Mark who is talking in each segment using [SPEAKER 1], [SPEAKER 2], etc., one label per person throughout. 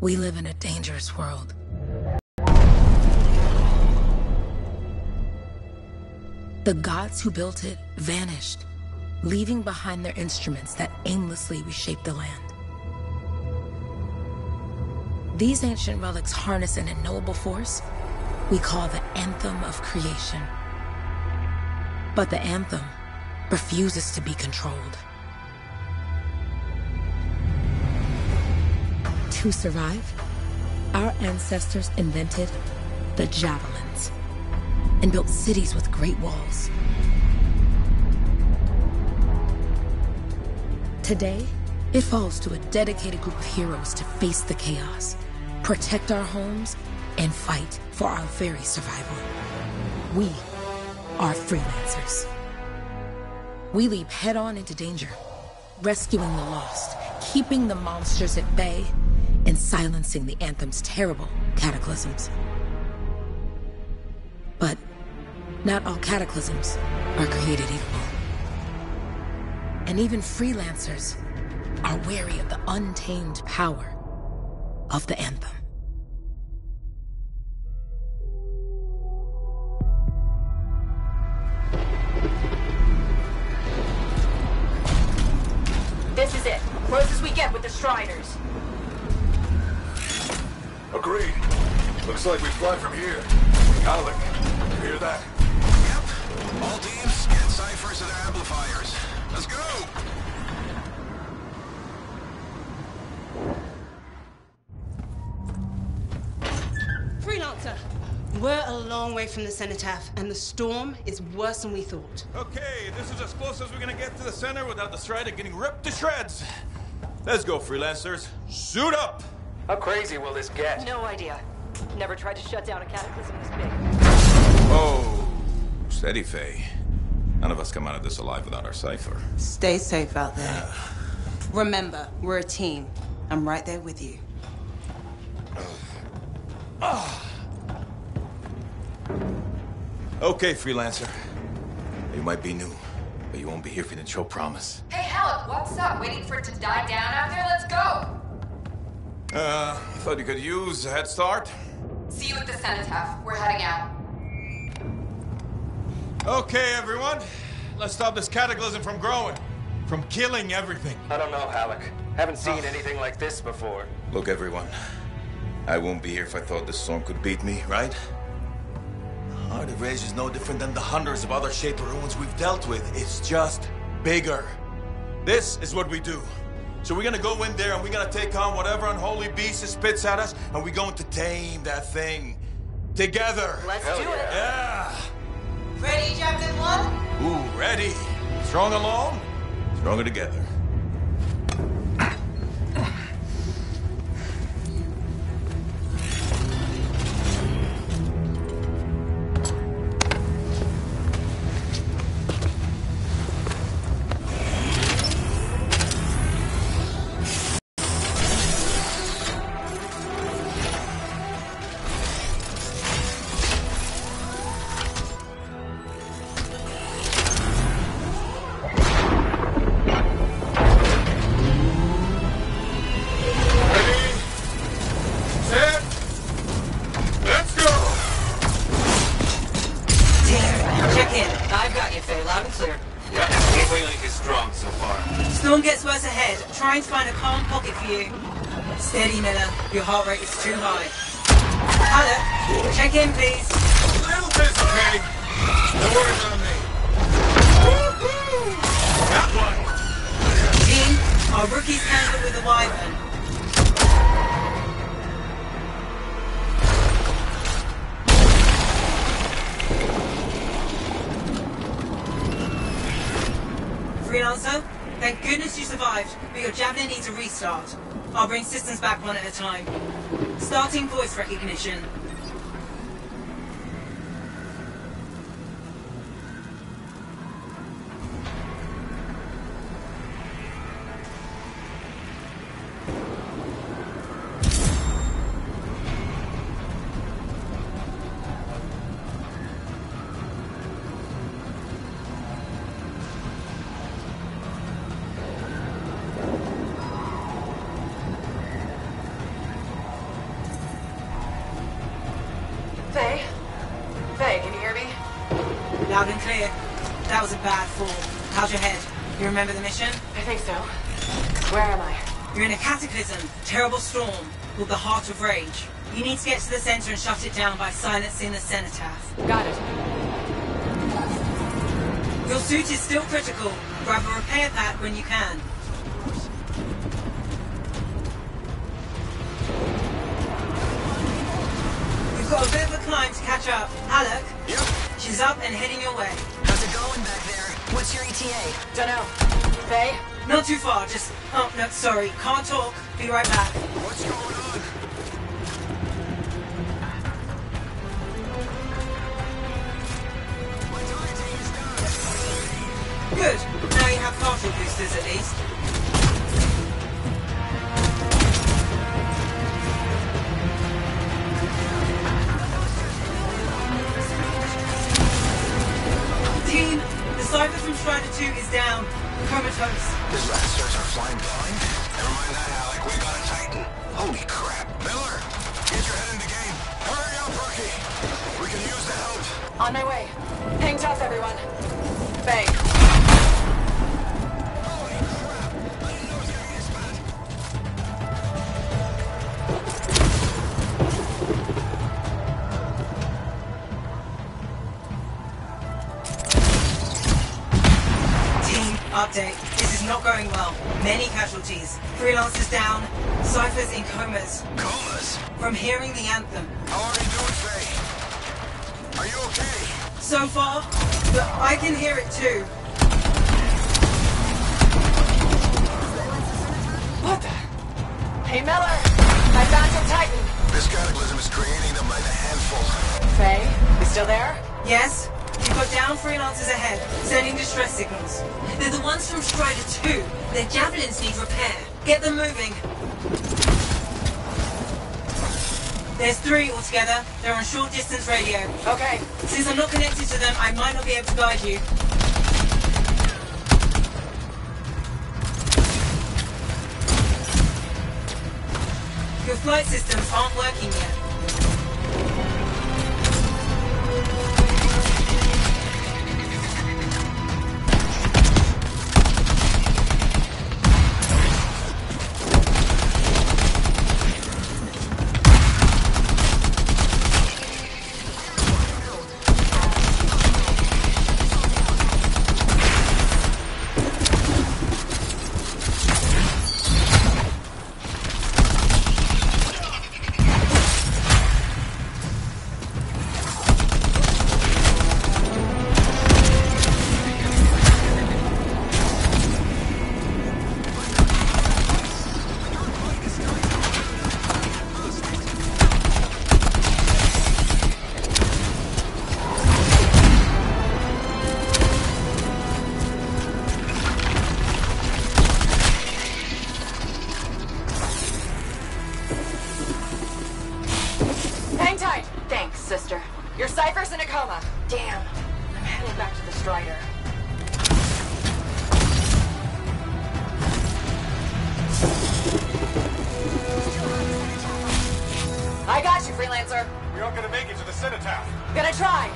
[SPEAKER 1] We live in a dangerous world. The gods who built it vanished, leaving behind their instruments that aimlessly reshaped the land. These ancient relics harness an unknowable force we call the Anthem of Creation. But the Anthem refuses to be controlled. To survive, our ancestors invented the javelins and built cities with great walls. Today, it falls to a dedicated group of heroes to face the chaos, protect our homes, and fight for our very survival. We are freelancers. We leap head-on into danger, rescuing the lost, keeping the monsters at bay, and silencing the Anthem's terrible cataclysms. But not all cataclysms are created equal. And even freelancers are wary of the untamed power of the Anthem.
[SPEAKER 2] This is it. Close as we get with the Striders.
[SPEAKER 3] Agreed. Looks like we fly from here. Alec, you hear that?
[SPEAKER 4] Yep. All teams, get ciphers to their amplifiers. Let's go!
[SPEAKER 5] Freelancer, we're a long way from the cenotaph, and the storm is worse than we thought.
[SPEAKER 6] Okay, this is as close as we're gonna get to the center without the Strider getting ripped to shreds. Let's go, freelancers. Suit up!
[SPEAKER 7] How crazy will this get?
[SPEAKER 2] No idea. Never tried to shut down a cataclysm this big.
[SPEAKER 6] Oh, steady, Faye. None of us come out of this alive without our cipher.
[SPEAKER 5] Stay safe out there. Remember, we're a team. I'm right there with you.
[SPEAKER 6] Okay, freelancer. You might be new, but you won't be here if you didn't show promise.
[SPEAKER 8] Hey, Alec, what's up? Waiting for it to die down out there? Let's go!
[SPEAKER 6] Thought you could use a head start.
[SPEAKER 8] See you at the cenotaph. We're heading out.
[SPEAKER 6] Okay, everyone. Let's stop this cataclysm from growing. From killing everything.
[SPEAKER 7] I don't know, Alec. Haven't seen anything like this before.
[SPEAKER 6] Look, everyone. I won't be here if I thought this storm could beat me, right? Heart of Rage is no different than the hundreds of other Shaper ruins we've dealt with. It's just bigger. This is what we do. So we're gonna go in there and we're gonna take on whatever unholy beast it spits at us, and we're going to tame that thing. Together.
[SPEAKER 2] Let's do it.
[SPEAKER 6] Yeah.
[SPEAKER 5] Ready, Javelin 1?
[SPEAKER 6] Ooh, ready. Strong alone, stronger together.
[SPEAKER 5] Steady, Miller. Your heart rate is too high. Hello. Check in, please.
[SPEAKER 6] A little busy, Penny. Don't worry about me. That one.
[SPEAKER 5] Team, our rookies handle with the Wyvern. Freelancer, thank goodness you survived, but your Javelin needs a restart. I'll bring systems back one at a time. Starting voice recognition. Loud and clear. That was a bad fall. How's your head? You remember the mission?
[SPEAKER 2] I think so. Where am I?
[SPEAKER 5] You're in a cataclysm, terrible storm, called the Heart of Rage. You need to get to the center and shut it down by silencing the cenotaph.
[SPEAKER 2] Got it.
[SPEAKER 5] Your suit is still critical. Grab a repair pack when you can. You've got a bit of a climb to catch up. Alec?
[SPEAKER 4] Yep.
[SPEAKER 5] She's up and heading your way.
[SPEAKER 9] How's it going back there? What's your ETA?
[SPEAKER 2] Dunno. Faye?
[SPEAKER 5] Not too far, just... Oh, no, sorry. Can't talk. Be right back.
[SPEAKER 4] What's going on?
[SPEAKER 5] Good. Now you have partial boosters at least. Team, the Cypher from Strider 2 is down. Comatose.
[SPEAKER 4] His blasters are flying blind? Never mind that, Alec. We got a Titan. Holy crap. Miller, get your head in the game. Hurry up, rookie. We can use the help.
[SPEAKER 2] On my way. Hang tough, everyone. Faye.
[SPEAKER 4] Holy crap. I didn't know it was gonna be this bad.
[SPEAKER 5] Team, update. This is not going well. Many casualties. Freelancers down. Cyphers in comas.
[SPEAKER 4] Comas?
[SPEAKER 5] From hearing the anthem.
[SPEAKER 4] How are you doing, Faye? Are you okay?
[SPEAKER 5] So far, but I can hear it too.
[SPEAKER 2] What the? Hey, Miller! I found some Titan.
[SPEAKER 4] This cataclysm is creating them by the handful.
[SPEAKER 2] Faye, you still there?
[SPEAKER 5] Yes? You've got down freelancers ahead, sending distress signals. They're the ones from Strider 2. Their javelins need repair. Get them moving. There's 3 altogether. They're on short distance radio.
[SPEAKER 2] Okay.
[SPEAKER 5] Since I'm not connected to them, I might not be able to guide you. Your flight systems aren't working yet.
[SPEAKER 2] Hang tight. Thanks, sister. Your Cypher's in a coma. Damn. I'm headed back to the Strider. I got you, Freelancer.
[SPEAKER 3] We aren't gonna make it to the cenotaph.
[SPEAKER 2] Gonna try.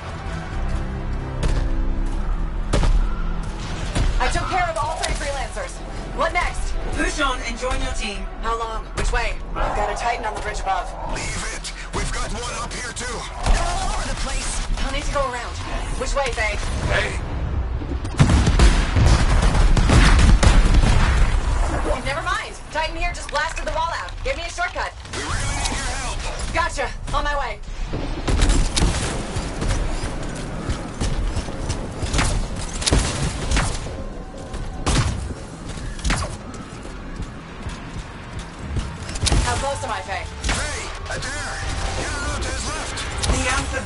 [SPEAKER 2] I took care of all 3 Freelancers. What next?
[SPEAKER 5] Push on and join your team.
[SPEAKER 2] How long? Which way? I've got a Titan on the bridge above.
[SPEAKER 4] Leave it. We've got one up here, too.
[SPEAKER 9] All over the place.
[SPEAKER 2] I'll need to go around. Which way, Faye?
[SPEAKER 3] Hey,
[SPEAKER 2] Never mind. Titan here just blasted the wall out. Gave me a shortcut.
[SPEAKER 4] We really need your help.
[SPEAKER 2] Gotcha. On my way. How close am I, Faye?
[SPEAKER 4] Hey, Adair. Get around to his left.
[SPEAKER 5] The anthem.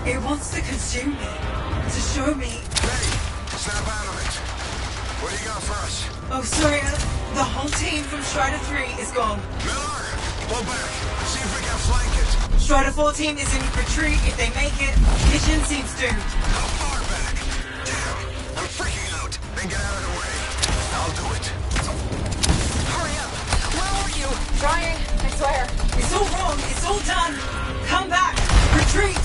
[SPEAKER 5] It wants to consume me. To show me.
[SPEAKER 4] Hey, snap out of it. What do you got for us?
[SPEAKER 5] Oh, sorry. The whole team from Strider 3 is gone.
[SPEAKER 4] Miller, pull back. See if we can flank it.
[SPEAKER 5] Strider 4 team is in retreat. If they make it, mission seems doomed.
[SPEAKER 4] How far back? Damn, I'm freaking out. Then get out of the way. I'll do it.
[SPEAKER 9] Hurry up. Where are you?
[SPEAKER 2] Trying. I swear.
[SPEAKER 5] It's all wrong. It's all done. Come back. Retreat.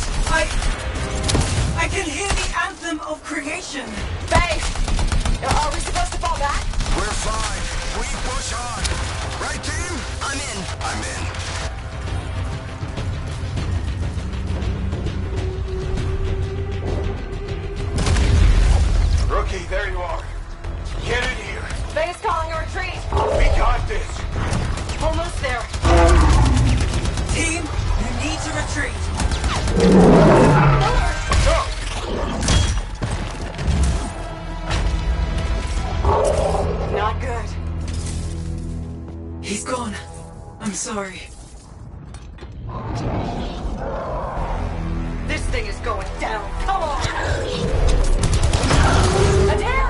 [SPEAKER 5] I can hear the anthem of creation.
[SPEAKER 2] Faye! Are we supposed to fall back?
[SPEAKER 4] We're fine. We push on. Right, team?
[SPEAKER 9] I'm in.
[SPEAKER 4] I'm in.
[SPEAKER 3] Rookie, there you are. Get in here.
[SPEAKER 2] Faye's calling a retreat.
[SPEAKER 3] We got this.
[SPEAKER 2] Almost there.
[SPEAKER 5] Team, you need to retreat.
[SPEAKER 2] Not good.
[SPEAKER 5] He's gone. I'm sorry.
[SPEAKER 2] This thing is going down. Come on! Adair!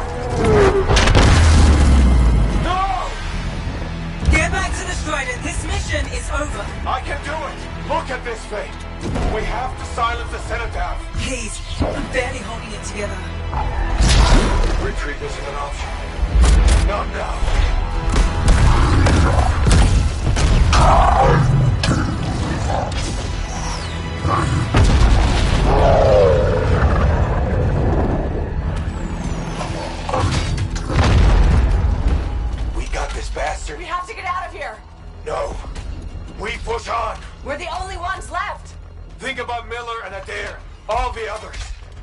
[SPEAKER 3] No!
[SPEAKER 5] Get back to the Strider. This mission is over.
[SPEAKER 3] I can do it. Look at this, Faye. We have to silence the Cenotaph.
[SPEAKER 5] Please, I'm barely holding it together.
[SPEAKER 3] Retreat isn't an option. Not now. We got this bastard.
[SPEAKER 2] We have to get out of here.
[SPEAKER 3] No. We push on.
[SPEAKER 2] We're the only ones left.
[SPEAKER 3] Think about Miller and Adair. All the others.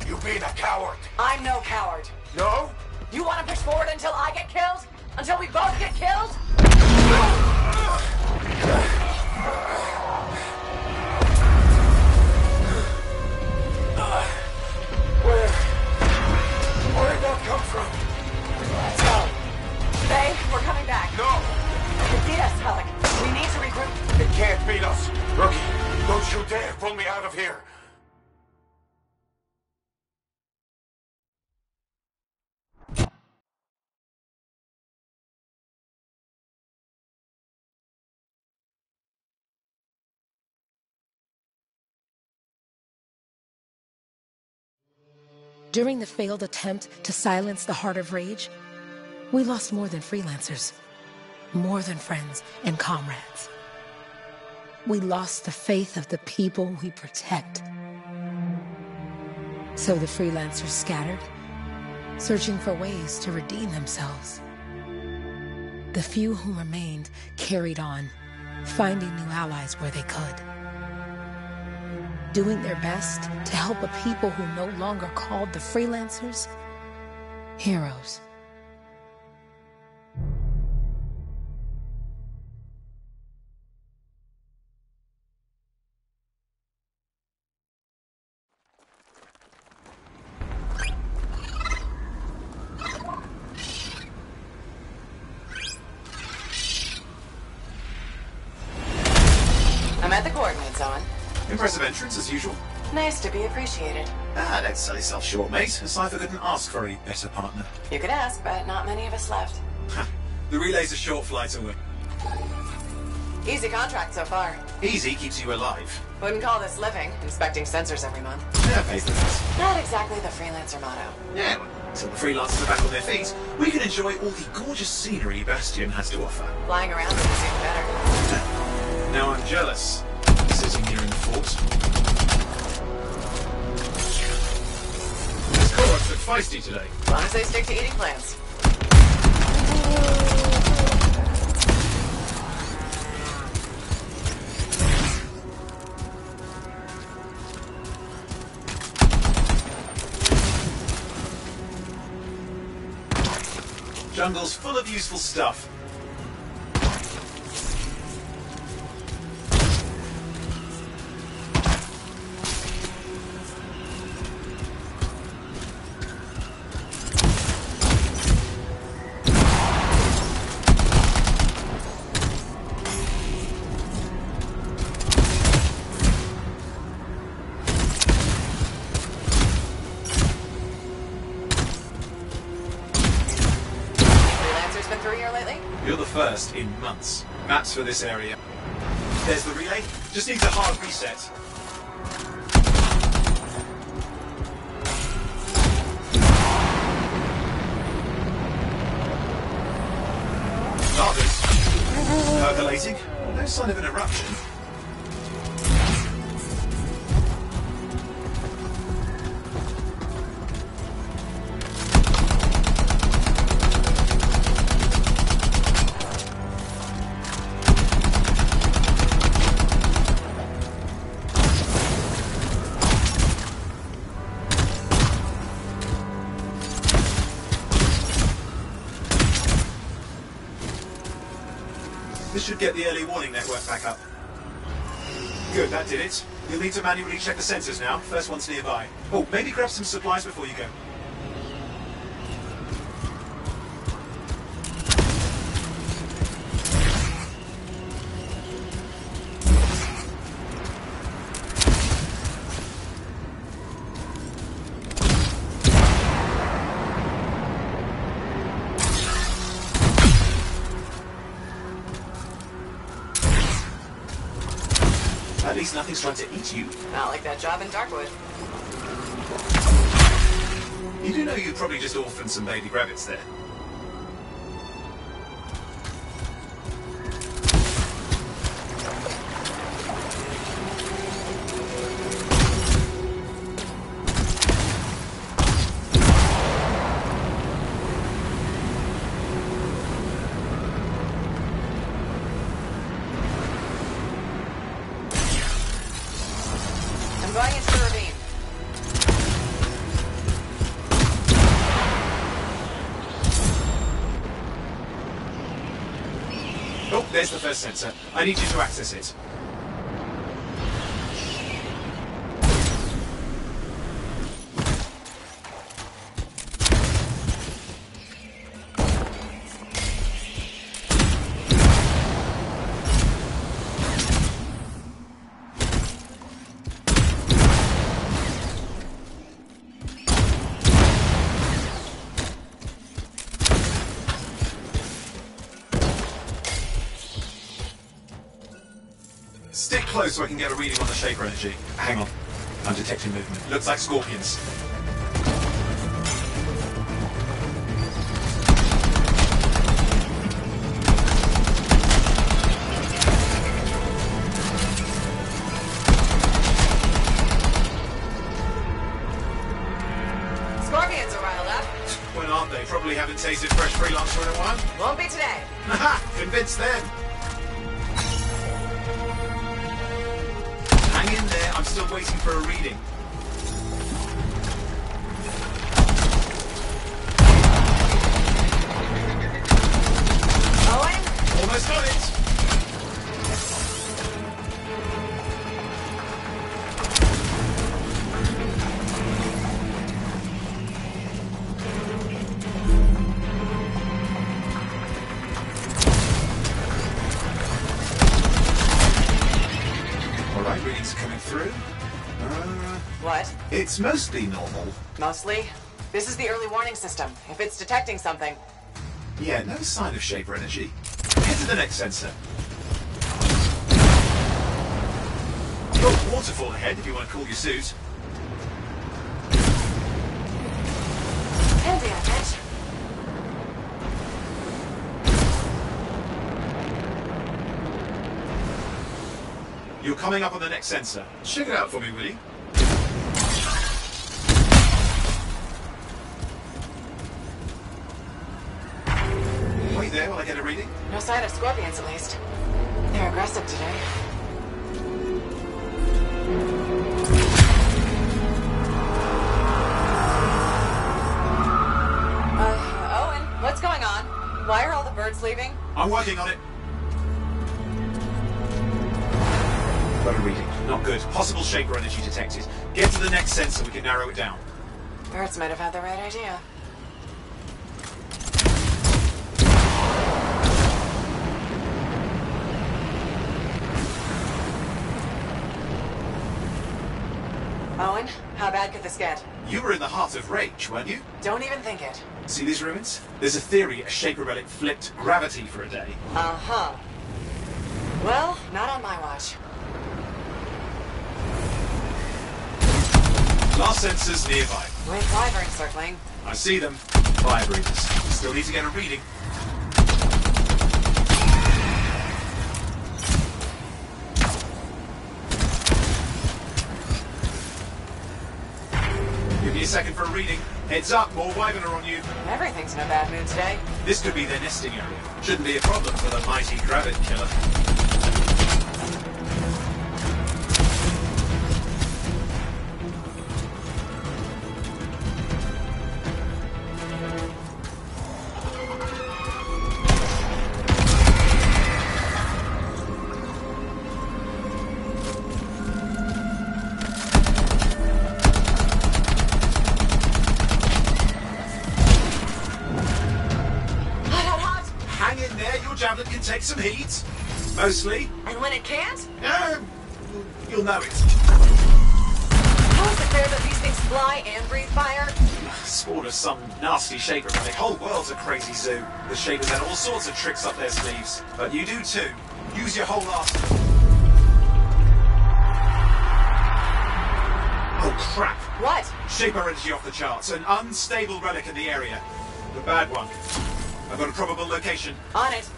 [SPEAKER 3] You being a coward.
[SPEAKER 2] I'm no coward.
[SPEAKER 3] No?
[SPEAKER 2] You want to push forward until I get killed? Until we both get killed?
[SPEAKER 3] Where'd that come from?
[SPEAKER 2] Faye, we're coming back.
[SPEAKER 3] No!
[SPEAKER 2] They beat us, Halleck. We need to regroup.
[SPEAKER 3] It can't beat us. Rookie, don't you dare pull me out of here.
[SPEAKER 1] During the failed attempt to silence the Heart of Rage, we lost more than freelancers, more than friends and comrades. We lost the faith of the people we protect. So the freelancers scattered, searching for ways to redeem themselves. The few who remained carried on, finding new allies where they could. Doing their best to help a people who no longer called the freelancers heroes.
[SPEAKER 2] I'm at the coordinates, Owen.
[SPEAKER 10] Impressive entrance, as usual.
[SPEAKER 2] Nice to be appreciated.
[SPEAKER 10] Don't sell yourself short, mate. Cypher couldn't ask for a better partner.
[SPEAKER 2] You could ask, but not many of us left.
[SPEAKER 10] The relay's a short flight away.
[SPEAKER 2] Easy contract so far.
[SPEAKER 10] Easy keeps you alive.
[SPEAKER 2] Wouldn't call this living, inspecting sensors every month.
[SPEAKER 10] Yeah, pays the bills.
[SPEAKER 2] Not exactly the freelancer motto.
[SPEAKER 10] Yeah, well, until the freelancers are back on their feet, we can enjoy all the gorgeous scenery Bastion has to offer.
[SPEAKER 2] Flying around would seem better.
[SPEAKER 10] Now I'm jealous, sitting here in the fort. This Korok's look feisty today.
[SPEAKER 2] As long as they stick to eating plans.
[SPEAKER 10] Jungle's full of useful stuff. You're the first in months. Maps for this area. There's the relay. Just needs a hard reset. Lavas. Percolating. No sign of an eruption. This should get the early warning network back up. Good, that did it. You'll need to manually check the sensors now. First one's nearby. Oh, maybe grab some supplies before you go. At least nothing's trying to eat you.
[SPEAKER 2] Not like that job in Darkwood.
[SPEAKER 10] You do know you'd probably just orphaned some baby rabbits there.
[SPEAKER 2] I'm going into the ravine.
[SPEAKER 10] Oh, there's the first sensor. I need you to access it. Stick close so I can get a reading on the Shaper energy. Hang on. I'm detecting movement. Looks like scorpions.
[SPEAKER 2] Scorpions are riled up.
[SPEAKER 10] When aren't they? Probably haven't tasted fresh freelancer in a while.
[SPEAKER 2] Won't be today.
[SPEAKER 10] Haha! Convince them! Hang in there, I'm still waiting for a reading.
[SPEAKER 2] Owen?
[SPEAKER 10] Almost got it! Alright, readings are coming through.
[SPEAKER 2] What?
[SPEAKER 10] It's mostly normal.
[SPEAKER 2] Mostly? This is the early warning system. If it's detecting something.
[SPEAKER 10] Yeah, no sign of Shaper energy. Head to the next sensor. Oh, waterfall ahead if you want to cool your suit.
[SPEAKER 2] Handy, I bet.
[SPEAKER 10] You're coming up on the next sensor. Check it out for me, will you? Wait there while I get a reading.
[SPEAKER 2] No sign of scorpions, at least. They're aggressive today. Owen, what's going on? Why are all the birds leaving?
[SPEAKER 10] I'm working on it. Got a reading. Not good. Possible Shaper energy detected. Get to the next sensor, we can narrow it down.
[SPEAKER 2] Birds might have had the right idea. Owen, how bad could this get?
[SPEAKER 10] You were in the heart of Rage, weren't you?
[SPEAKER 2] Don't even think it.
[SPEAKER 10] See these ruins? There's a theory a Shaper relic flipped gravity for a day.
[SPEAKER 2] Uh-huh. Well, not on my watch.
[SPEAKER 10] Last sensors nearby.
[SPEAKER 2] With wyverns circling.
[SPEAKER 10] I see them. Fire breathers. Still need to get a reading. Give me a second for a reading. Heads up, more wyvern are on you.
[SPEAKER 2] Everything's in a bad mood today.
[SPEAKER 10] This could be their nesting area. Shouldn't be a problem for the mighty Gravid killer. take some heat. Mostly.
[SPEAKER 2] And when it can't?
[SPEAKER 10] You'll know it.
[SPEAKER 2] How is it fair that these things fly and breathe fire?
[SPEAKER 10] Spawned of some nasty shaper, but the whole world's a crazy zoo. The shapers had all sorts of tricks up their sleeves. But you do too. Use your whole arsenal. Oh crap!
[SPEAKER 2] What?
[SPEAKER 10] Shaper energy off the charts. An unstable relic in the area. The bad one. I've got a probable location.
[SPEAKER 2] On it.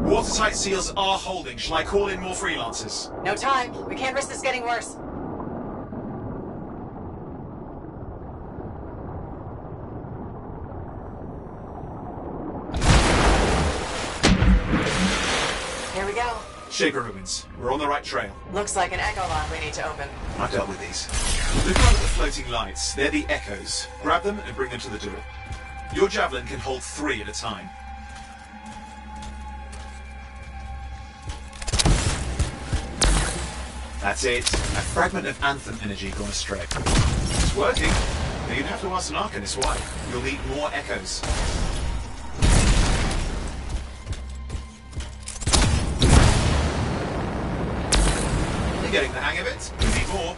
[SPEAKER 10] Watertight seals are holding. Shall I call in more freelancers?
[SPEAKER 2] No time. We can't risk this getting worse. Here we go.
[SPEAKER 10] Shaper ruins. We're on the right trail.
[SPEAKER 2] Looks like an echo lock we need to open.
[SPEAKER 10] I've dealt with these. Look at the floating lights. They're the echoes. Grab them and bring them to the door. Your javelin can hold 3 at a time. That's it. A fragment of Anthem energy gone astray. It's working. Now you'd have to ask an Arcanist why. You'll need more echoes. You're getting the hang of it. You need more.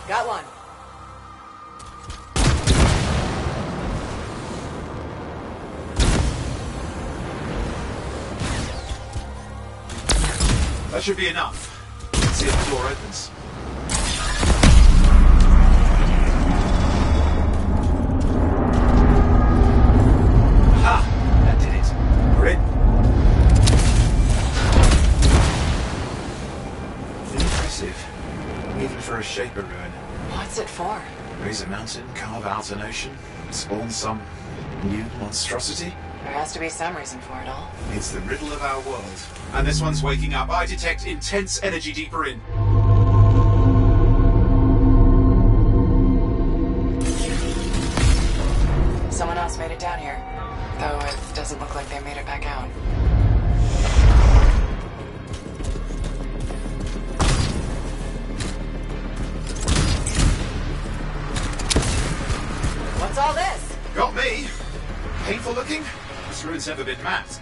[SPEAKER 2] Got one.
[SPEAKER 10] That should be enough. Let's see if the door opens. Ha! That did it. We're in. Impressive. Even for a shaper ruin.
[SPEAKER 2] What's it for?
[SPEAKER 10] Raise a mountain, carve out an ocean, spawn some new monstrosity.
[SPEAKER 2] There has to be some reason for it all.
[SPEAKER 10] It's the riddle of our world. And this one's waking up. I detect intense energy deeper in.
[SPEAKER 2] Someone else made it down here. Though it doesn't look like they made it back out. What's all this?
[SPEAKER 10] Got me. Painful looking? This ruin's never been mapped.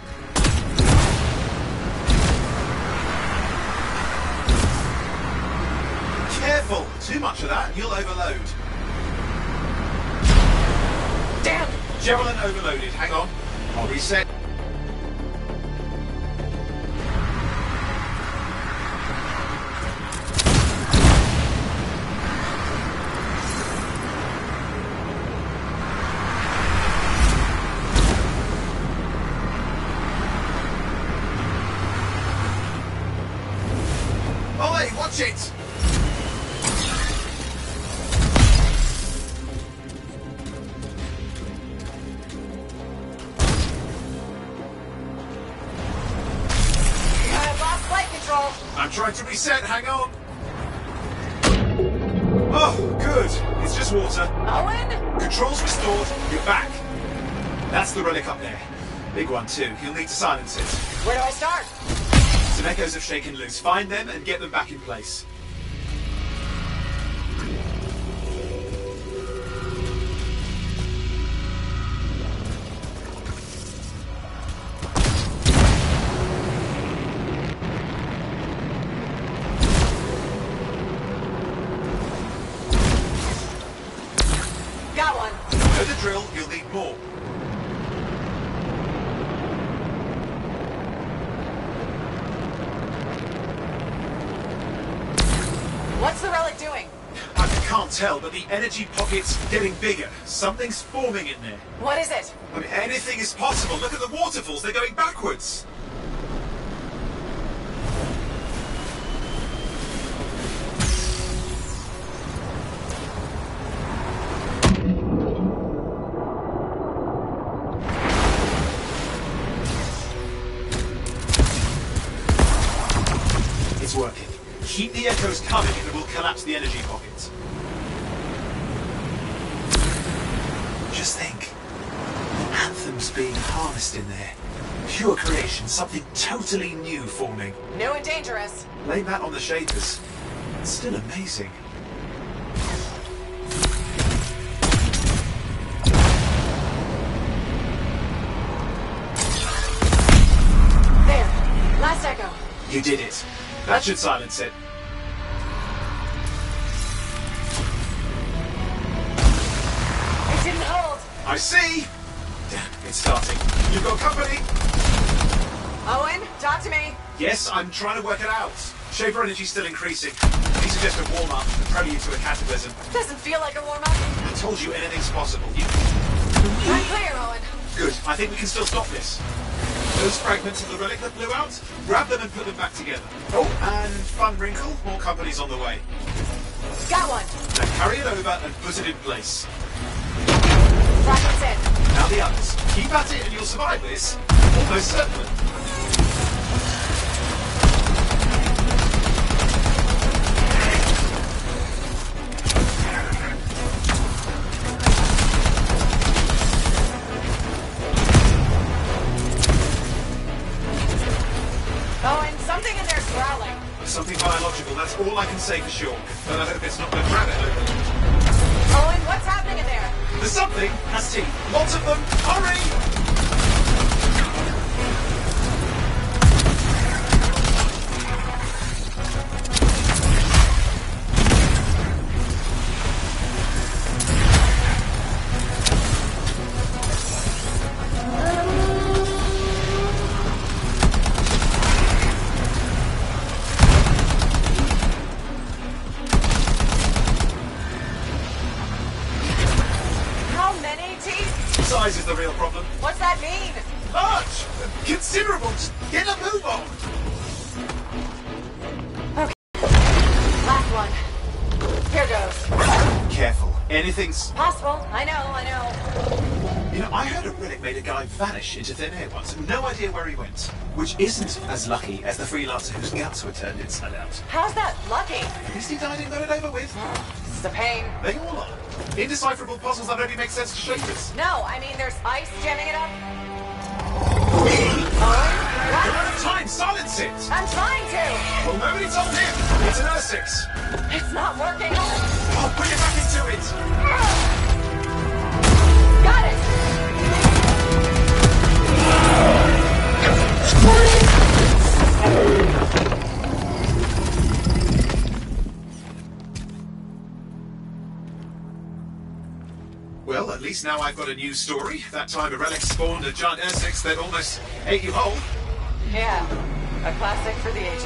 [SPEAKER 10] Careful! Too much of that and you'll overload.
[SPEAKER 2] Damn!
[SPEAKER 10] Javelin overloaded. Hang on. I'll reset. Ollie, watch it! I'm trying to reset, hang on. Oh, good. It's just water.
[SPEAKER 2] Owen?
[SPEAKER 10] Controls restored, you're back. That's the relic up there. Big one too, you'll need to silence it.
[SPEAKER 2] Where do I start?
[SPEAKER 10] Some echoes have shaken loose. Find them and get them back in place.
[SPEAKER 2] Got one.
[SPEAKER 10] Know the drill, you'll need more.
[SPEAKER 2] What's the relic doing?
[SPEAKER 10] I can't tell, but the energy pocket's getting bigger. Something's forming in there.
[SPEAKER 2] What is it?
[SPEAKER 10] I mean, anything is possible. Look at the waterfalls, they're going backwards. It's working. Keep the echoes coming and we'll collapse the energy pockets. Just think. Anthem's being harnessed in there. Pure creation, something totally new forming.
[SPEAKER 2] New and dangerous.
[SPEAKER 10] Blame that on the Shapers. It's still amazing.
[SPEAKER 2] There. Last echo.
[SPEAKER 10] You did it. That should silence it.
[SPEAKER 2] It didn't hold.
[SPEAKER 10] I see! Damn, it's starting. You've got company!
[SPEAKER 2] Owen, talk to me.
[SPEAKER 10] Yes, I'm trying to work it out. Shaper energy's still increasing. He suggested a warm-up, a prelude to a cataclysm.
[SPEAKER 2] Doesn't feel like a warm-up.
[SPEAKER 10] I told you anything's possible.
[SPEAKER 2] I'm clear, Owen.
[SPEAKER 10] Good. I think we can still stop this. Those fragments of the relic that blew out, grab them and put them back together. Oh, and fun wrinkle, more company's on the way.
[SPEAKER 2] Got one.
[SPEAKER 10] Now carry it over and put it in place.
[SPEAKER 2] Fragments in.
[SPEAKER 10] Now the others. Keep at it and you'll survive this. Almost certainly.
[SPEAKER 2] Owen, something in there's growling.
[SPEAKER 10] Something biological, that's all I can say for sure. But I hope it's not going to grab it over.
[SPEAKER 2] Owen, what's happening in there?
[SPEAKER 10] There's something has teeth. Lots of them. Hurry!
[SPEAKER 2] How many teeth?
[SPEAKER 10] Size is the real problem.
[SPEAKER 2] What's that mean?
[SPEAKER 10] Large! Considerable! Just get a move on!
[SPEAKER 2] Last one. Here goes.
[SPEAKER 10] Careful. Anything's...
[SPEAKER 2] Possible. I know.
[SPEAKER 10] You know, I heard a relic made a guy vanish into thin air once. No idea where he went. Which isn't as lucky as the freelancer whose guts were turned inside out.
[SPEAKER 2] How's that lucky?
[SPEAKER 10] At least he died and got it over with.
[SPEAKER 2] This is a pain.
[SPEAKER 10] They all are. Indecipherable puzzles that only make sense to Shapers.
[SPEAKER 2] No, I mean there's ice jamming it up.
[SPEAKER 10] You're
[SPEAKER 2] Owen,
[SPEAKER 10] out of time! Silence it!
[SPEAKER 2] I'm trying to.
[SPEAKER 10] Well, nobody told him! It's an Ursix!
[SPEAKER 2] It's not working.
[SPEAKER 10] Oh, put it back into it!
[SPEAKER 2] Got it.
[SPEAKER 10] Well, at least now I've got a new story. That time a relic spawned a giant Ursix that almost ate you whole.
[SPEAKER 2] Yeah, a classic for the ages.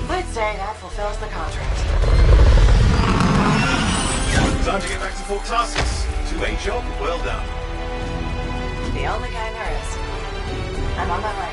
[SPEAKER 2] I'd say that fulfills the contract.
[SPEAKER 10] Time to get back to Fort Tarsus. To a job well done.
[SPEAKER 2] The only kind there is. I'm on my way.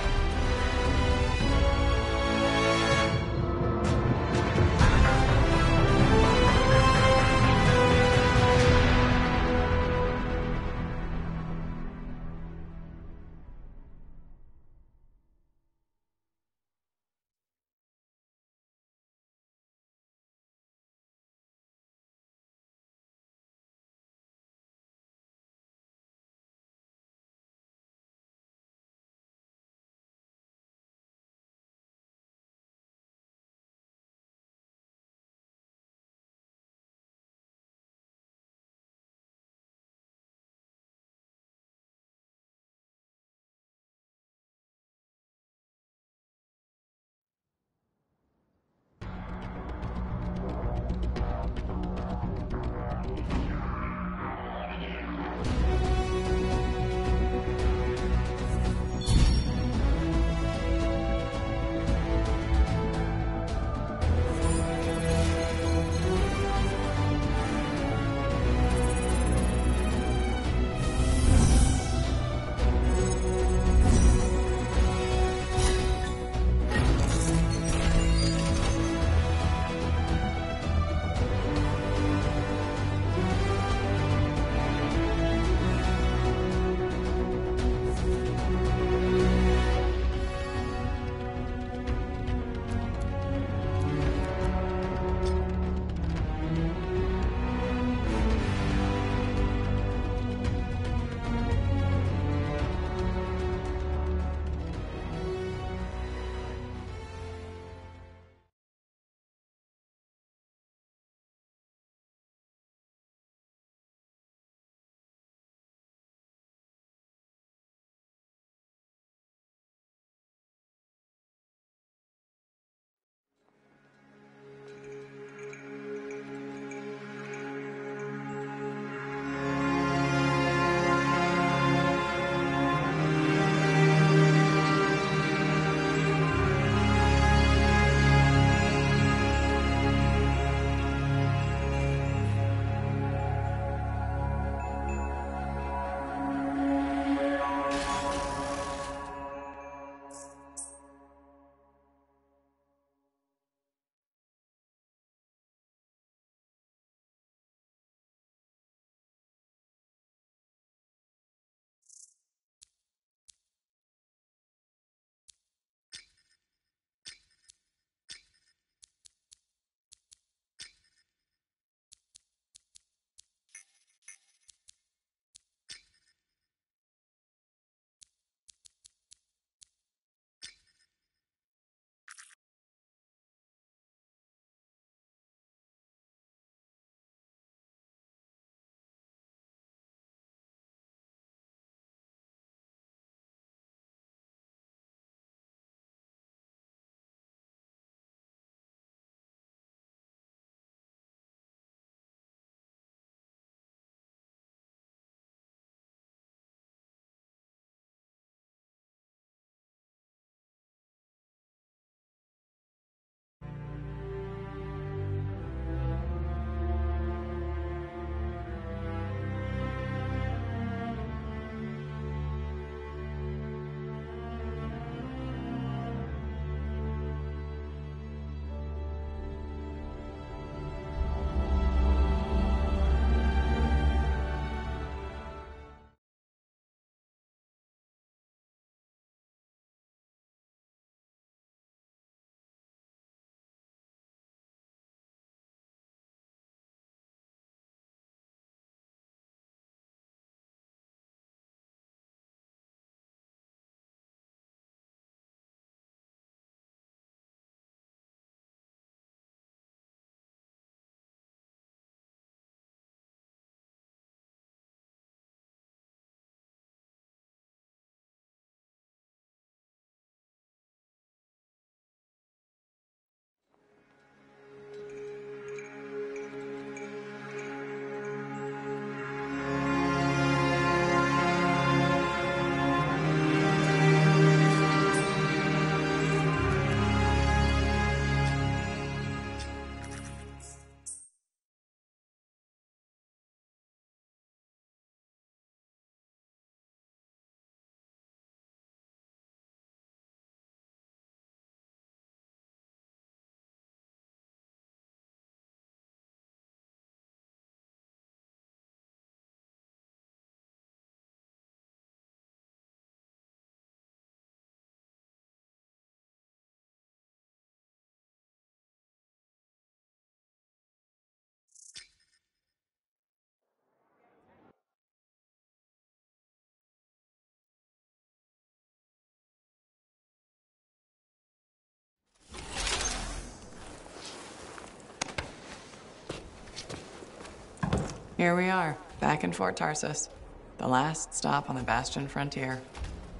[SPEAKER 2] Here we are, back in Fort Tarsus. The last stop on the Bastion frontier.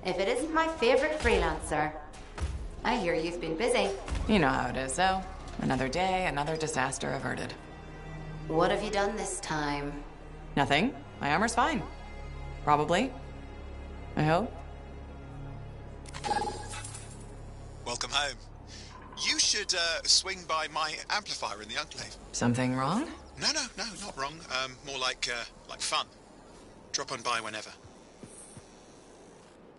[SPEAKER 11] If it isn't my favorite freelancer. I hear you've been busy.
[SPEAKER 2] You know how it is, though. Another day, another disaster averted.
[SPEAKER 11] What have you done this time?
[SPEAKER 2] Nothing. My armor's fine. Probably. I hope.
[SPEAKER 12] Welcome home. You should swing by my amplifier in the Enclave.
[SPEAKER 2] Something wrong?
[SPEAKER 12] No, not wrong. More like fun. Drop on by whenever.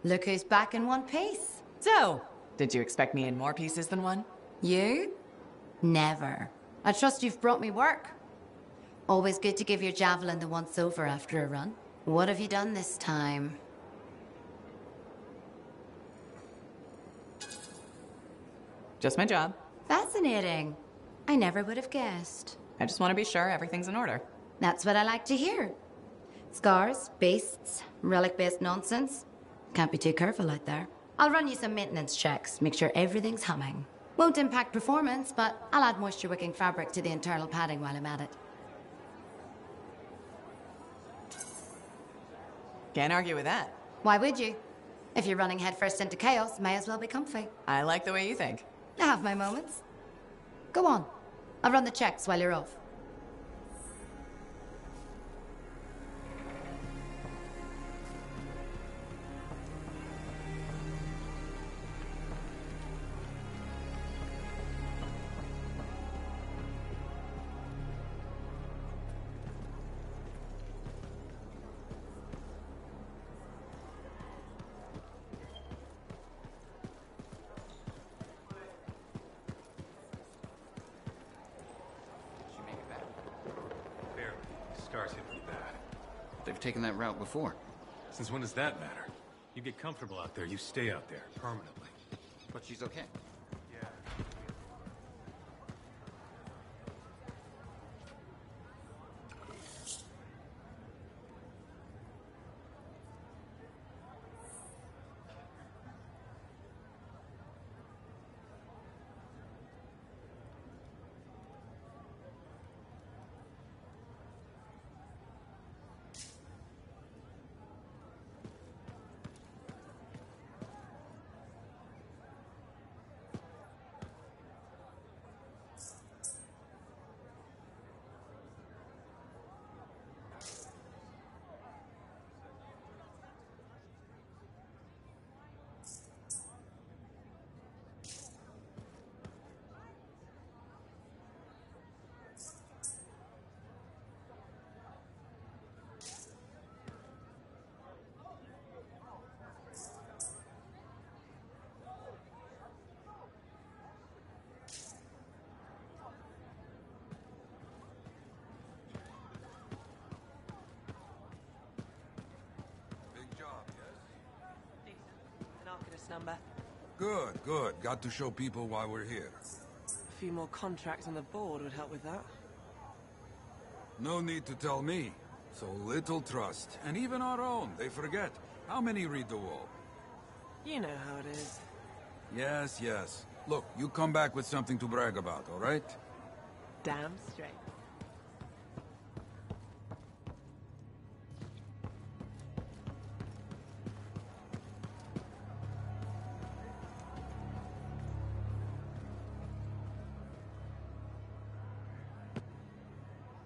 [SPEAKER 11] Look who's back in one piece.
[SPEAKER 2] So, did you expect me in more pieces than one?
[SPEAKER 11] You? Never. I trust you've brought me work. Always good to give your javelin the once over after a run. What have you done this time?
[SPEAKER 2] Just my job.
[SPEAKER 11] Fascinating. I never would have guessed.
[SPEAKER 2] I just want to be sure everything's in order.
[SPEAKER 11] That's what I like to hear. Scars, beasts, relic-based nonsense. Can't be too careful out there. I'll run you some maintenance checks, make sure everything's humming. Won't impact performance, but I'll add moisture-wicking fabric to the internal padding while I'm at it.
[SPEAKER 2] Can't argue with that.
[SPEAKER 11] Why would you? If you're running headfirst into chaos, may as well be comfy.
[SPEAKER 2] I like the way you think.
[SPEAKER 11] I have my moments. Go on. I'll run the checks while you're off.
[SPEAKER 13] They've taken that route before.
[SPEAKER 14] Since when does that matter? You get comfortable out there, you stay out there, permanently.
[SPEAKER 13] But she's okay.
[SPEAKER 14] Yeah.
[SPEAKER 15] Number.
[SPEAKER 16] Good, good. Got to show people why we're here.
[SPEAKER 15] A few more contracts on the board would help with that.
[SPEAKER 16] No need to tell me. So little trust. And even our own, they forget. How many read the wall?
[SPEAKER 15] You know how it is.
[SPEAKER 16] Yes, yes. Look, you come back with something to brag about, all right?
[SPEAKER 15] Damn straight.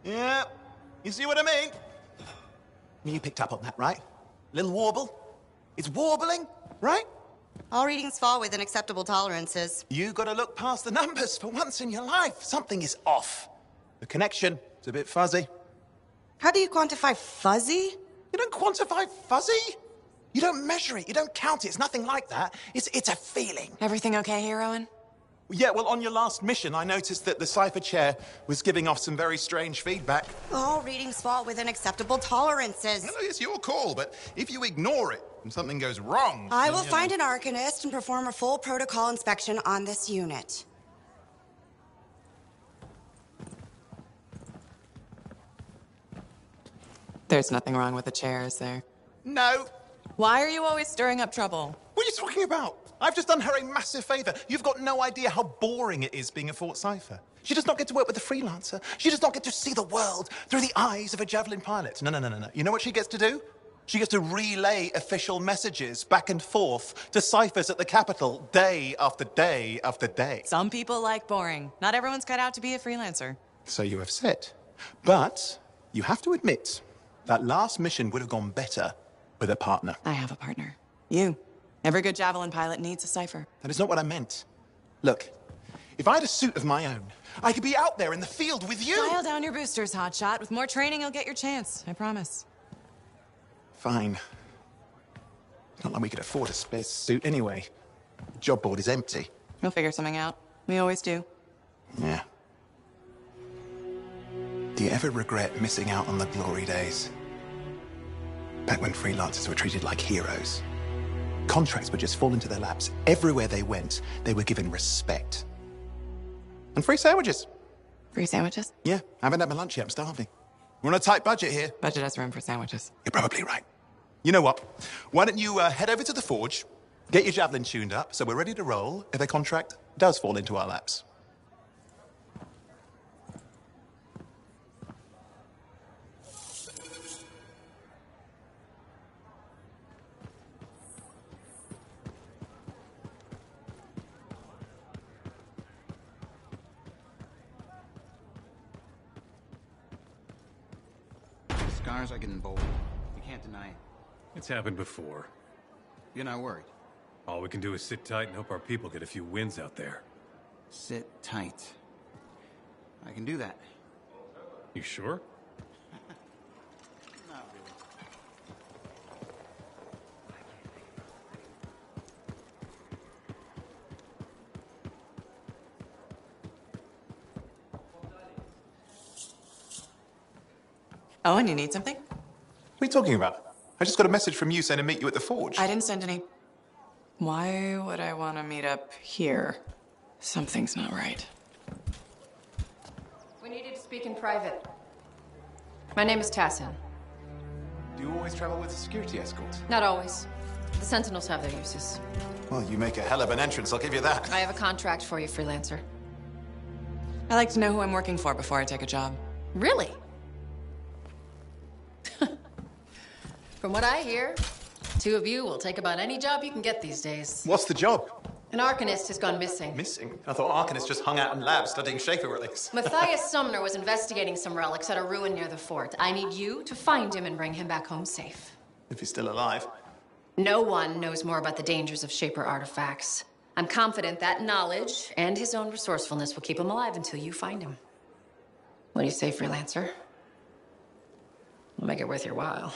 [SPEAKER 17] Yeah, you see what I mean? You picked up on that, right? Little warble? It's warbling, right?
[SPEAKER 18] All readings fall within acceptable tolerances.
[SPEAKER 17] You gotta look past the numbers for once in your life. Something is off. The connection is a bit fuzzy.
[SPEAKER 18] How do you quantify fuzzy?
[SPEAKER 17] You don't quantify fuzzy? You don't measure it, you don't count it, it's nothing like that. It's a feeling.
[SPEAKER 2] Everything okay here, Owen?
[SPEAKER 17] Yeah, well, on your last mission, I noticed that the Cypher Chair was giving off some very strange feedback.
[SPEAKER 18] All readings fall within acceptable tolerances.
[SPEAKER 3] No, it's your call, but if you ignore it and something goes wrong...
[SPEAKER 18] I will find an Arcanist and perform a full protocol inspection on this unit.
[SPEAKER 2] There's nothing wrong with the chair, is there?
[SPEAKER 17] No.
[SPEAKER 2] Why are you always stirring up trouble?
[SPEAKER 17] What are you talking about? I've just done her a massive favor. You've got no idea how boring it is being a Fort Cypher. She does not get to work with a freelancer. She does not get to see the world through the eyes of a Javelin pilot. No, no, no, no, no. You know what she gets to do? She gets to relay official messages back and forth to ciphers at the Capitol day after day after day.
[SPEAKER 15] Some people like boring. Not everyone's cut out to be a freelancer.
[SPEAKER 17] So you have said. But you have to admit, that last mission would have gone better with a partner.
[SPEAKER 15] I have a partner. You. Every good Javelin pilot needs a cipher.
[SPEAKER 17] That is not what I meant. Look, if I had a suit of my own, I could be out there in the field with you.
[SPEAKER 15] Dial down your boosters, hotshot. With more training, you'll get your chance. I promise.
[SPEAKER 17] Fine. Not like we could afford a spare suit anyway. The job board is empty.
[SPEAKER 15] We'll figure something out. We always do.
[SPEAKER 17] Yeah. Do you ever regret missing out on the glory days? Back when freelancers were treated like heroes. Contracts would just fall into their laps. Everywhere they went, they were given respect. And free sandwiches.
[SPEAKER 15] Free sandwiches?
[SPEAKER 17] Yeah, I haven't had my lunch yet. I'm starving. We're on a tight budget here.
[SPEAKER 15] Budget has room for sandwiches.
[SPEAKER 17] You're probably right. You know what? Why don't you head over to the forge, get your Javelin tuned up, so we're ready to roll if a contract does fall into our laps.
[SPEAKER 13] Scars are getting bold. You can't deny it.
[SPEAKER 14] It's happened before.
[SPEAKER 13] You're not worried?
[SPEAKER 14] All we can do is sit tight and hope our people get a few wins out there.
[SPEAKER 13] Sit tight. I can do that.
[SPEAKER 14] You sure?
[SPEAKER 13] Not really.
[SPEAKER 15] Oh, and you need something?
[SPEAKER 17] What are you talking about? I just got a message from you saying to meet you at the forge.
[SPEAKER 15] I didn't send any. Why would I want to meet up here? Something's not right.
[SPEAKER 19] We needed to speak in private. My name is Tassin.
[SPEAKER 17] Do you always travel with a security escort?
[SPEAKER 19] Not always. The Sentinels have their uses.
[SPEAKER 17] Well, you make a hell of an entrance, I'll give you that.
[SPEAKER 19] I have a contract for you, freelancer.
[SPEAKER 15] I like to know who I'm working for before I take a job.
[SPEAKER 19] Really? From what I hear, two of you will take about any job you can get these days.
[SPEAKER 17] What's the job?
[SPEAKER 19] An Arcanist has gone missing.
[SPEAKER 17] Missing? I thought Arcanists just hung out in labs studying Shaper relics.
[SPEAKER 19] Matthias Sumner was investigating some relics at a ruin near the fort. I need you to find him and bring him back home safe.
[SPEAKER 17] If he's still alive.
[SPEAKER 19] No one knows more about the dangers of Shaper artifacts. I'm confident that knowledge and his own resourcefulness will keep him alive until you find him. What do you say, freelancer? We'll make it worth your while.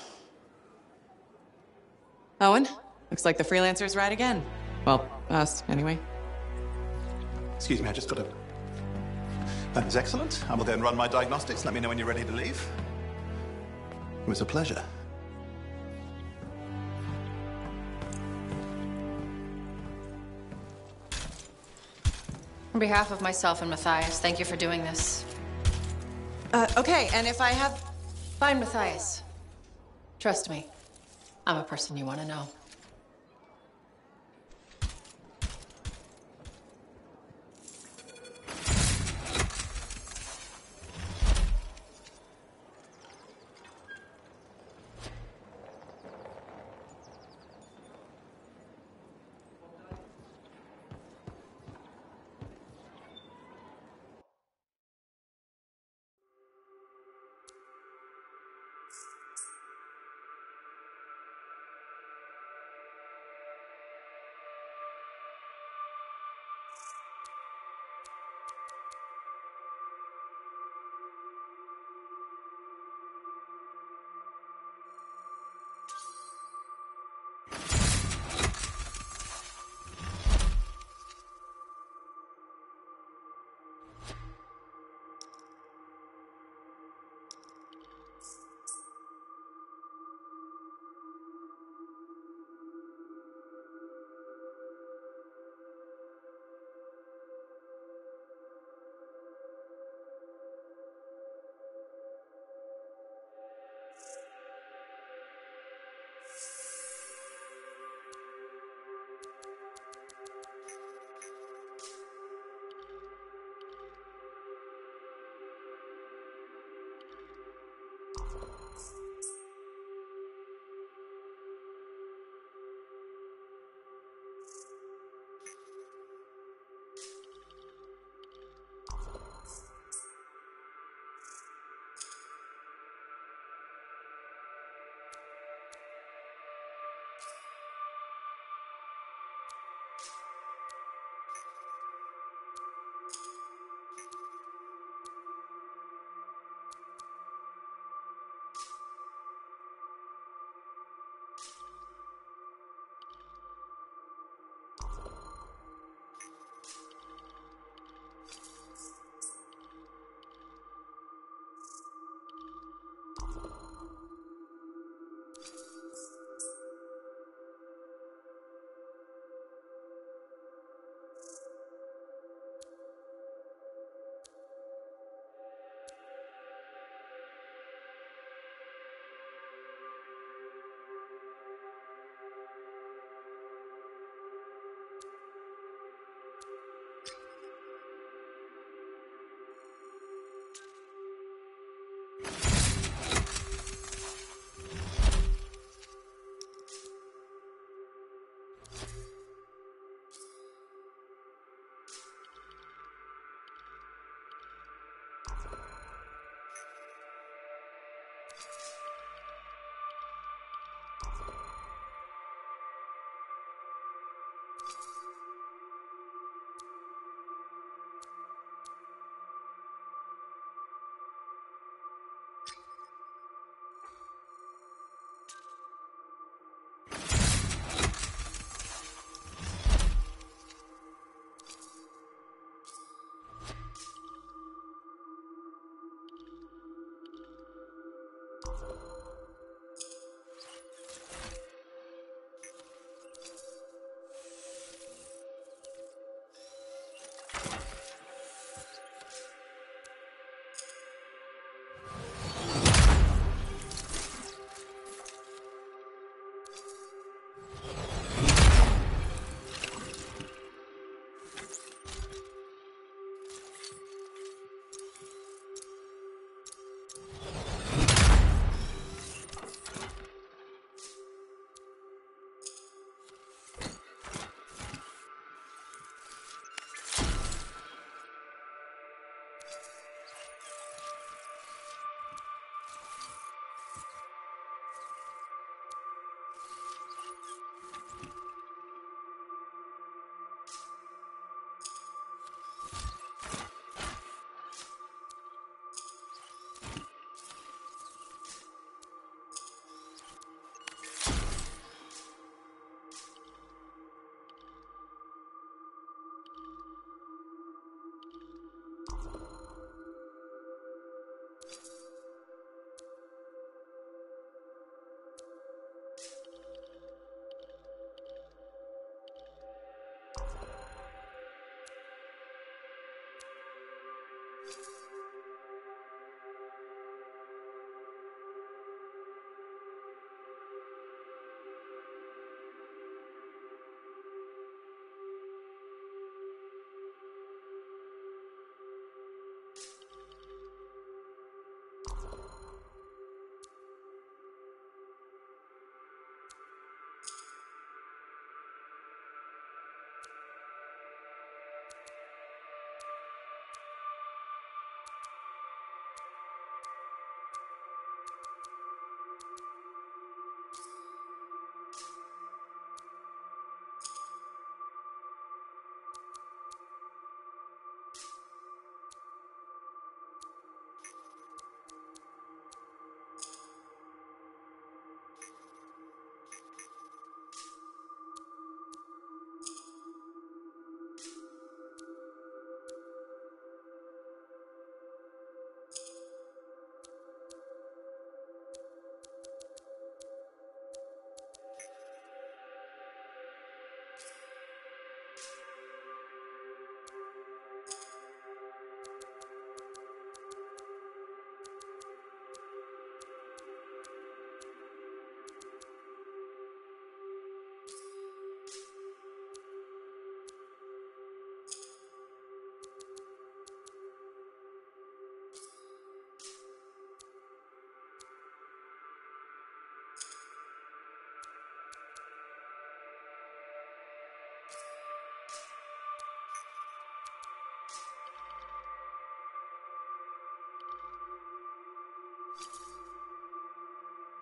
[SPEAKER 15] Owen, looks like the freelancer's right again. Well, us, anyway.
[SPEAKER 17] Excuse me, I just got a... That is excellent. I will go and run my diagnostics. Let me know when you're ready to leave. It was a pleasure.
[SPEAKER 19] On behalf of myself and Matthias, thank you for doing this.
[SPEAKER 15] Okay, and if I have...
[SPEAKER 19] Find Matthias. Trust me. I'm a person you want to know.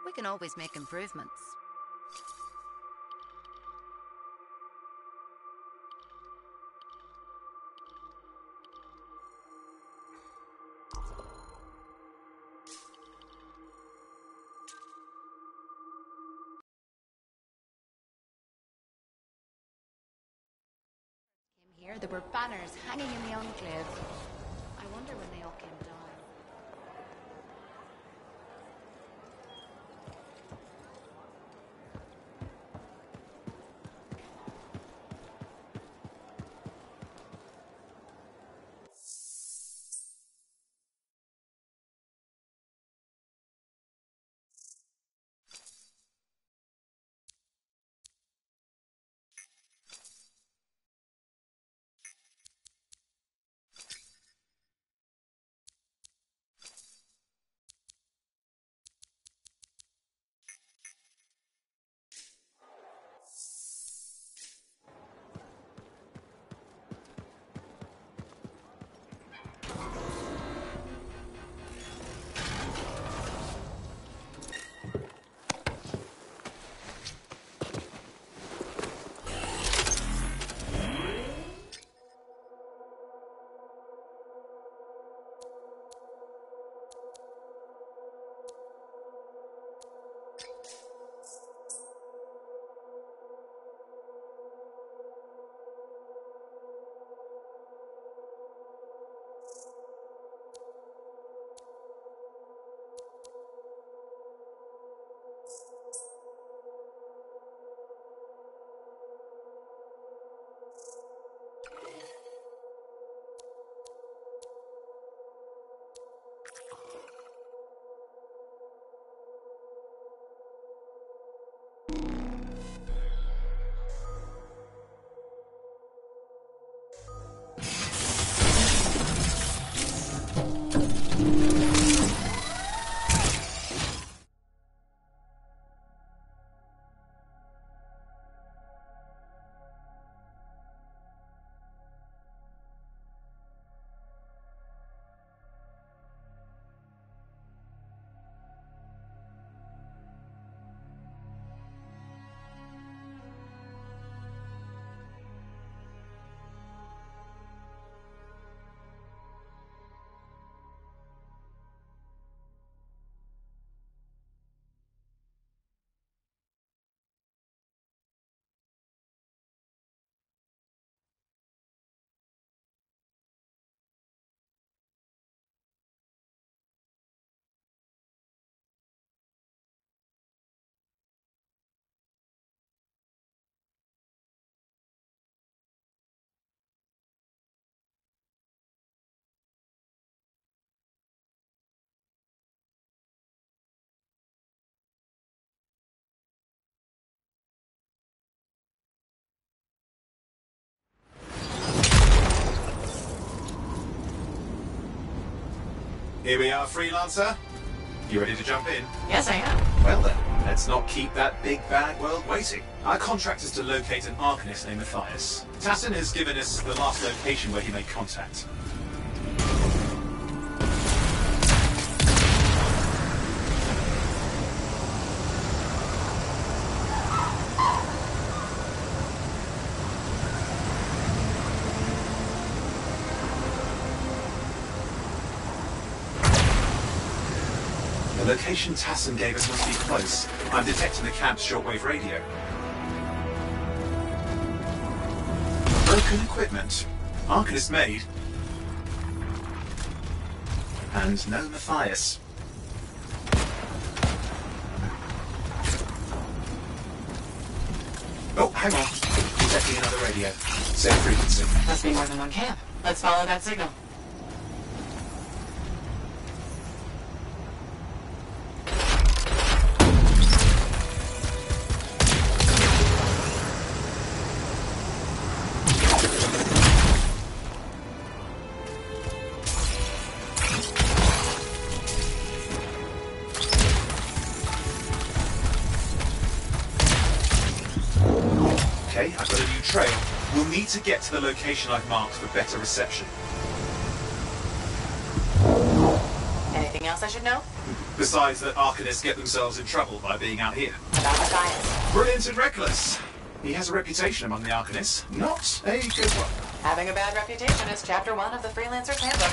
[SPEAKER 11] We can always make improvements. Here, there were banners hanging in the enclave. I wonder when they all came down.
[SPEAKER 10] Here we are, Freelancer. You ready to jump in?
[SPEAKER 2] Yes, I am.
[SPEAKER 10] Well then, let's not keep that big bad world waiting. Our contract is to locate an Arcanist named Matthias. Tassin has given us the last location where he made contact. The location Tassin gave us must be close. I'm detecting the camp's shortwave radio. Broken equipment. Arcanist made. And no Matthias. Oh, hang on. Detecting another radio. Same frequency.
[SPEAKER 2] Must be more than one camp. Let's follow that signal.
[SPEAKER 10] Okay, I've got a new trail. We'll need to get to the location I've marked for better reception.
[SPEAKER 2] Anything else I should know?
[SPEAKER 10] Besides that Arcanists get themselves in trouble by being out here.
[SPEAKER 2] About Matthias.
[SPEAKER 10] Brilliant and reckless. He has a reputation among the Arcanists. Not a good one.
[SPEAKER 2] Having a bad reputation is chapter 1 of the Freelancer's Handbook.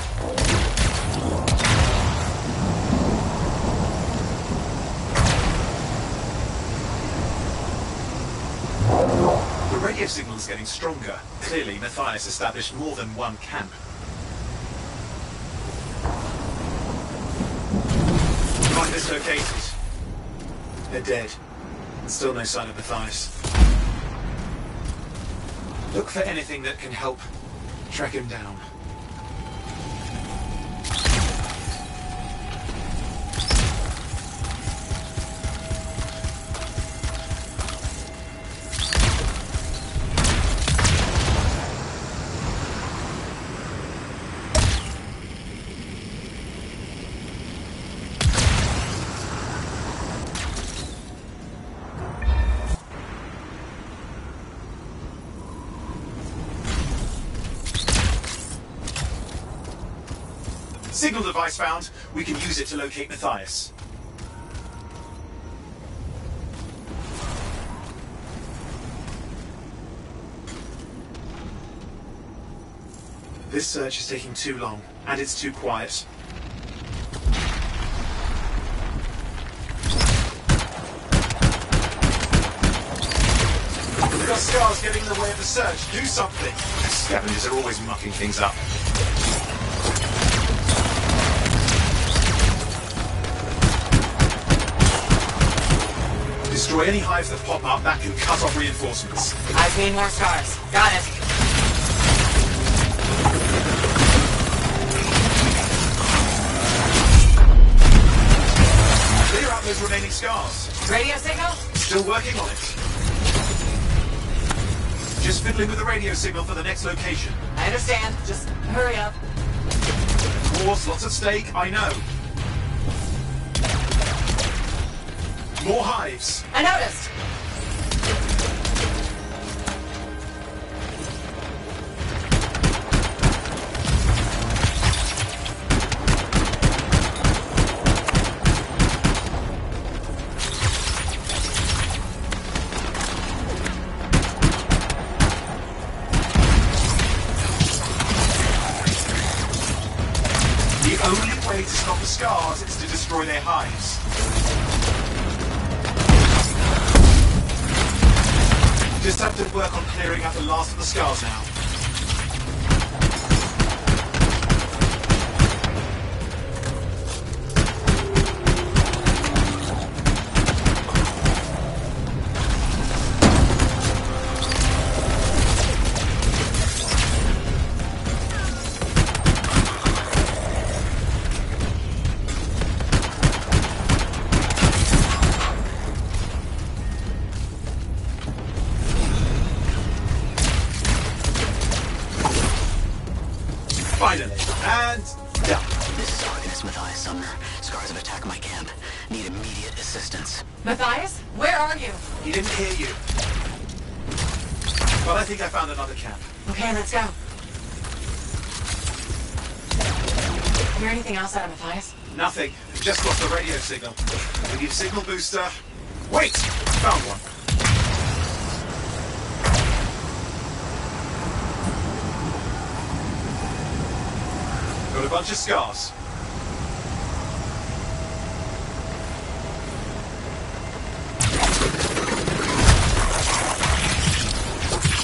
[SPEAKER 10] The radio signal is getting stronger. Clearly, Matthias established more than one camp. Find this located. They're dead. And still no sign of Matthias. Look for anything that can help track him down. Signal device found. We can use it to locate Matthias. This search is taking too long, and it's too quiet. We've got scars getting in the way of the search. Do something. Scavengers are always mucking things up. Destroy any hives that pop up, that can cut off reinforcements.
[SPEAKER 2] I've seen more scars. Got it.
[SPEAKER 10] Clear out those remaining scars.
[SPEAKER 2] Radio signal?
[SPEAKER 10] Still working on it. Just fiddling with the radio signal for the next location.
[SPEAKER 2] I understand. Just hurry up.
[SPEAKER 10] Of course, lots at stake, I know. More hives.
[SPEAKER 2] I noticed.
[SPEAKER 10] The only way to stop the scars is to destroy their hives. Just have to work on clearing out the last of the scars now. Finally, and done.
[SPEAKER 17] This is Arcanist
[SPEAKER 20] Matthias Sumner. Scars have attacked my camp. Need immediate assistance.
[SPEAKER 2] Matthias, where are you?
[SPEAKER 10] He didn't hear you. But I think I found another camp.
[SPEAKER 2] Okay, let's go. Hear anything else out of Matthias?
[SPEAKER 10] Nothing. Just lost the radio signal. We need a signal booster. Wait! Found one. Got a bunch of scars.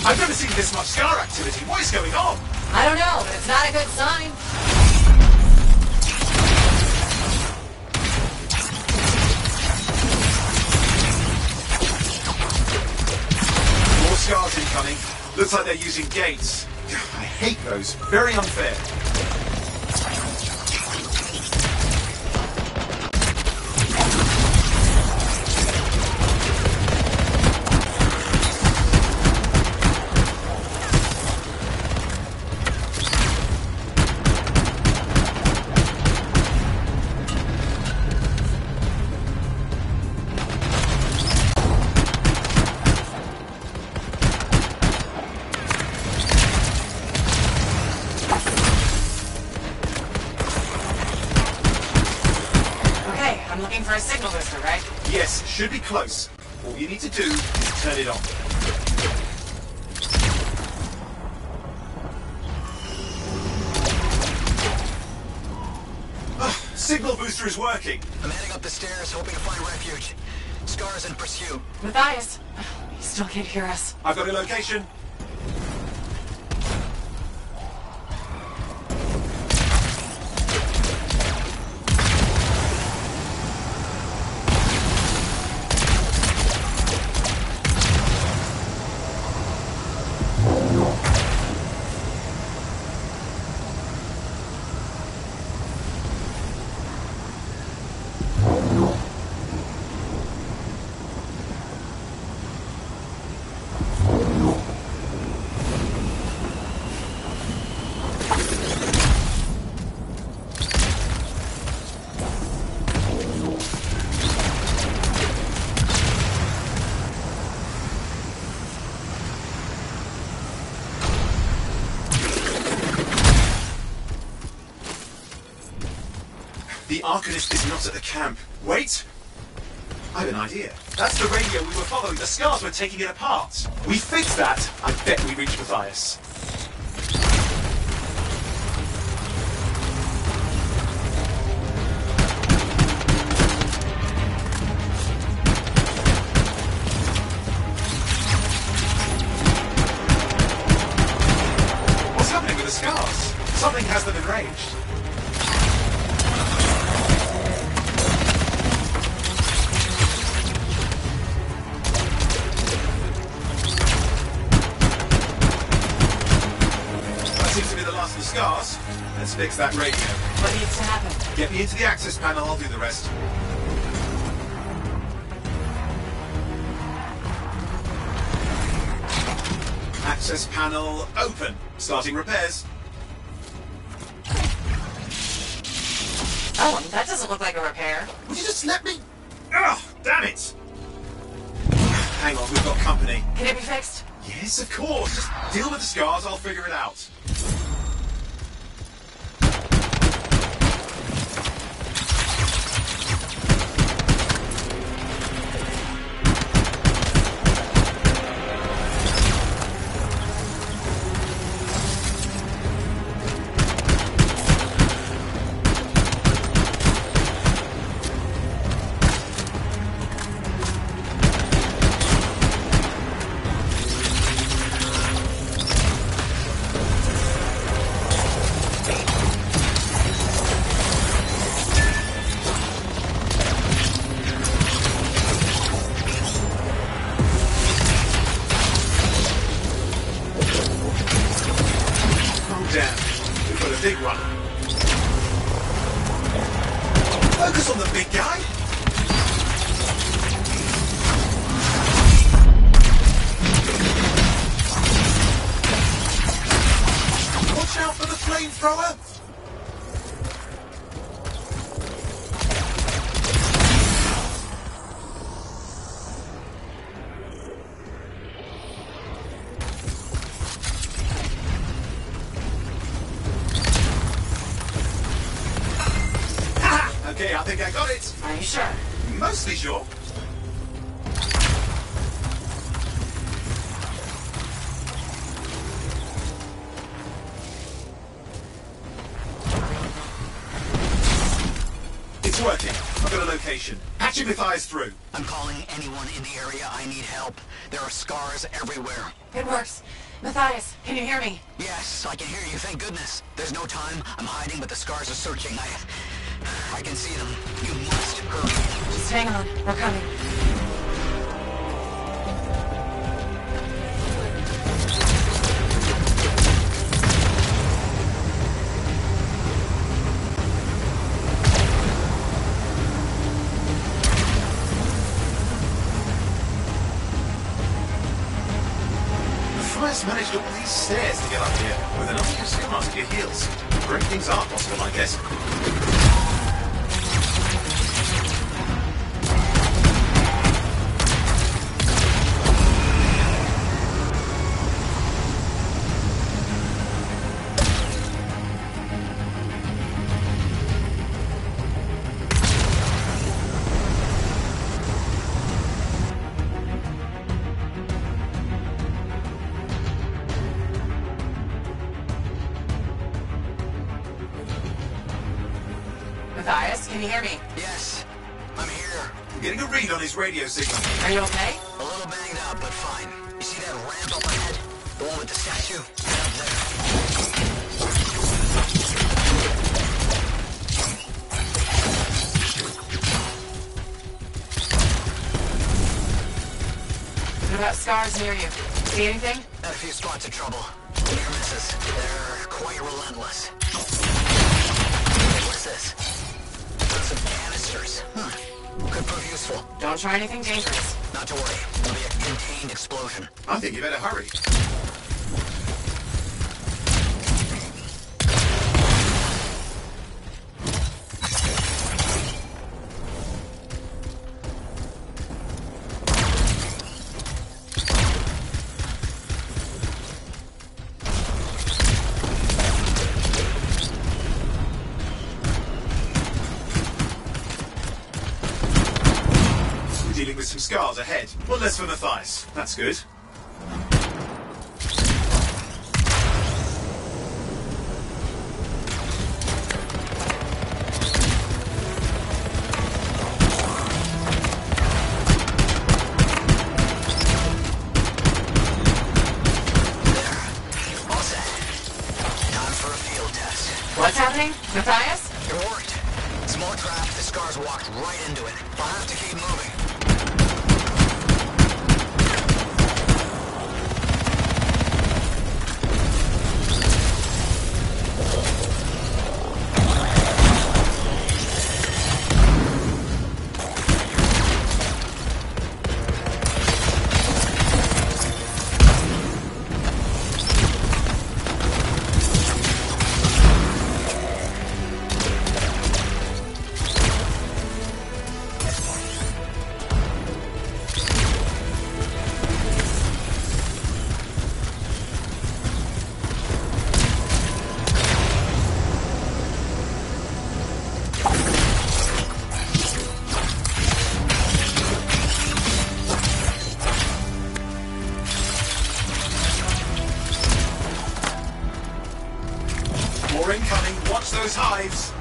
[SPEAKER 10] I've never seen this much scar activity. What is going on?
[SPEAKER 2] I don't know, but it's not a good sign.
[SPEAKER 10] More scars incoming. Looks like they're using gates. I hate those. Very unfair.
[SPEAKER 2] For a signal booster, right?
[SPEAKER 10] Yes, should be close. All you need to do is turn it on. Signal booster is working.
[SPEAKER 20] I'm heading up the stairs, hoping to find refuge. Scars in pursuit.
[SPEAKER 2] Matthias, he still can't hear us.
[SPEAKER 10] I've got a location. The Arcanist is not at the camp. Wait! I have an idea. That's the radio we were following. The scars were taking it apart. We fixed that. I bet we reached Matthias. What's happening with the scars? Something has them enraged. Scars. Let's fix that radio.
[SPEAKER 2] What needs to happen?
[SPEAKER 10] Get me into the access panel, I'll do the rest. Access panel open. Starting repairs.
[SPEAKER 2] Oh, that doesn't look like a repair.
[SPEAKER 10] Would you just let me? Ugh, damn it! Hang on, we've got company.
[SPEAKER 2] Can it be fixed?
[SPEAKER 10] Yes, of course. Just deal with the scars, I'll figure it out. Big one. Focus on the big guy. Watch out for the flamethrower. I think I got it.
[SPEAKER 2] Are you sure?
[SPEAKER 10] Mostly sure. It's working. I've got a location. Patching Matthias through.
[SPEAKER 20] I'm calling anyone in the area. I need help. There are scars everywhere.
[SPEAKER 2] It works. Matthias, can you hear me?
[SPEAKER 20] Yes, I can hear you, thank goodness. There's no time. I'm hiding, but the scars are searching. I can see them. You must hurry.
[SPEAKER 2] Just hang on. We're coming.
[SPEAKER 10] Matthias managed all these stairs to get up here, with enough to ski mask your heels. Great things are possible, I guess.
[SPEAKER 2] Matthias, can you hear me?
[SPEAKER 20] Yes, I'm here.
[SPEAKER 10] I'm getting a read on his radio signal.
[SPEAKER 2] Are you okay?
[SPEAKER 20] A little banged up, but fine. You see that ramp up ahead? The one with the statue? Head up there.
[SPEAKER 2] What about scars near you? See anything?
[SPEAKER 20] Had a few spots of trouble. Near misses. They're quite relentless. Hey, what's this? Tons of canisters. Could prove useful.
[SPEAKER 2] Don't try anything dangerous.
[SPEAKER 20] Not to worry. It'll be a contained explosion.
[SPEAKER 10] I think you better hurry. Dealing with some scars ahead. One less for Matthias. That's good.
[SPEAKER 20] All set. Time for a field test.
[SPEAKER 2] What's happening? Matthias?
[SPEAKER 20] It worked. Small trap, the scars walked right into it. I'll have to keep moving.
[SPEAKER 10] More incoming. Watch those hives.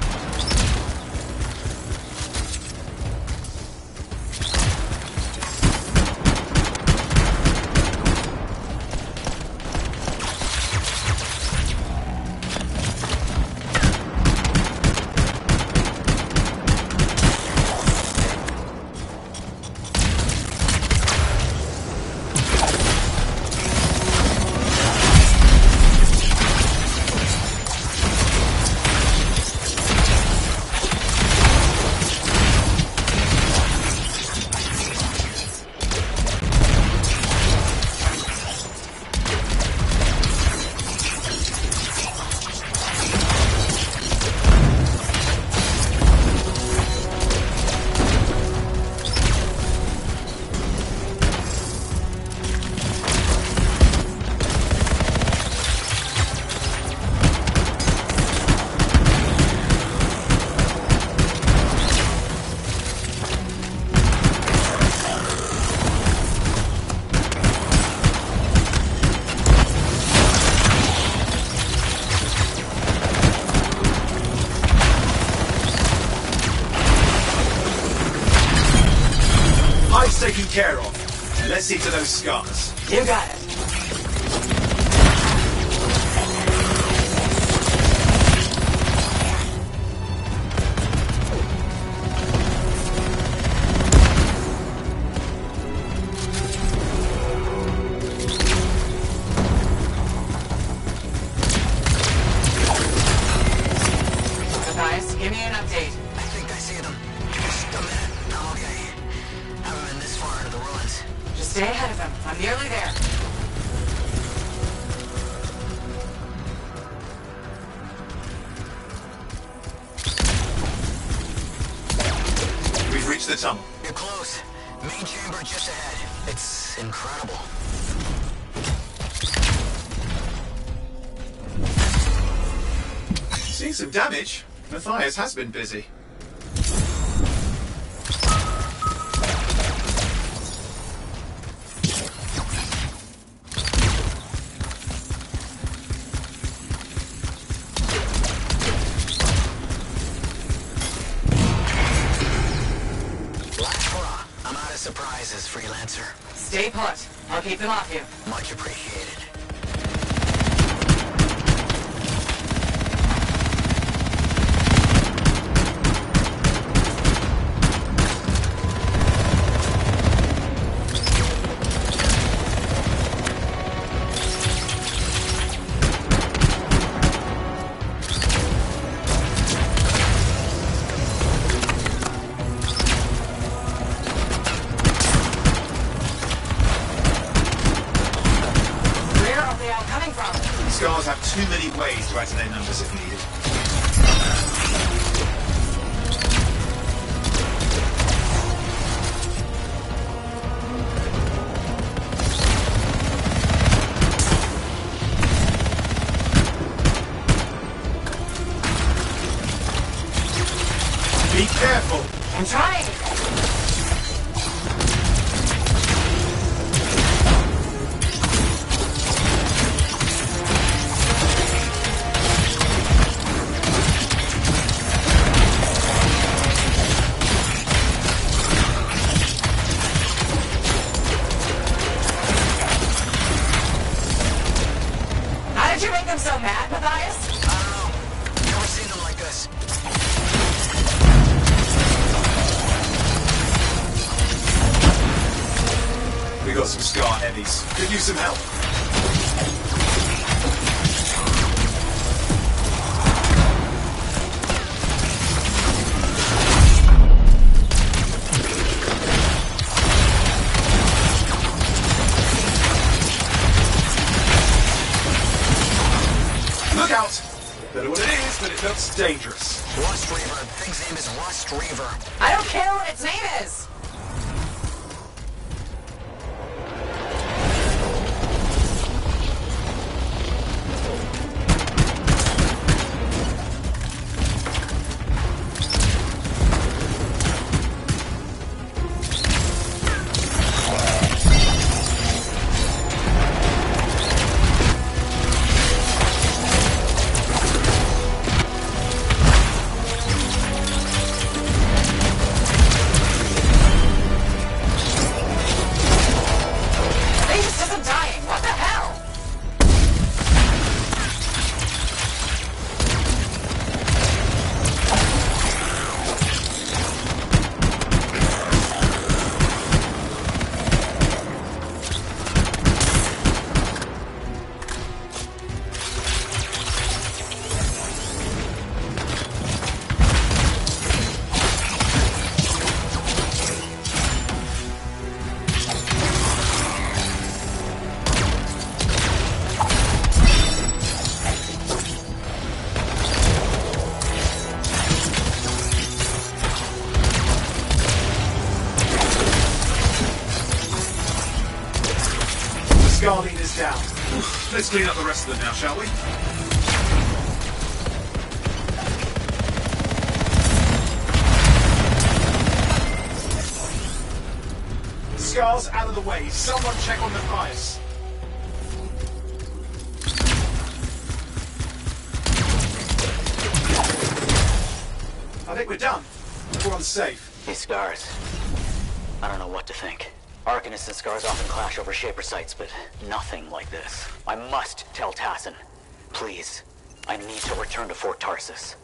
[SPEAKER 10] taken care of. Let's see to those scars.
[SPEAKER 2] You got it. Matthias, give me an update.
[SPEAKER 20] I think I see them. Just a minute. I'm okay. Haven't been this far into the ruins.
[SPEAKER 2] Just stay ahead of him. I'm nearly there.
[SPEAKER 10] We've reached the tunnel.
[SPEAKER 20] You're close. Main chamber just ahead. It's incredible.
[SPEAKER 10] Seeing some damage. Matthias has been busy.
[SPEAKER 20] Last hurrah. I'm out of surprises, freelancer.
[SPEAKER 2] Stay put. I'll keep them off you.
[SPEAKER 20] Much appreciated.
[SPEAKER 2] Where are they all coming from?
[SPEAKER 10] Scars have too many ways to add to their numbers if needed. Be careful!
[SPEAKER 2] I'm trying. How did you make them so mad, Matthias?
[SPEAKER 20] I don't know. Never seen them like this.
[SPEAKER 10] We got some scar heavies. Could use some help. Look out! Don't know what it is, but it looks dangerous.
[SPEAKER 20] Rust Reaver. The thing's name is Rust Reaver.
[SPEAKER 2] I don't care what its name is. Thing just isn't dying. What the hell?
[SPEAKER 10] The Scar leader's down. Let's clean up the rest of them now, shall we? Scars out of the way. Someone check on Matthias. I think we're done. We're on safe.
[SPEAKER 20] These scars. I don't know what to think. Arcanists and Scars often clash over Shaper sites, but nothing like this. I must tell Tassin. Please, I need to return to Fort Tarsus.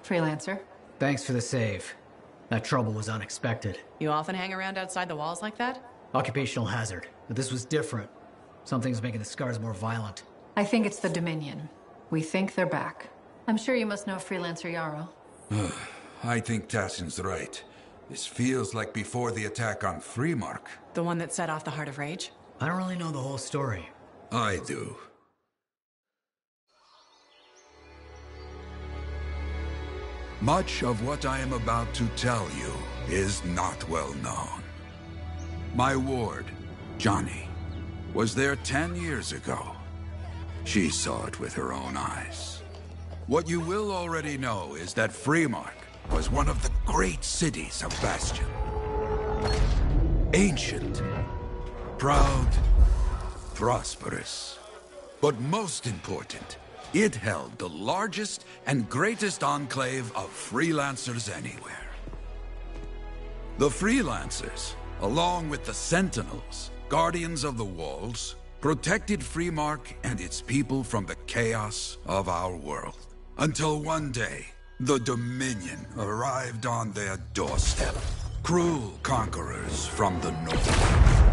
[SPEAKER 19] Freelancer.
[SPEAKER 21] Thanks for the save. That trouble was unexpected.
[SPEAKER 15] You often hang around outside the walls like that?
[SPEAKER 21] Occupational hazard. But this was different. Something's making the Scars more violent.
[SPEAKER 19] I think it's the Dominion. We think they're back. I'm sure you must know Freelancer Yarrow.
[SPEAKER 16] I think Tassin's right. This feels like before the attack on Freemark.
[SPEAKER 15] The one that set off the Heart of Rage?
[SPEAKER 21] I don't really know the whole story.
[SPEAKER 16] I do. Much of what I am about to tell you is not well known. My ward, Johnny, was there 10 years ago. She saw it with her own eyes. What you will already know is that Freemark was one of the great cities of Bastion. Ancient, proud, prosperous. But most important, it held the largest and greatest enclave of freelancers anywhere. The freelancers, along with the Sentinels, guardians of the walls, protected Freemark and its people from the chaos of our world. Until one day, the Dominion arrived on their doorstep. Cruel conquerors from the north.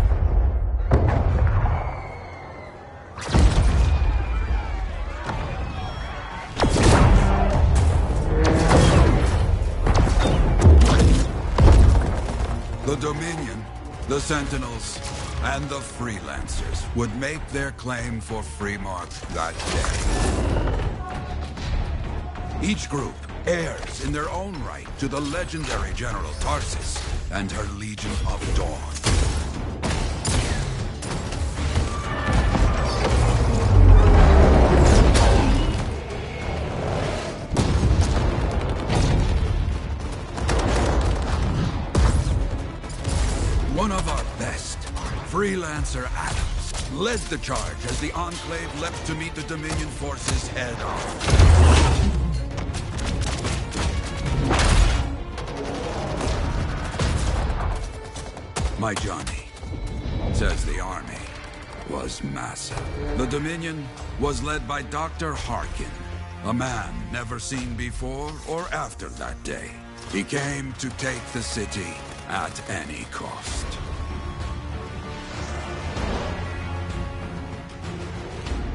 [SPEAKER 16] The Dominion, the Sentinels, and the Freelancers would make their claim for Freemark that day. Each group heirs in their own right to the legendary General Tarsis and her Legion of Dawn. One of our best, Freelancer Adams, led the charge as the Enclave leapt to meet the Dominion forces head-on. My Johnny says the army was massive. The Dominion was led by Dr. Harkin, a man never seen before or after that day. He came to take the city at any cost.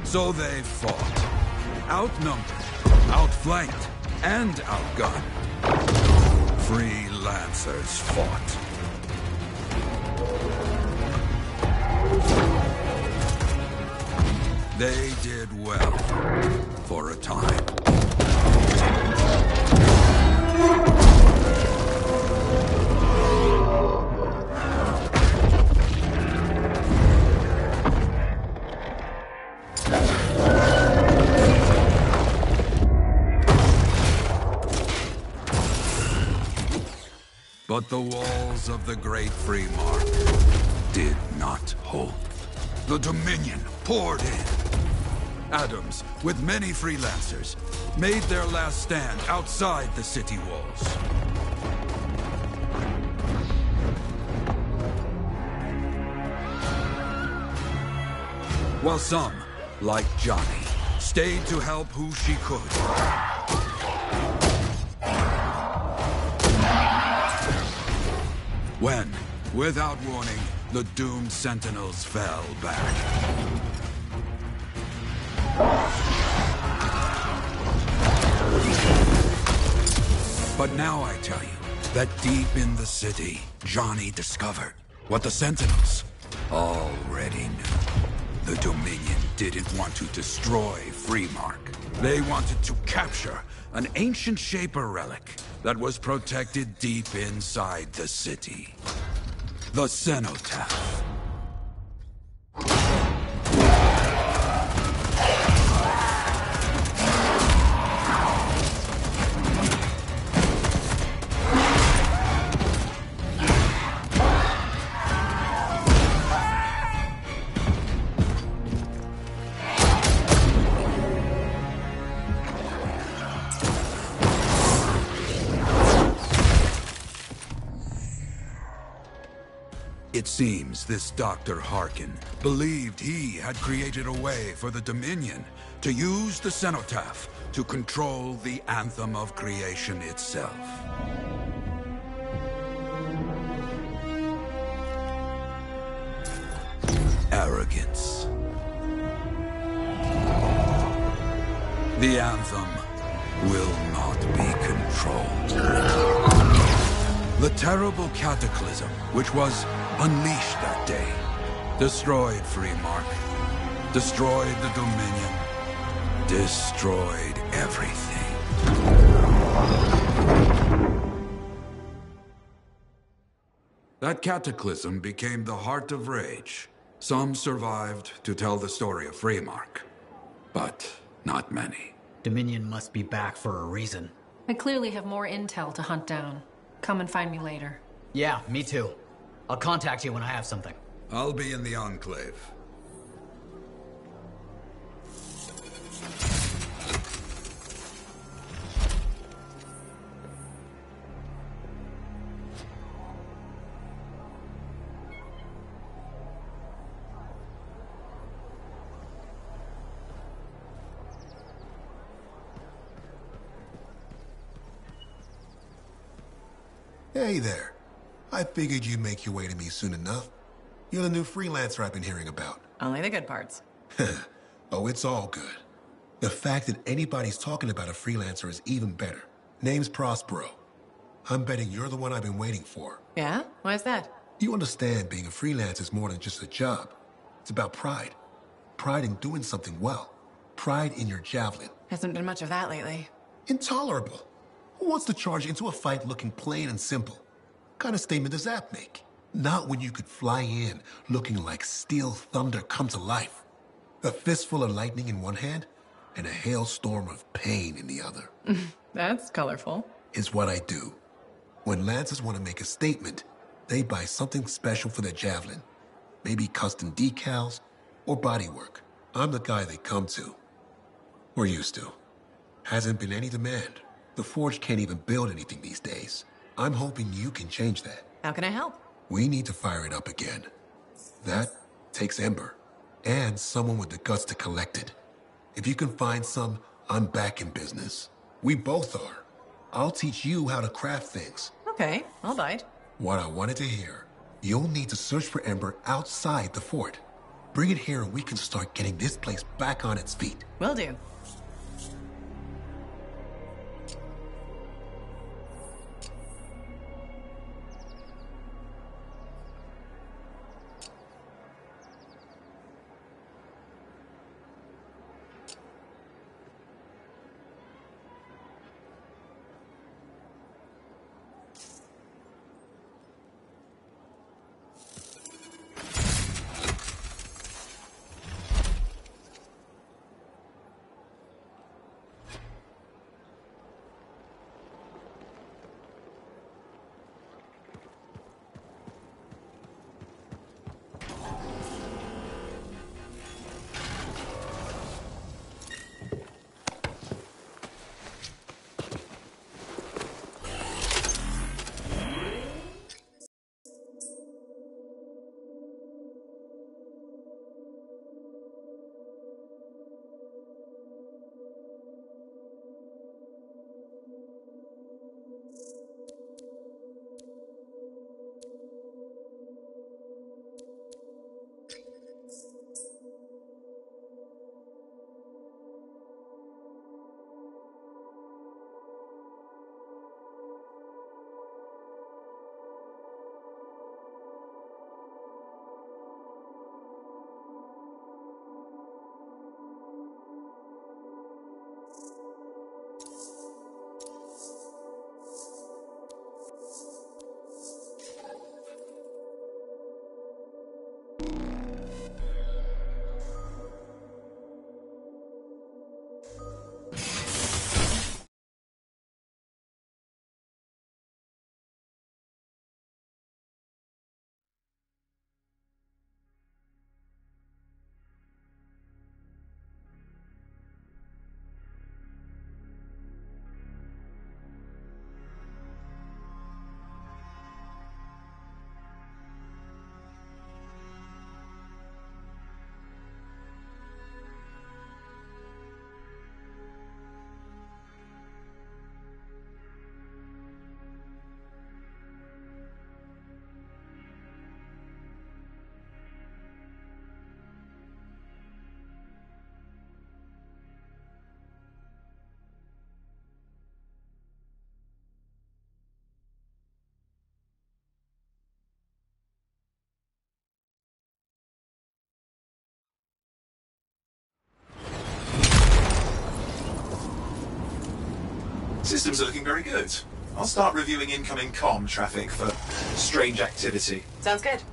[SPEAKER 16] So they fought. Outnumbered, outflanked, and outgunned. Freelancers fought. They did well for a time. But the walls of the Great Freemark did not hold. The Dominion poured in. Adams, with many freelancers, made their last stand outside the city walls. While some, like Johnny, stayed to help who she could. When, without warning, the doomed Sentinels fell back. But now I tell you that deep in the city, Johnny discovered what the Sentinels already knew. The Dominion didn't want to destroy Freemark. They wanted to capture an ancient Shaper relic that was protected deep inside the city. The Cenotaph. It seems this Dr. Harkin believed he had created a way for the Dominion to use the Cenotaph to control the Anthem of Creation itself. Arrogance. The Anthem will not be controlled. The terrible cataclysm, which was unleashed that day, destroyed Freemark, destroyed the Dominion, destroyed everything. That cataclysm became the Heart of Rage. Some survived to tell the story of Freemark, but not many.
[SPEAKER 21] Dominion must be back for a reason.
[SPEAKER 19] I clearly have more intel to hunt down. Come and find me later.
[SPEAKER 21] Yeah, me too. I'll contact you when I have something.
[SPEAKER 16] I'll be in the Enclave.
[SPEAKER 8] Hey there. I figured you'd make your way to me soon enough. You're the new freelancer I've been hearing about.
[SPEAKER 15] Only the good parts.
[SPEAKER 8] Oh, it's all good. The fact that anybody's talking about a freelancer is even better. Name's Prospero. I'm betting you're the one I've been waiting for.
[SPEAKER 15] Yeah? Why is that?
[SPEAKER 8] You understand being a freelancer is more than just a job. It's about pride. Pride in doing something well. Pride in your javelin.
[SPEAKER 15] Hasn't been much of that lately.
[SPEAKER 8] Intolerable. Who wants to charge into a fight looking plain and simple? What kind of statement does that make? Not when you could fly in looking like steel thunder come to life. A fistful of lightning in one hand and a hailstorm of pain in the other.
[SPEAKER 15] That's colorful.
[SPEAKER 8] Is what I do. When Lancers want to make a statement, they buy something special for their javelin. Maybe custom decals or bodywork. I'm the guy they come to. Or used to. Hasn't been any demand. The Forge can't even build anything these days. I'm hoping you can change that.
[SPEAKER 15] How can I help?
[SPEAKER 8] We need to fire it up again. That takes Ember. And someone with the guts to collect it. If you can find some, I'm back in business. We both are. I'll teach you how to craft things.
[SPEAKER 15] Okay, I'll bite.
[SPEAKER 8] What I wanted to hear. You'll need to search for Ember outside the fort. Bring it here and we can start getting this place back on its feet.
[SPEAKER 15] Will do.
[SPEAKER 10] Systems are looking very good. I'll start reviewing incoming comm traffic for strange activity.
[SPEAKER 2] Sounds good.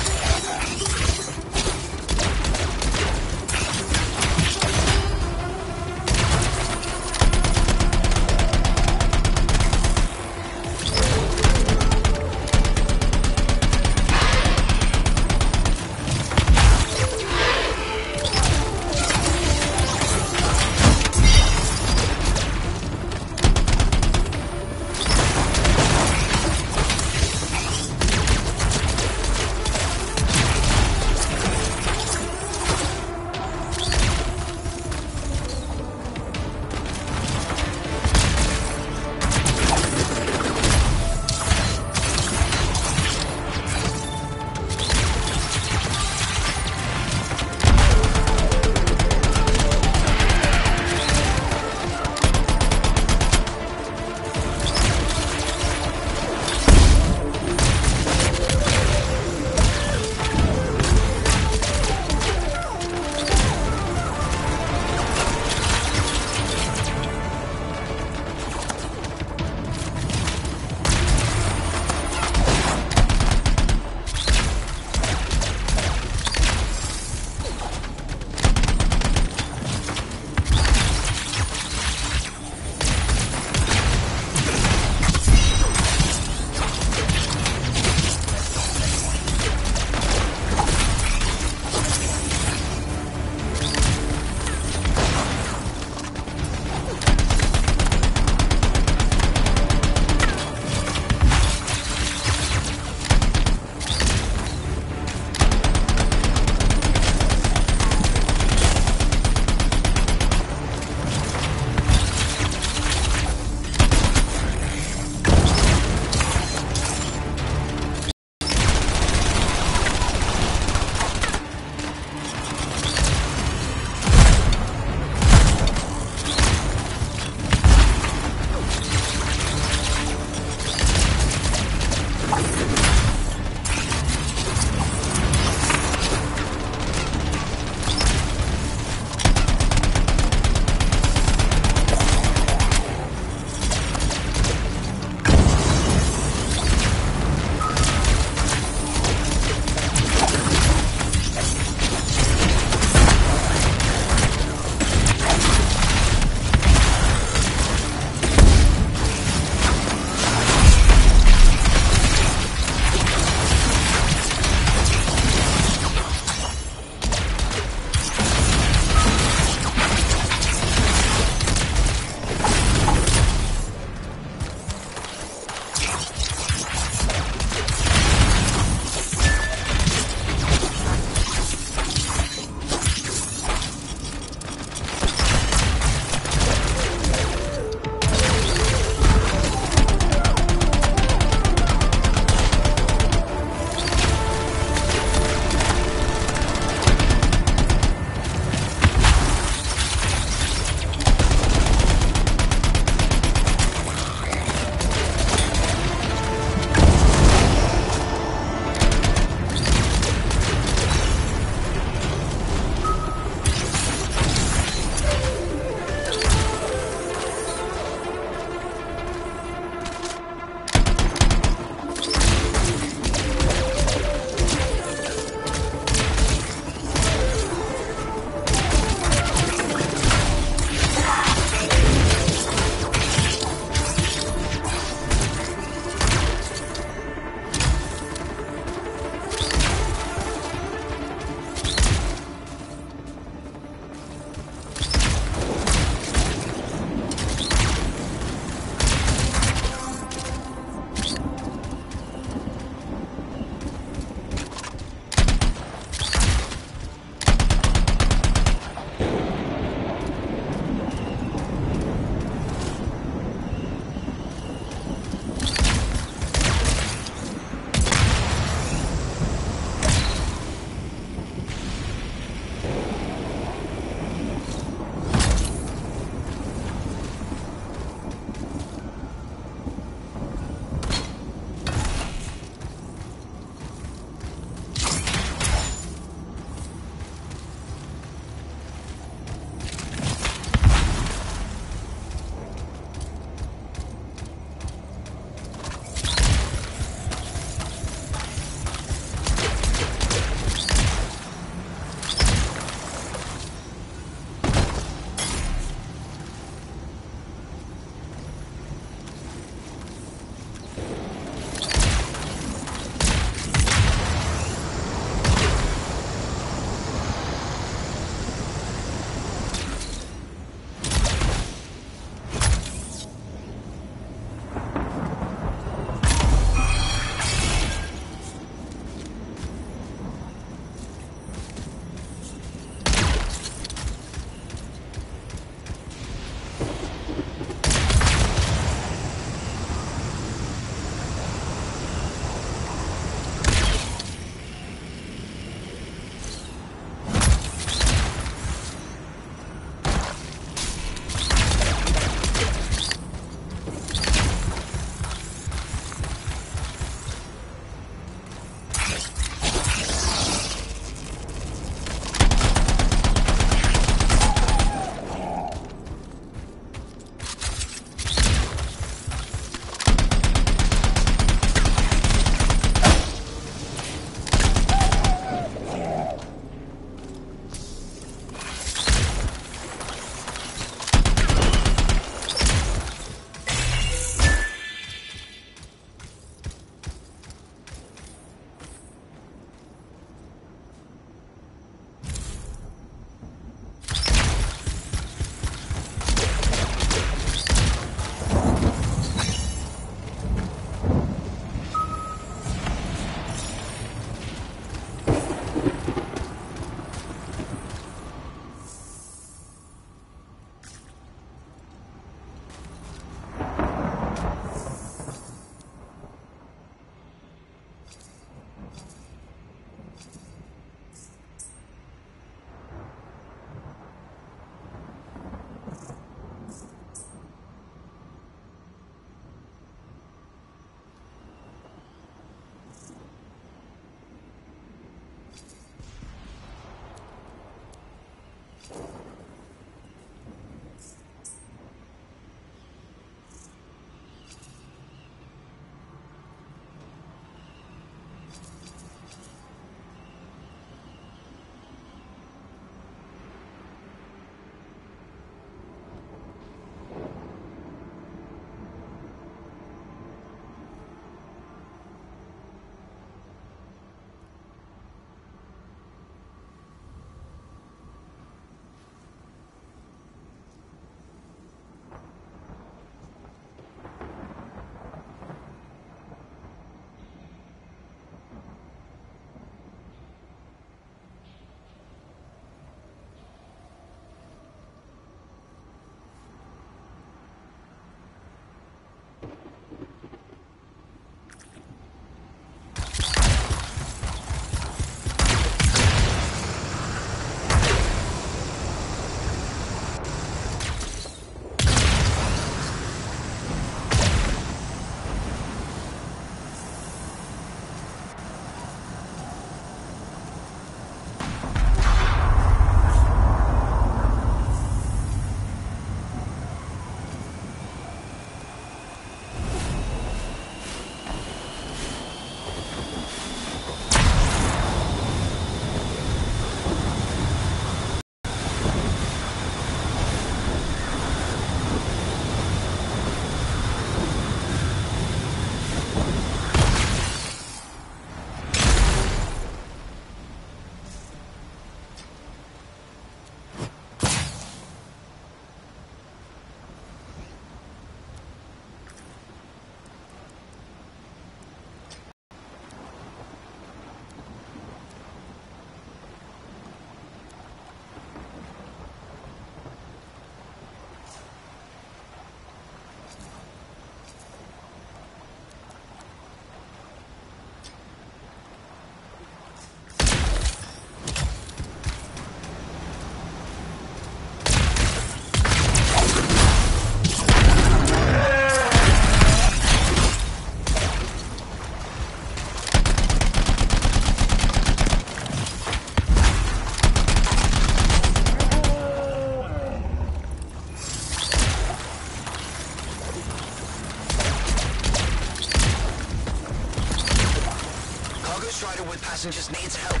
[SPEAKER 20] Strider with passengers needs help.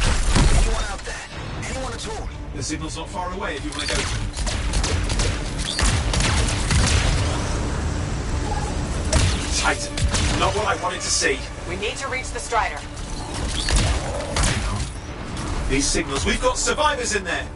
[SPEAKER 20] Anyone out there? Anyone at all?
[SPEAKER 10] The signal's not far away if you want to go. Titan. Not what I wanted to see.
[SPEAKER 2] We need to reach the Strider.
[SPEAKER 10] These signals, we've got survivors in there.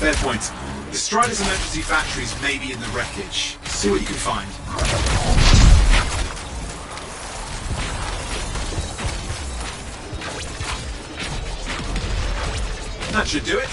[SPEAKER 10] Fair point. The Strider's emergency batteries may be in the wreckage. See what you can find. That should do it.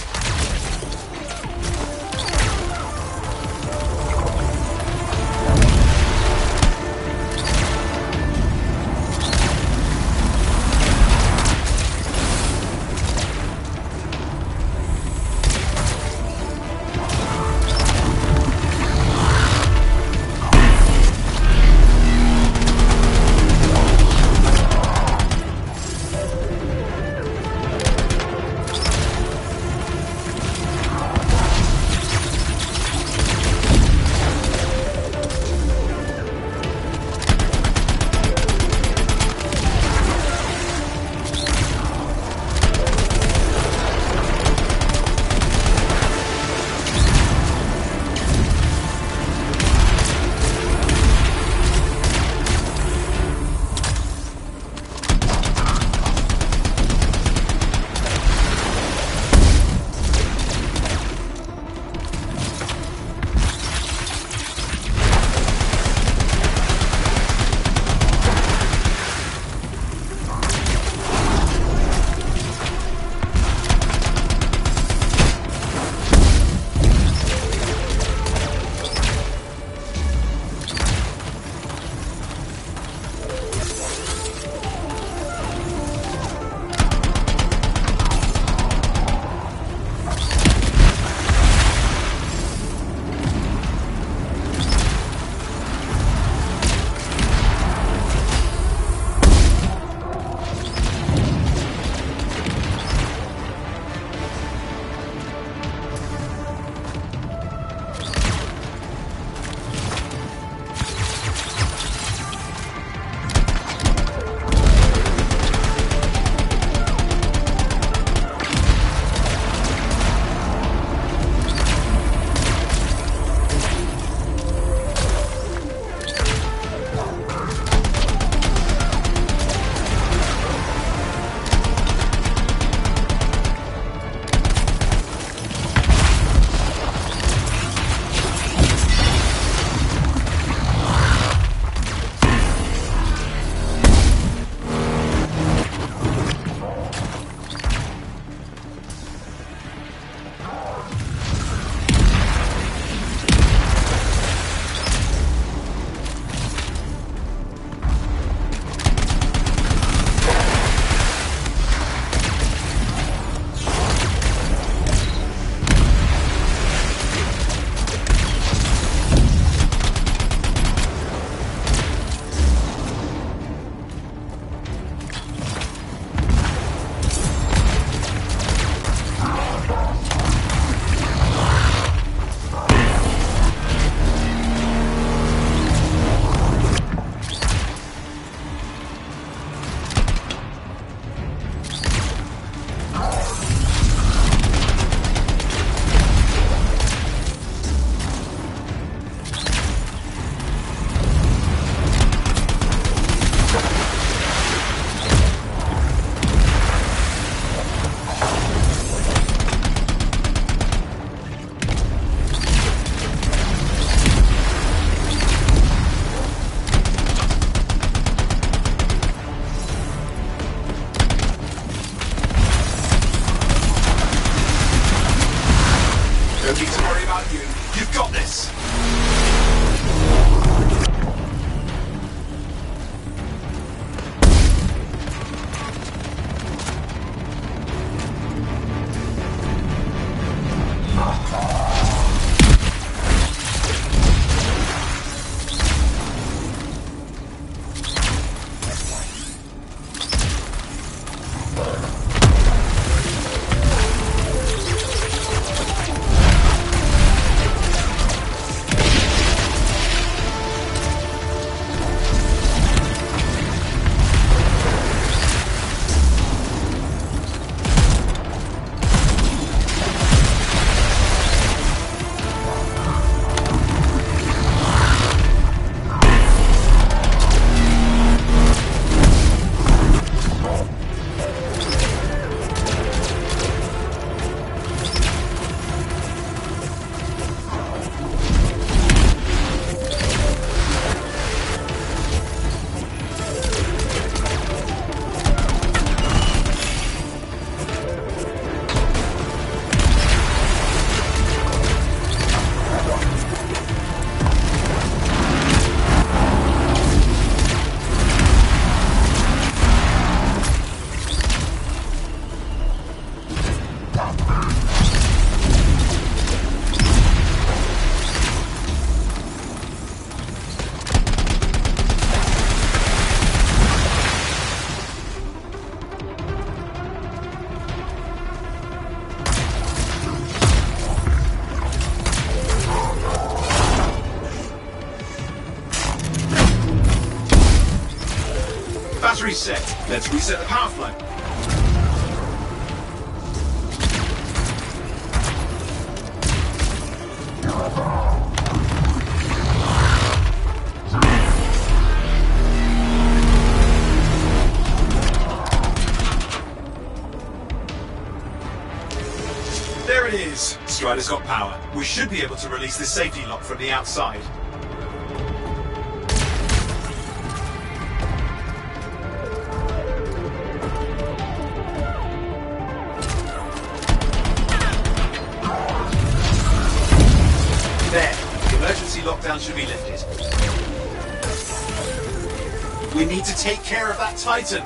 [SPEAKER 10] about you. You've got this. Battery set. Let's reset the power flow. There it is. Strider's got power. We should be able to release this safety lock from the outside. There. The emergency lockdown should be lifted. We need to take care of that Titan.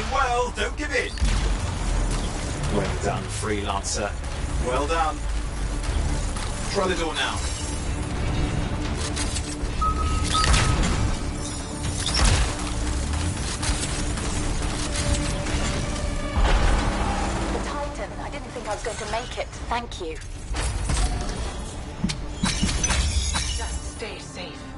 [SPEAKER 10] Doing well, don't give in. Well done, Freelancer. Well done. Try the door now.
[SPEAKER 7] The Titan. I didn't think I was going to make it. Thank you.
[SPEAKER 15] Just stay safe.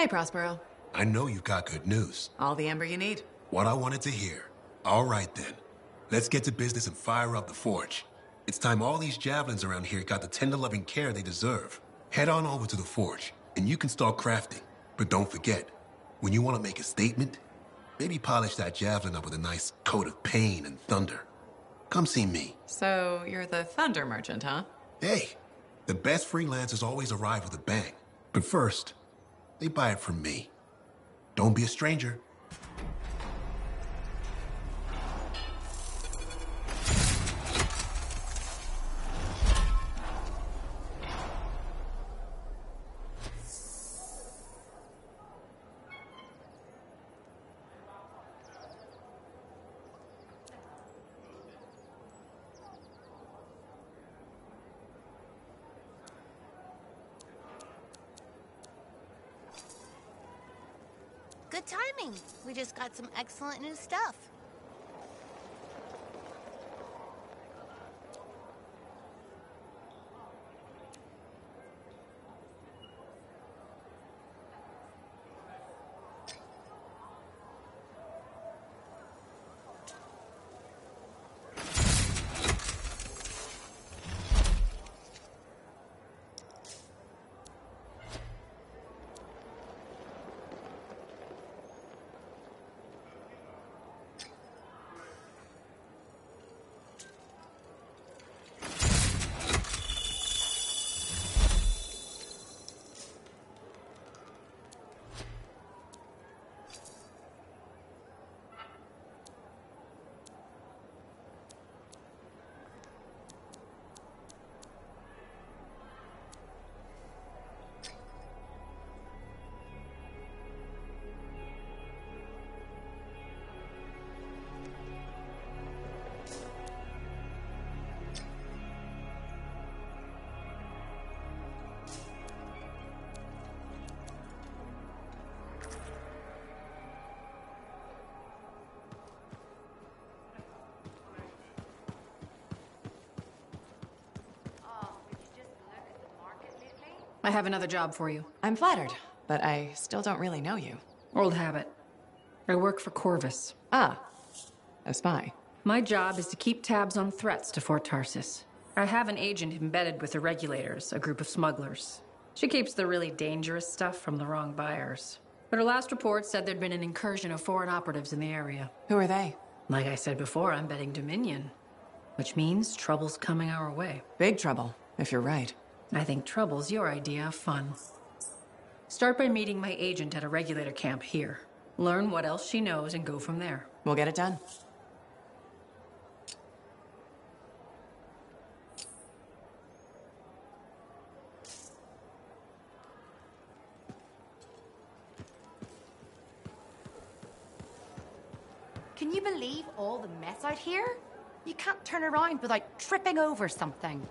[SPEAKER 15] Hey, Prospero.
[SPEAKER 8] I know you've got good news.
[SPEAKER 15] All the amber you need.
[SPEAKER 8] What I wanted to hear. All right, then. Let's get to business and fire up the forge. It's time all these javelins around here got the tender loving care they deserve. Head on over to the forge, and you can start crafting. But don't forget, when you want to make a statement, maybe polish that javelin up with a nice coat of pain and thunder. Come see me.
[SPEAKER 15] So, you're the thunder merchant, huh?
[SPEAKER 8] Hey, the best freelancers always arrive with a bang. But first, they buy it from me. Don't be a stranger.
[SPEAKER 6] Good timing. We just got some excellent new stuff.
[SPEAKER 19] I have another job for you.
[SPEAKER 15] I'm flattered, but I still don't really know you.
[SPEAKER 19] Old habit. I work for Corvus.
[SPEAKER 15] Ah, a spy.
[SPEAKER 19] My job is to keep tabs on threats to Fort Tarsis. I have an agent embedded with the Regulators, a group of smugglers. She keeps the really dangerous stuff from the wrong buyers. But her last report said there'd been an incursion of foreign operatives in the area.
[SPEAKER 15] Who are they?
[SPEAKER 19] Like I said before, I'm betting Dominion. Which means trouble's coming our way.
[SPEAKER 15] Big trouble, if you're right.
[SPEAKER 19] I think trouble's your idea of fun. Start by meeting my agent at a regulator camp here. Learn what else she knows and go from there.
[SPEAKER 15] We'll get it done.
[SPEAKER 11] Can you believe all the mess out here? You can't turn around without tripping over something.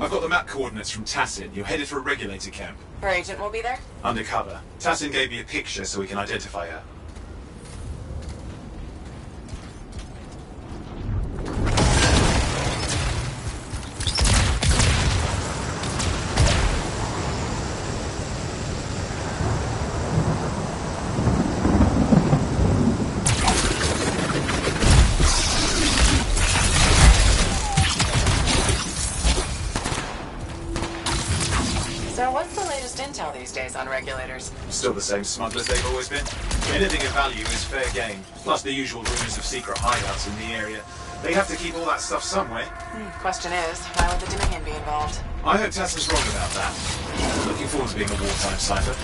[SPEAKER 10] I've got the map coordinates from Tassin. You're headed for a regulator camp.
[SPEAKER 2] Her agent will be there?
[SPEAKER 10] Undercover. Tassin gave me a picture so we can identify her.
[SPEAKER 2] These days on regulators.
[SPEAKER 10] Still the same smugglers they've always been. Anything of value is fair game, plus the usual rumors of secret hideouts in the area. They have to keep all that stuff somewhere.
[SPEAKER 2] Question is, why would the Dominion be involved?
[SPEAKER 10] I hope Tassin's wrong about that. Looking forward to being a wartime cipher.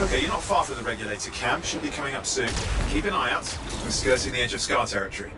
[SPEAKER 10] Okay, you're not far from the regulator camp. Should be coming up soon. Keep an eye out. We're skirting the edge of Scar territory.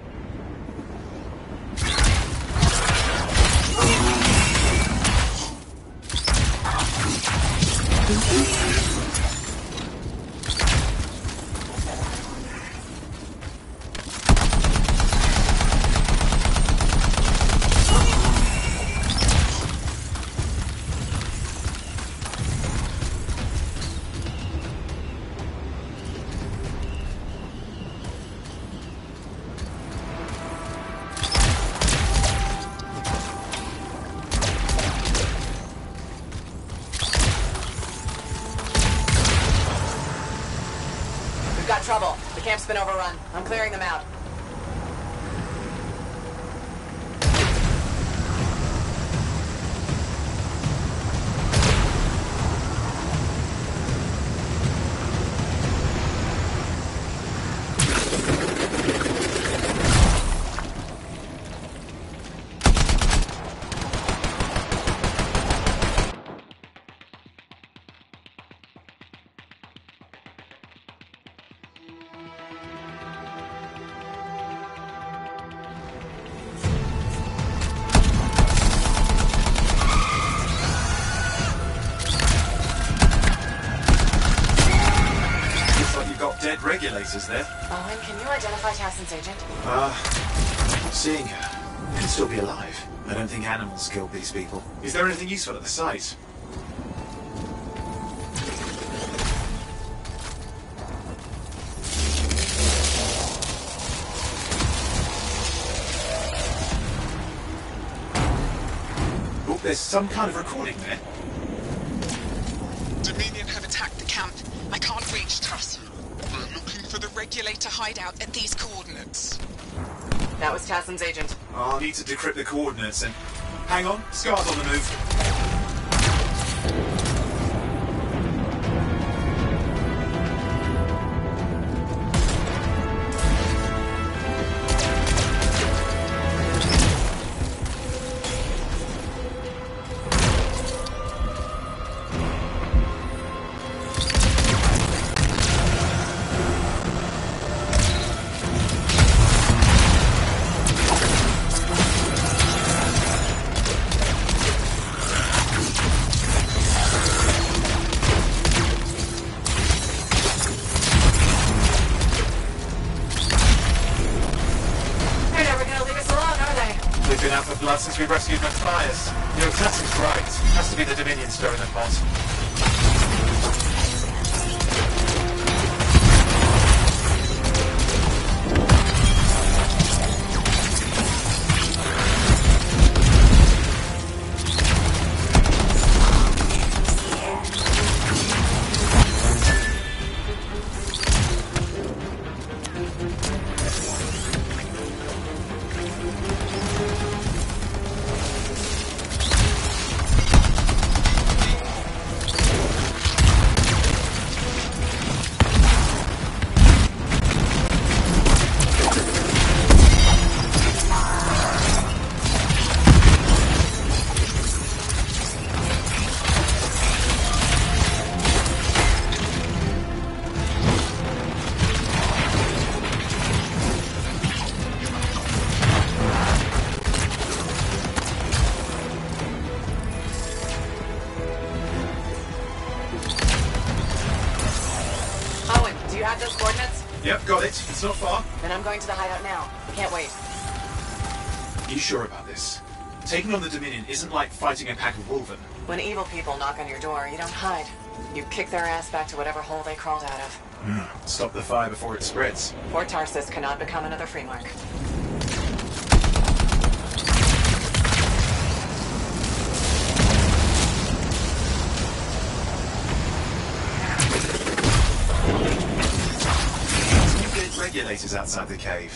[SPEAKER 2] Trouble. The camp's been overrun. I'm clearing them out.
[SPEAKER 10] Dead regulators there.
[SPEAKER 2] Owen, can you identify Tassin's agent?
[SPEAKER 10] Seeing her. Could still be alive. I don't think animals killed these people. Is there anything useful at the site? Oh, there's some kind of recording there.
[SPEAKER 9] Dominion have attacked the camp. I can't reach Tuss. We're looking for the regulator hideout at these coordinates.
[SPEAKER 2] That was Tassin's agent.
[SPEAKER 10] I'll need to decrypt the coordinates and... Hang on, Scar's on the move. since we rescued Matthias. Your assassin's right. Has to be the Dominion stirring the pot.
[SPEAKER 2] You have those coordinates?
[SPEAKER 10] Yep, got it. It's not far.
[SPEAKER 2] Then I'm going to the hideout now. Can't wait.
[SPEAKER 10] You sure about this? Taking on the Dominion isn't like fighting a pack of wolven.
[SPEAKER 2] When evil people knock on your door, you don't hide. You kick their ass back to whatever hole they crawled out of.
[SPEAKER 10] Stop the fire before it spreads.
[SPEAKER 2] Fort Tarsis cannot become another Freemark.
[SPEAKER 10] Regulators outside the cave.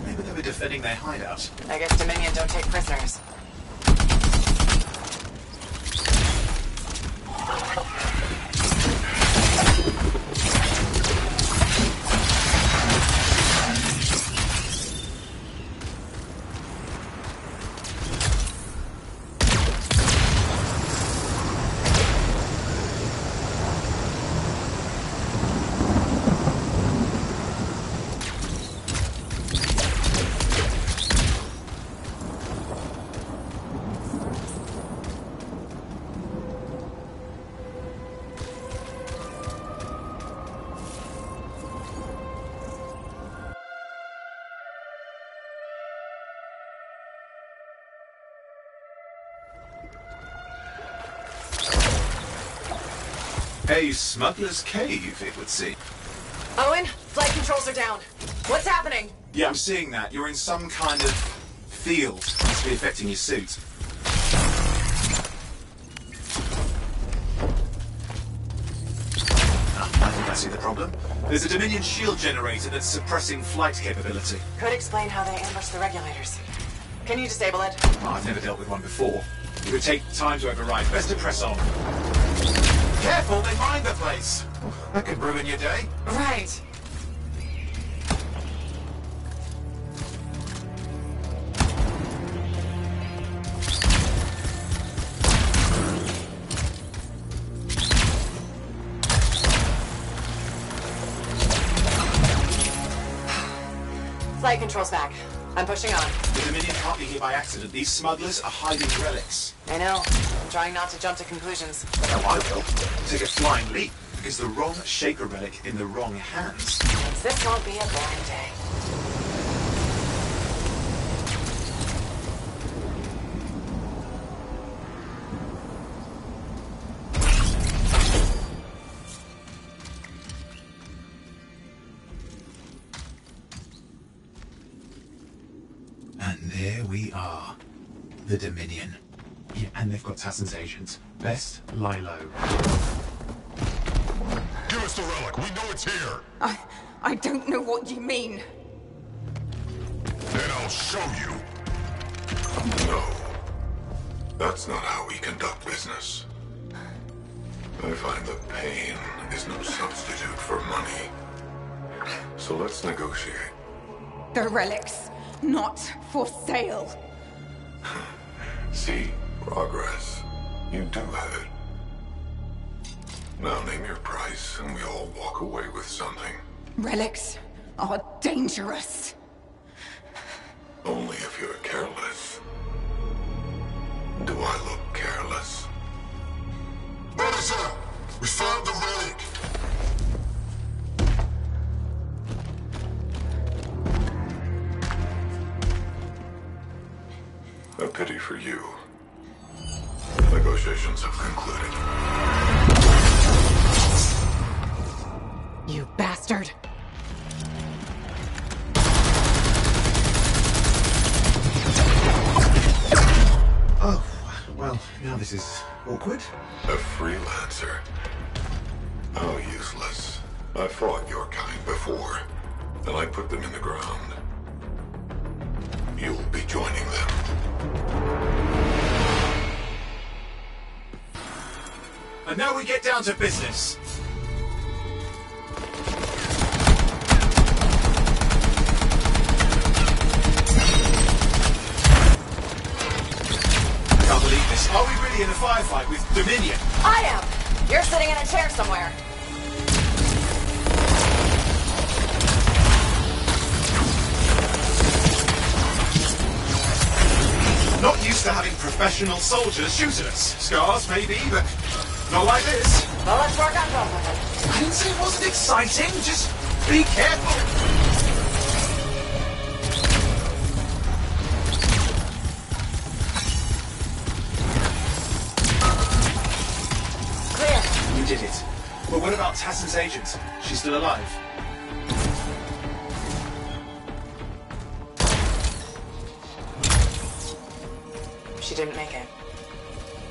[SPEAKER 10] Maybe they were defending their hideout.
[SPEAKER 2] I guess Dominion don't take prisoners.
[SPEAKER 10] A smuggler's cave, it would seem.
[SPEAKER 2] Owen, flight controls are down. What's happening?
[SPEAKER 10] Yeah, I'm seeing that. You're in some kind of field. Must be affecting your suit. I think I see the problem. There's a Dominion shield generator that's suppressing flight capability.
[SPEAKER 2] Could explain how they ambushed the regulators. Can you disable it?
[SPEAKER 10] Oh, I've never dealt with one before. It would take time to override. Best to press on. Careful, they mine the place. That could ruin your day.
[SPEAKER 2] Right. Flight controls back. I'm pushing on.
[SPEAKER 10] The Dominion can't be here by accident. These smugglers are hiding relics.
[SPEAKER 2] I know. I'm trying not to jump to conclusions.
[SPEAKER 10] No, I will. Take a flying leap. Because the wrong Shaper relic in the wrong hands.
[SPEAKER 2] This won't be a boring day.
[SPEAKER 10] And there we are. The Dominion. Yeah, and they've got Tassin's agents. Best lie low.
[SPEAKER 3] Give us the relic. We know it's here.
[SPEAKER 4] I don't know what you mean.
[SPEAKER 3] Then I'll show you. No. That's not how we conduct business. I find that pain is no substitute for money. So let's negotiate.
[SPEAKER 4] The relics, not for sale.
[SPEAKER 3] See, progress. You do have it. Now name your price, and we all walk away with something.
[SPEAKER 4] Relics are dangerous.
[SPEAKER 3] Only if you're careless. Do I look careless? Medicine! We found the relic! A pity after you. Negotiations have concluded.
[SPEAKER 15] You bastard!
[SPEAKER 10] Oh, well, now this is awkward.
[SPEAKER 3] A freelancer? How useless. I fought your kind before, and I put them in the ground. You'll be joining them.
[SPEAKER 10] And now we get down to business. I can't believe this. Are we really in a firefight with Dominion?
[SPEAKER 2] I am! You're sitting in a chair somewhere.
[SPEAKER 10] Not used to having professional soldiers shoot at us. Scars, maybe, but not like this.
[SPEAKER 2] Well, let's work on both of them.
[SPEAKER 10] I didn't say it wasn't exciting. Just be careful.
[SPEAKER 2] Clear.
[SPEAKER 10] You did it. But what about Tassin's agent? She's still alive.
[SPEAKER 2] She didn't make it.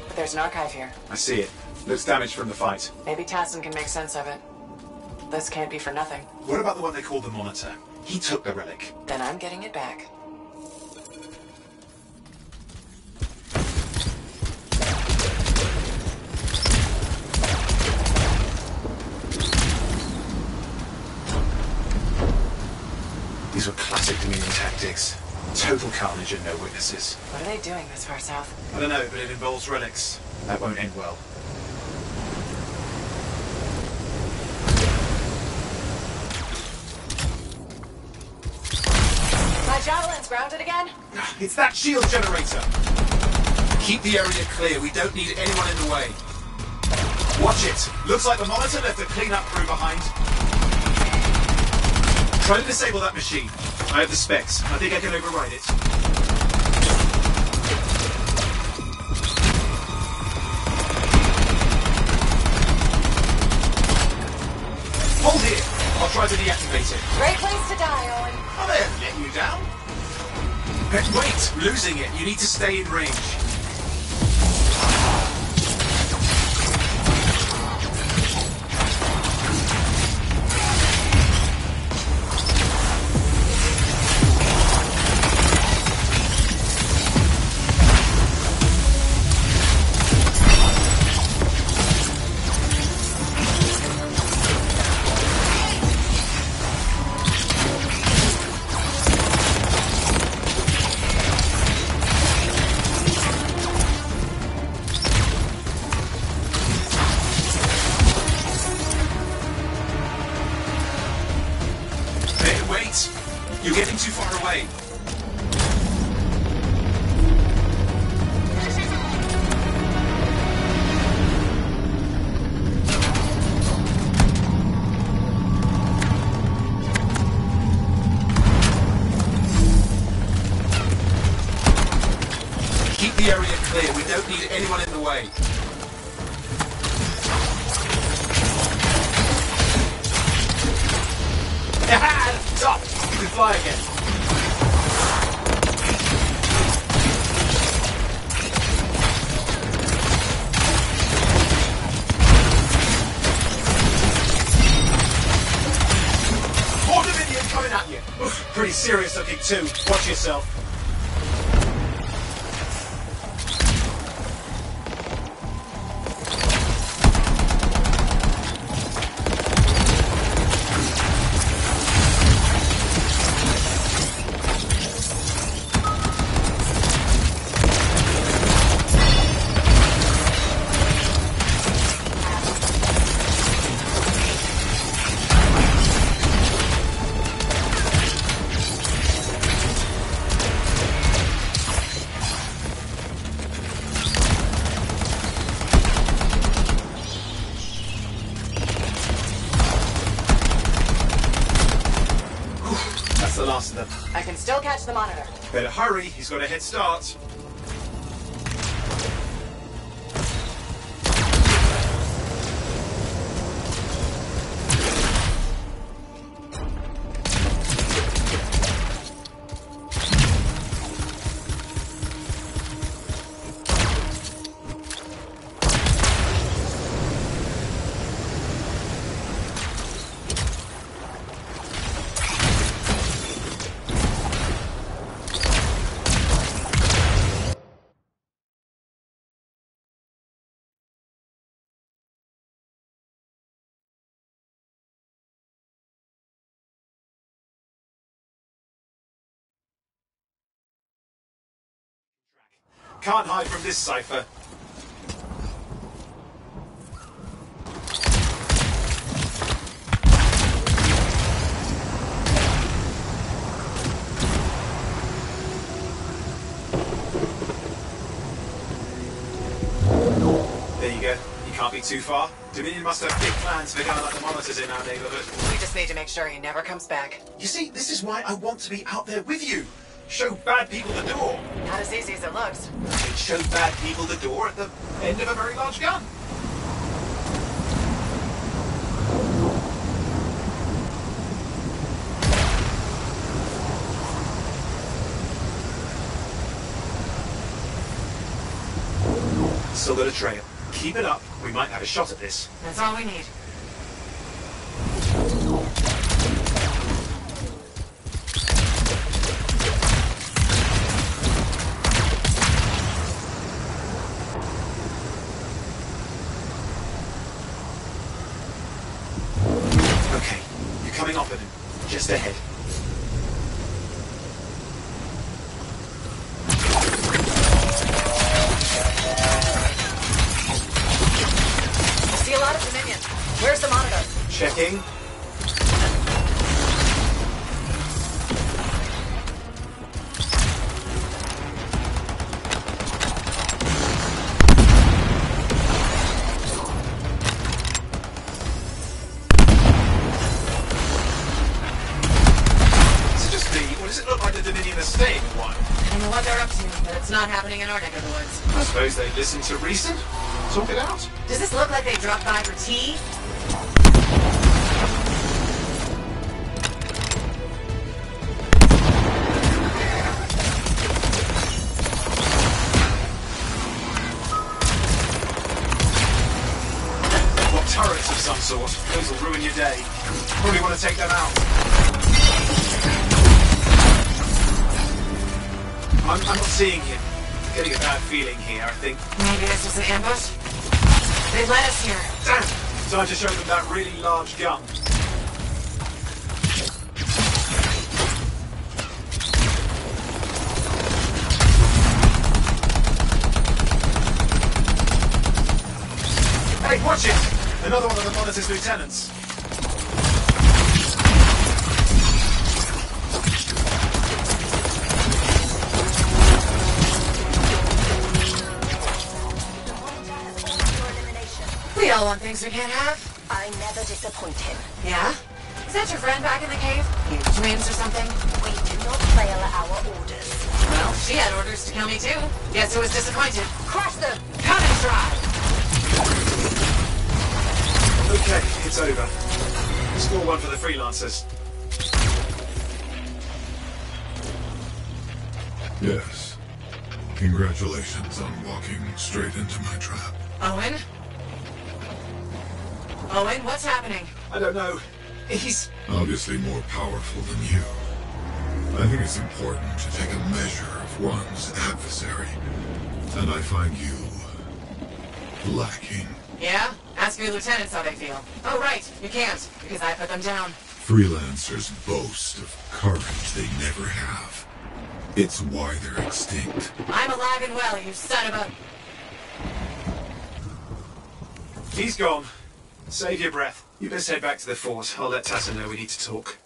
[SPEAKER 2] But there's an archive here.
[SPEAKER 10] I see it. Looks damaged from the fight.
[SPEAKER 2] Maybe Tassin can make sense of it. This can't be for nothing.
[SPEAKER 10] What about the one they call the Monitor? He took the relic.
[SPEAKER 2] Then I'm getting it back.
[SPEAKER 10] These were classic Dominion tactics. Total carnage and no witnesses.
[SPEAKER 2] What are they doing this far south?
[SPEAKER 10] I don't know, but it involves relics. That won't end well.
[SPEAKER 2] My javelin's grounded again?
[SPEAKER 10] It's that shield generator. Keep the area clear. We don't need anyone in the way. Watch it. Looks like the Monitor left a cleanup crew behind. Try to disable that machine. I have the specs. I think I can override it. Hold here. I'll try to deactivate it.
[SPEAKER 2] Great place to die, Owen.
[SPEAKER 10] Oh, they haven't let you down. Wait, losing it. You need to stay in range. You're getting too far away. Keep the area clear. We don't need anyone in the way. Stop! You can fly again. More Dominion coming at you. Oof, pretty serious looking too. Watch yourself.
[SPEAKER 2] I can still catch the Monitor.
[SPEAKER 10] Better hurry, he's got a head start. Can't hide from this cipher. There you go. You can't be too far. Dominion must have big plans for a guy like the monitors in our neighborhood.
[SPEAKER 2] We just need to make sure he never comes back.
[SPEAKER 10] You see, this is why I want to be out there with you. Show bad people the door.
[SPEAKER 2] Not as easy as it looks.
[SPEAKER 10] And show bad people the door at the end of a very large gun. Still got a trail. Keep it up. We might have a shot at this.
[SPEAKER 2] That's all we need.
[SPEAKER 10] Okay, you're coming off of him. Just ahead.
[SPEAKER 2] I see a lot of Dominion. Where's the monitor?
[SPEAKER 10] Checking. What does it look like the Dominion are staying in one?
[SPEAKER 2] I don't know what they're up to, but it's not happening in our neck of the woods.
[SPEAKER 10] I suppose they listen to reason. Talk it out.
[SPEAKER 2] Does this look like they dropped by for tea?
[SPEAKER 10] What, turrets of some sort? Those will ruin your day. Probably want to take them out. I'm not seeing him. Getting a bad feeling here, I think.
[SPEAKER 2] Maybe this was an ambush? They led us here.
[SPEAKER 10] Damn! Time to show them that really large gun. Hey, watch it! Another one of the Monitor's lieutenants.
[SPEAKER 2] We all want things we can't have.
[SPEAKER 7] I never disappoint him.
[SPEAKER 2] Yeah? Is that your friend back in the cave? You twins or something?
[SPEAKER 7] We do not fail our orders.
[SPEAKER 2] Well, she had orders to kill me too. Guess who was disappointed?
[SPEAKER 7] Crush them!
[SPEAKER 2] Come and try!
[SPEAKER 10] Okay, it's over. Score one for the freelancers.
[SPEAKER 3] Yes. Congratulations on walking straight into my trap.
[SPEAKER 2] Owen? Owen, what's happening?
[SPEAKER 10] I don't know. He's
[SPEAKER 3] Obviously more powerful than you. I think it's important to take a measure of one's adversary. And I find you lacking.
[SPEAKER 2] Yeah? Ask your lieutenants how they feel. Oh, right. You can't, because I put them down.
[SPEAKER 3] Freelancers boast of courage they never have. It's why they're extinct.
[SPEAKER 2] I'm alive and well, you son of a...
[SPEAKER 10] He's gone. Save your breath. You best head back to the fort. I'll let Tassa know we need to talk.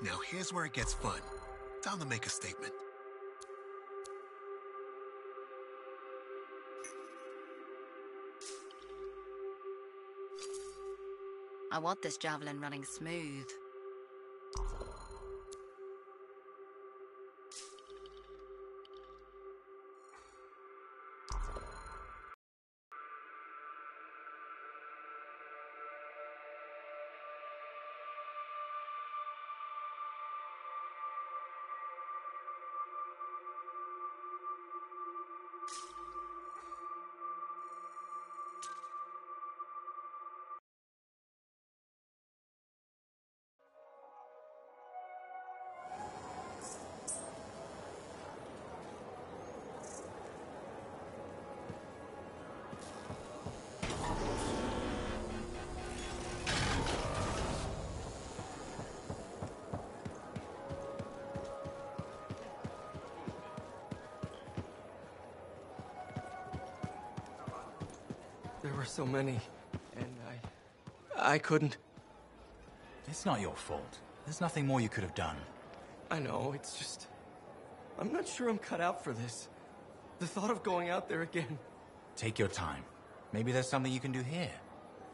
[SPEAKER 8] Now here's where it gets fun. Time to make a statement.
[SPEAKER 11] I want this javelin running smooth.
[SPEAKER 5] There were so many, and I couldn't.
[SPEAKER 13] It's not your fault. There's nothing more you could have done.
[SPEAKER 5] I know, it's just... I'm not sure I'm cut out for this. The thought of going out there again...
[SPEAKER 13] Take your time. Maybe there's something you can do here.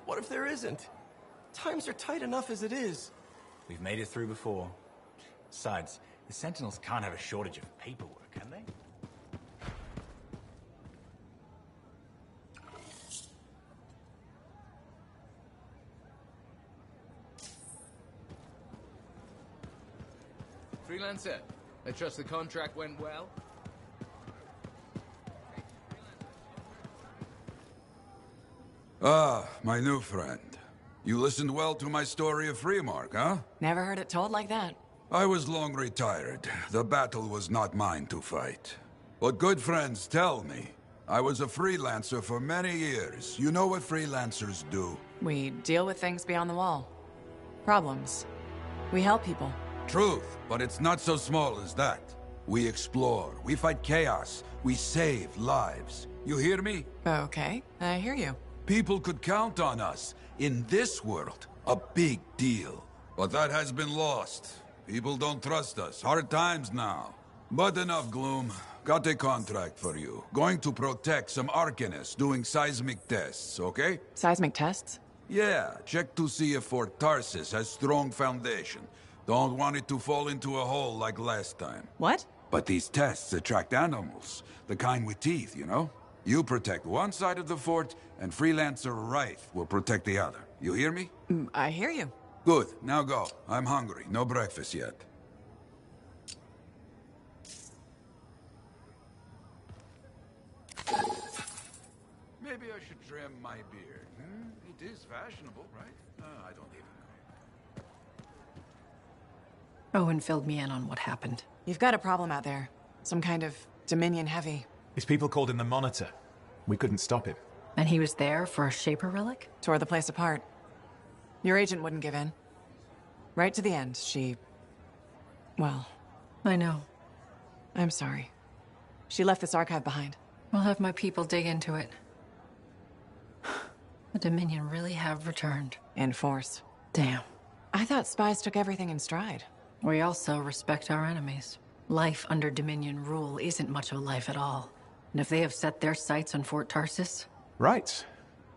[SPEAKER 5] What if there isn't? Times are tight enough as it is.
[SPEAKER 13] We've made it through before. Besides, the Sentinels can't have a shortage of paperwork, can they?
[SPEAKER 22] Freelancer, I trust the contract went well?
[SPEAKER 16] Ah, my new friend. You listened well to my story of Freemark, huh?
[SPEAKER 15] Never heard it told like that.
[SPEAKER 16] I was long retired. The battle was not mine to fight. But good friends tell me. I was a freelancer for many years. You know what freelancers do?
[SPEAKER 15] We deal with things beyond the wall. Problems. We help people.
[SPEAKER 16] Truth, but it's not so small as that. We explore, we fight chaos, we save lives. You hear me?
[SPEAKER 15] Okay, I hear you.
[SPEAKER 16] People could count on us. In this world, a big deal. But that has been lost. People don't trust us. Hard times now. But enough gloom. Got a contract for you. Going to protect some Arcanists doing seismic tests, okay?
[SPEAKER 15] Seismic tests?
[SPEAKER 16] Yeah, check to see if Fort Tarsis has strong foundation. Don't want it to fall into a hole like last time.
[SPEAKER 15] What?
[SPEAKER 16] But these tests attract animals. The kind with teeth, you know? You protect one side of the fort, and Freelancer Wraith will protect the other. You hear me?
[SPEAKER 15] I hear you.
[SPEAKER 16] Good. Now go. I'm hungry. No breakfast yet. Maybe I should trim my beard. It is fashionable, right? I don't even know.
[SPEAKER 19] Owen filled me in on what happened.
[SPEAKER 15] You've got a problem out there. Some kind of Dominion heavy.
[SPEAKER 23] His people called him the Monitor. We couldn't stop him.
[SPEAKER 19] And he was there for a Shaper relic?
[SPEAKER 15] Tore the place apart. Your agent wouldn't give in. Right to the end, she... Well...
[SPEAKER 19] I know.
[SPEAKER 15] I'm sorry. She left this archive behind.
[SPEAKER 19] I'll have my people dig into it. The Dominion really have returned.
[SPEAKER 15] In force.
[SPEAKER 19] Damn.
[SPEAKER 15] I thought spies took everything in stride.
[SPEAKER 19] We also respect our enemies. Life under Dominion rule isn't much of a life at all. And if they have set their sights on Fort Tarsis...
[SPEAKER 23] Right.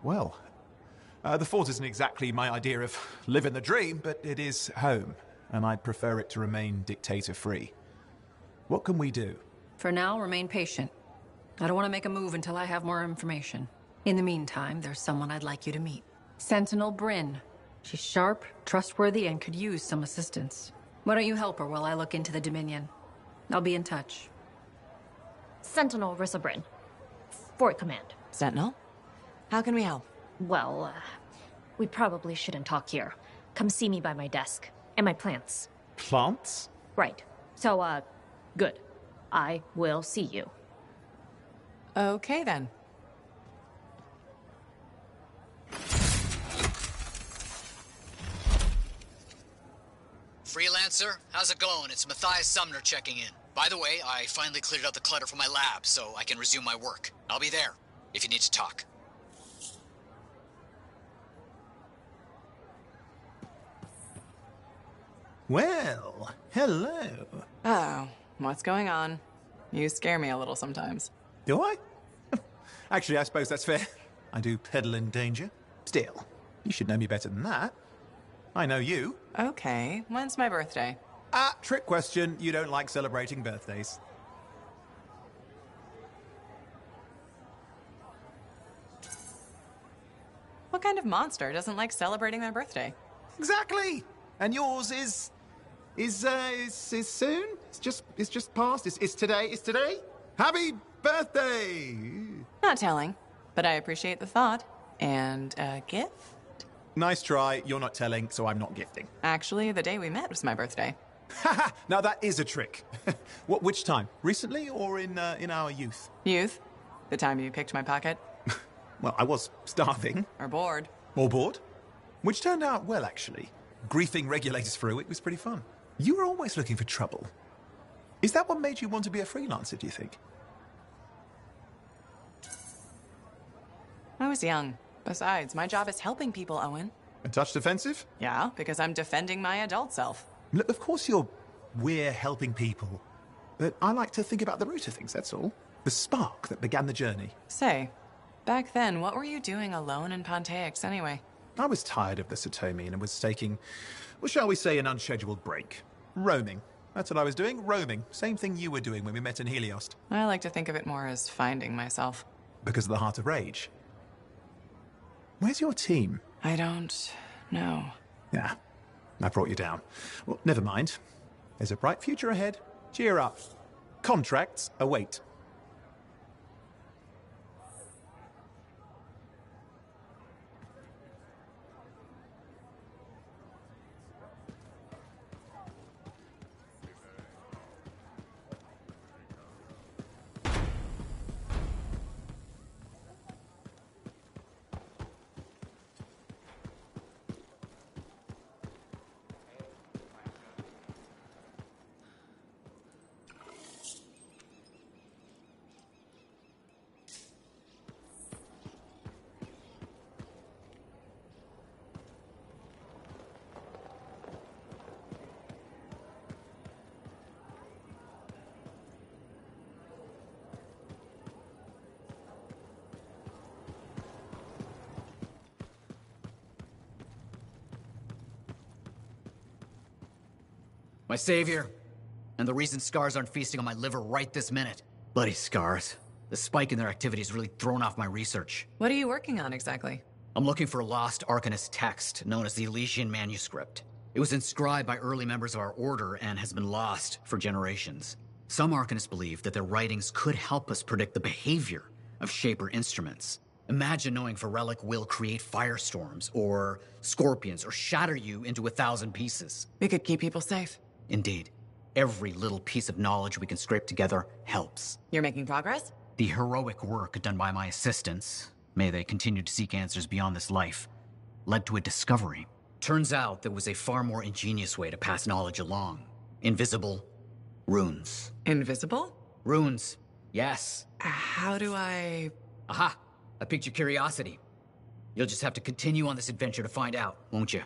[SPEAKER 23] Well, the fort isn't exactly my idea of living the dream, but it is home, and I'd prefer it to remain dictator-free. What can we do?
[SPEAKER 19] For now, remain patient. I don't want to make a move until I have more information. In the meantime, there's someone I'd like you to meet. Sentinel Bryn. She's sharp, trustworthy, and could use some assistance. Why don't you help her while I look into the Dominion? I'll be in touch.
[SPEAKER 24] Sentinel Rissa Bryn. Fort Command.
[SPEAKER 15] Sentinel? How can we help?
[SPEAKER 24] Well, we probably shouldn't talk here. come see me by my desk. And my plants.
[SPEAKER 23] Plants?
[SPEAKER 24] Right. So, good. I will see you.
[SPEAKER 15] Okay, then.
[SPEAKER 20] Freelancer, how's it going? It's Matthias Sumner checking in. By the way, I finally cleared out the clutter from my lab, so I can resume my work. I'll be there, if you need to talk.
[SPEAKER 23] Well, hello.
[SPEAKER 15] Oh, what's going on? You scare me a little sometimes.
[SPEAKER 23] Do I? Actually, I suppose that's fair. I do peddle in danger. Still, you should know me better than that. I know you.
[SPEAKER 15] Okay, when's my birthday?
[SPEAKER 23] Trick question. You don't like celebrating birthdays.
[SPEAKER 15] What kind of monster doesn't like celebrating their birthday?
[SPEAKER 23] Exactly. And yours is soon. It's just past. It's today. It's today. Happy birthday.
[SPEAKER 15] Not telling, but I appreciate the thought. And a gift?
[SPEAKER 23] Nice try. You're not telling, so I'm not gifting.
[SPEAKER 15] Actually, the day we met was my birthday.
[SPEAKER 23] Haha. Now that is a trick. Which time? Recently or in our youth?
[SPEAKER 15] Youth? The time you picked my pocket?
[SPEAKER 23] Well, I was starving.
[SPEAKER 15] Or bored.
[SPEAKER 23] Or bored. Which turned out well, actually. Griefing regulators through it was pretty fun. You were always looking for trouble. Is that what made you want to be a freelancer, do you think?
[SPEAKER 15] I was young. Besides, my job is helping people, Owen.
[SPEAKER 23] A touch defensive?
[SPEAKER 15] Yeah, because I'm defending my adult self.
[SPEAKER 23] Look, of course we're helping people. But I like to think about the root of things, that's all. The spark that began the journey.
[SPEAKER 15] Say, back then, what were you doing alone in Pontaix anyway?
[SPEAKER 23] I was tired of the Satomian and was taking, well, shall we say, an unscheduled break. Roaming. That's what I was doing, roaming. Same thing you were doing when we met in Heliost.
[SPEAKER 15] I like to think of it more as finding myself.
[SPEAKER 23] Because of the Heart of Rage. Where's your team?
[SPEAKER 15] I don't know.
[SPEAKER 23] Yeah, I brought you down. Well, never mind. There's a bright future ahead. Cheer up. Contracts await.
[SPEAKER 20] My savior, and the reason scars aren't feasting on my liver right this minute. Bloody scars. The spike in their activity has really thrown off my research.
[SPEAKER 15] What are you working on exactly?
[SPEAKER 20] I'm looking for a lost Arcanist text known as the Elysian Manuscript. It was inscribed by early members of our order and has been lost for generations. Some Arcanists believe that their writings could help us predict the behavior of Shaper instruments. Imagine knowing if a relic will create firestorms, or scorpions, or shatter you into 1,000 pieces.
[SPEAKER 15] We could keep people safe.
[SPEAKER 20] Indeed. Every little piece of knowledge we can scrape together helps.
[SPEAKER 15] You're making progress?
[SPEAKER 20] The heroic work done by my assistants, may they continue to seek answers beyond this life, led to a discovery. Turns out there was a far more ingenious way to pass knowledge along. Invisible runes.
[SPEAKER 15] Invisible?
[SPEAKER 20] Runes, yes.
[SPEAKER 15] How do I...
[SPEAKER 20] Aha! I piqued your curiosity. You'll just have to continue on this adventure to find out, won't you?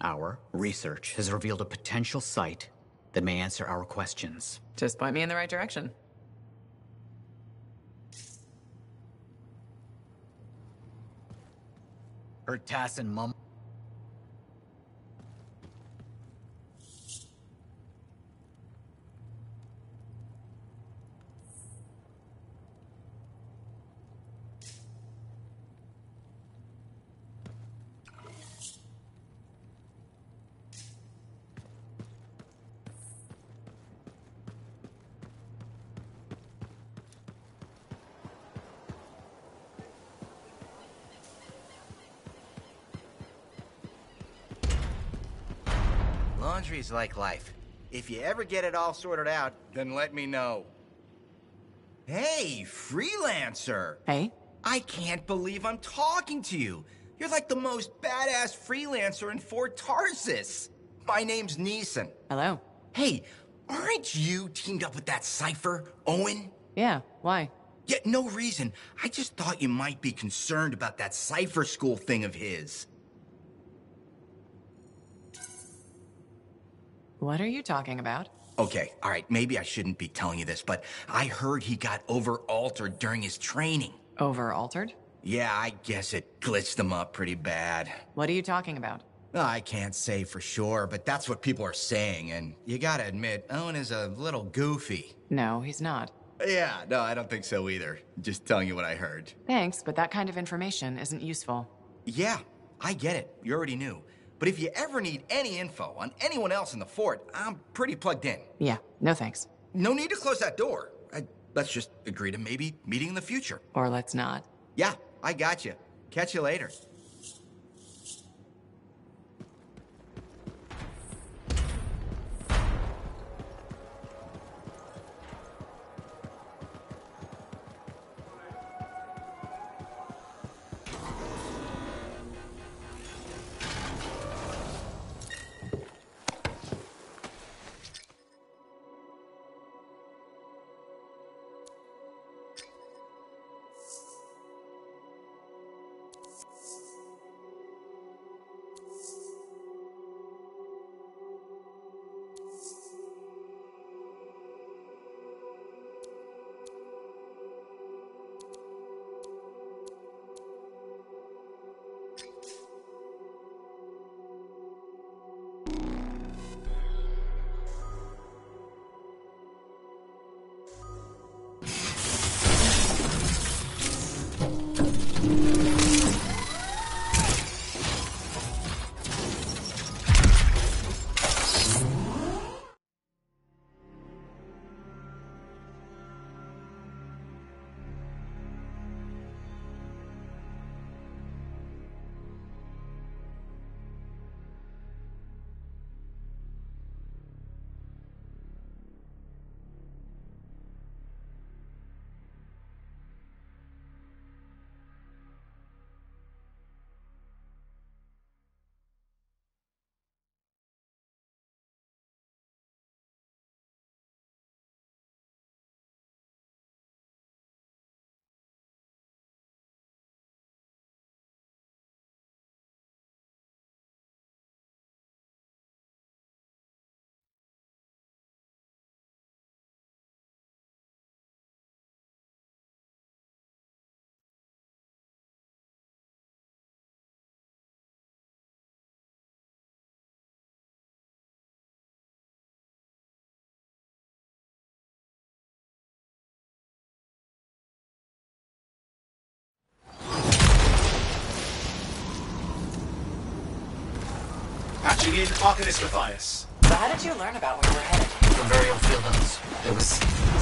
[SPEAKER 20] Our research has revealed a potential site that may answer our questions.
[SPEAKER 15] Just point me in the right direction.
[SPEAKER 20] Ertas and Mum.
[SPEAKER 1] laundry is like life. If you ever get it all sorted out, then let me know. Hey, freelancer!
[SPEAKER 15] Hey?
[SPEAKER 1] I can't believe I'm talking to you. You're like the most badass freelancer in Fort Tarsis. My name's Neeson.
[SPEAKER 15] Hello.
[SPEAKER 1] Hey, aren't you teamed up with that Cypher, Owen?
[SPEAKER 15] Yeah, why?
[SPEAKER 1] Yeah, no reason. I just thought you might be concerned about that Cypher school thing of his.
[SPEAKER 15] What are you talking about?
[SPEAKER 1] Okay, all right, maybe I shouldn't be telling you this, but I heard he got over-altered during his training.
[SPEAKER 15] Over-altered?
[SPEAKER 1] Yeah, I guess it glitched him up pretty bad.
[SPEAKER 15] What are you talking about?
[SPEAKER 1] I can't say for sure, but that's what people are saying, and you gotta admit, Owen is a little goofy.
[SPEAKER 15] No, he's not.
[SPEAKER 1] Yeah, no, I don't think so either. Just telling you what I heard.
[SPEAKER 15] Thanks, but that kind of information isn't useful.
[SPEAKER 1] Yeah, I get it. You already knew. But if you ever need any info on anyone else in the fort, I'm pretty plugged in.
[SPEAKER 15] Yeah, no thanks.
[SPEAKER 1] No need to close that door. Let's just agree to maybe meeting in the future.
[SPEAKER 15] Or let's not.
[SPEAKER 1] Yeah, I got you. Catch you later.
[SPEAKER 10] Patching in Arcanist Matthias.
[SPEAKER 2] So how did you learn about where we're headed?
[SPEAKER 20] From burial field notes. There was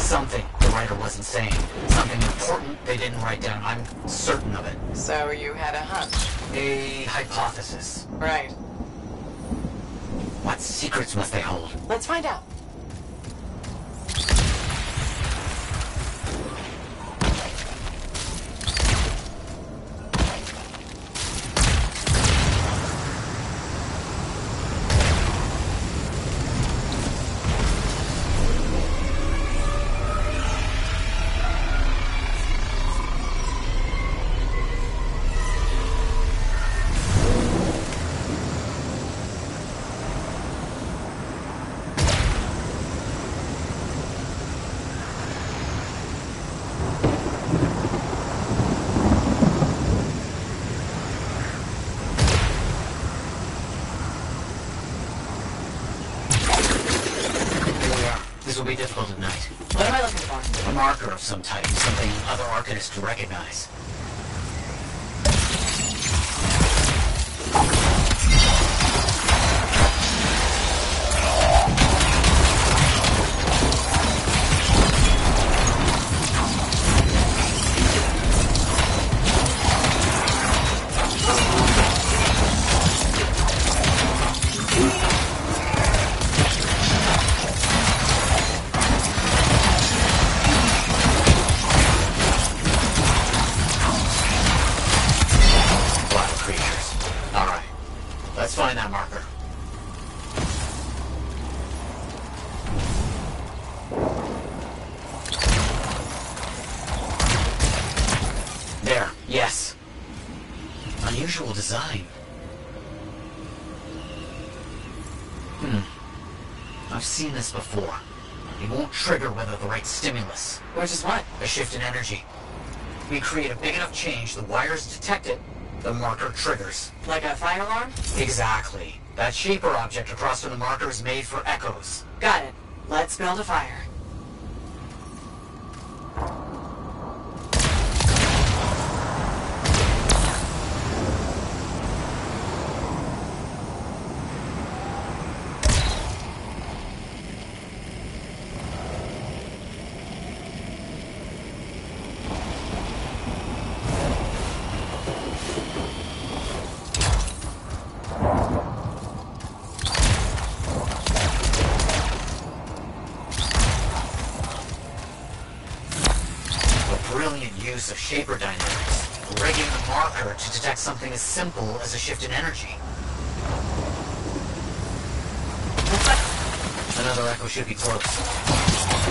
[SPEAKER 20] something the writer wasn't saying. Something important they didn't write down. I'm certain of it.
[SPEAKER 2] So you had a hunch?
[SPEAKER 20] A hypothesis.
[SPEAKER 2] Right.
[SPEAKER 20] What secrets must they hold?
[SPEAKER 2] Let's find out.
[SPEAKER 20] This will be difficult at night.
[SPEAKER 2] What am I looking for?
[SPEAKER 20] A marker of some type. Something other Arcanists recognize. Let's find that marker. There, yes. Unusual design. I've seen this before. It won't trigger without the right stimulus.
[SPEAKER 15] Which is what?
[SPEAKER 20] A shift in energy. We create a big enough change, the wires detect it, the marker triggers.
[SPEAKER 15] Like a fire alarm?
[SPEAKER 20] Exactly. That shaper object across from the marker is made for echoes.
[SPEAKER 15] Got it. Let's build a fire.
[SPEAKER 20] Of shaper dynamics, rigging the marker to detect something as simple as a shift in energy. Another echo should be close.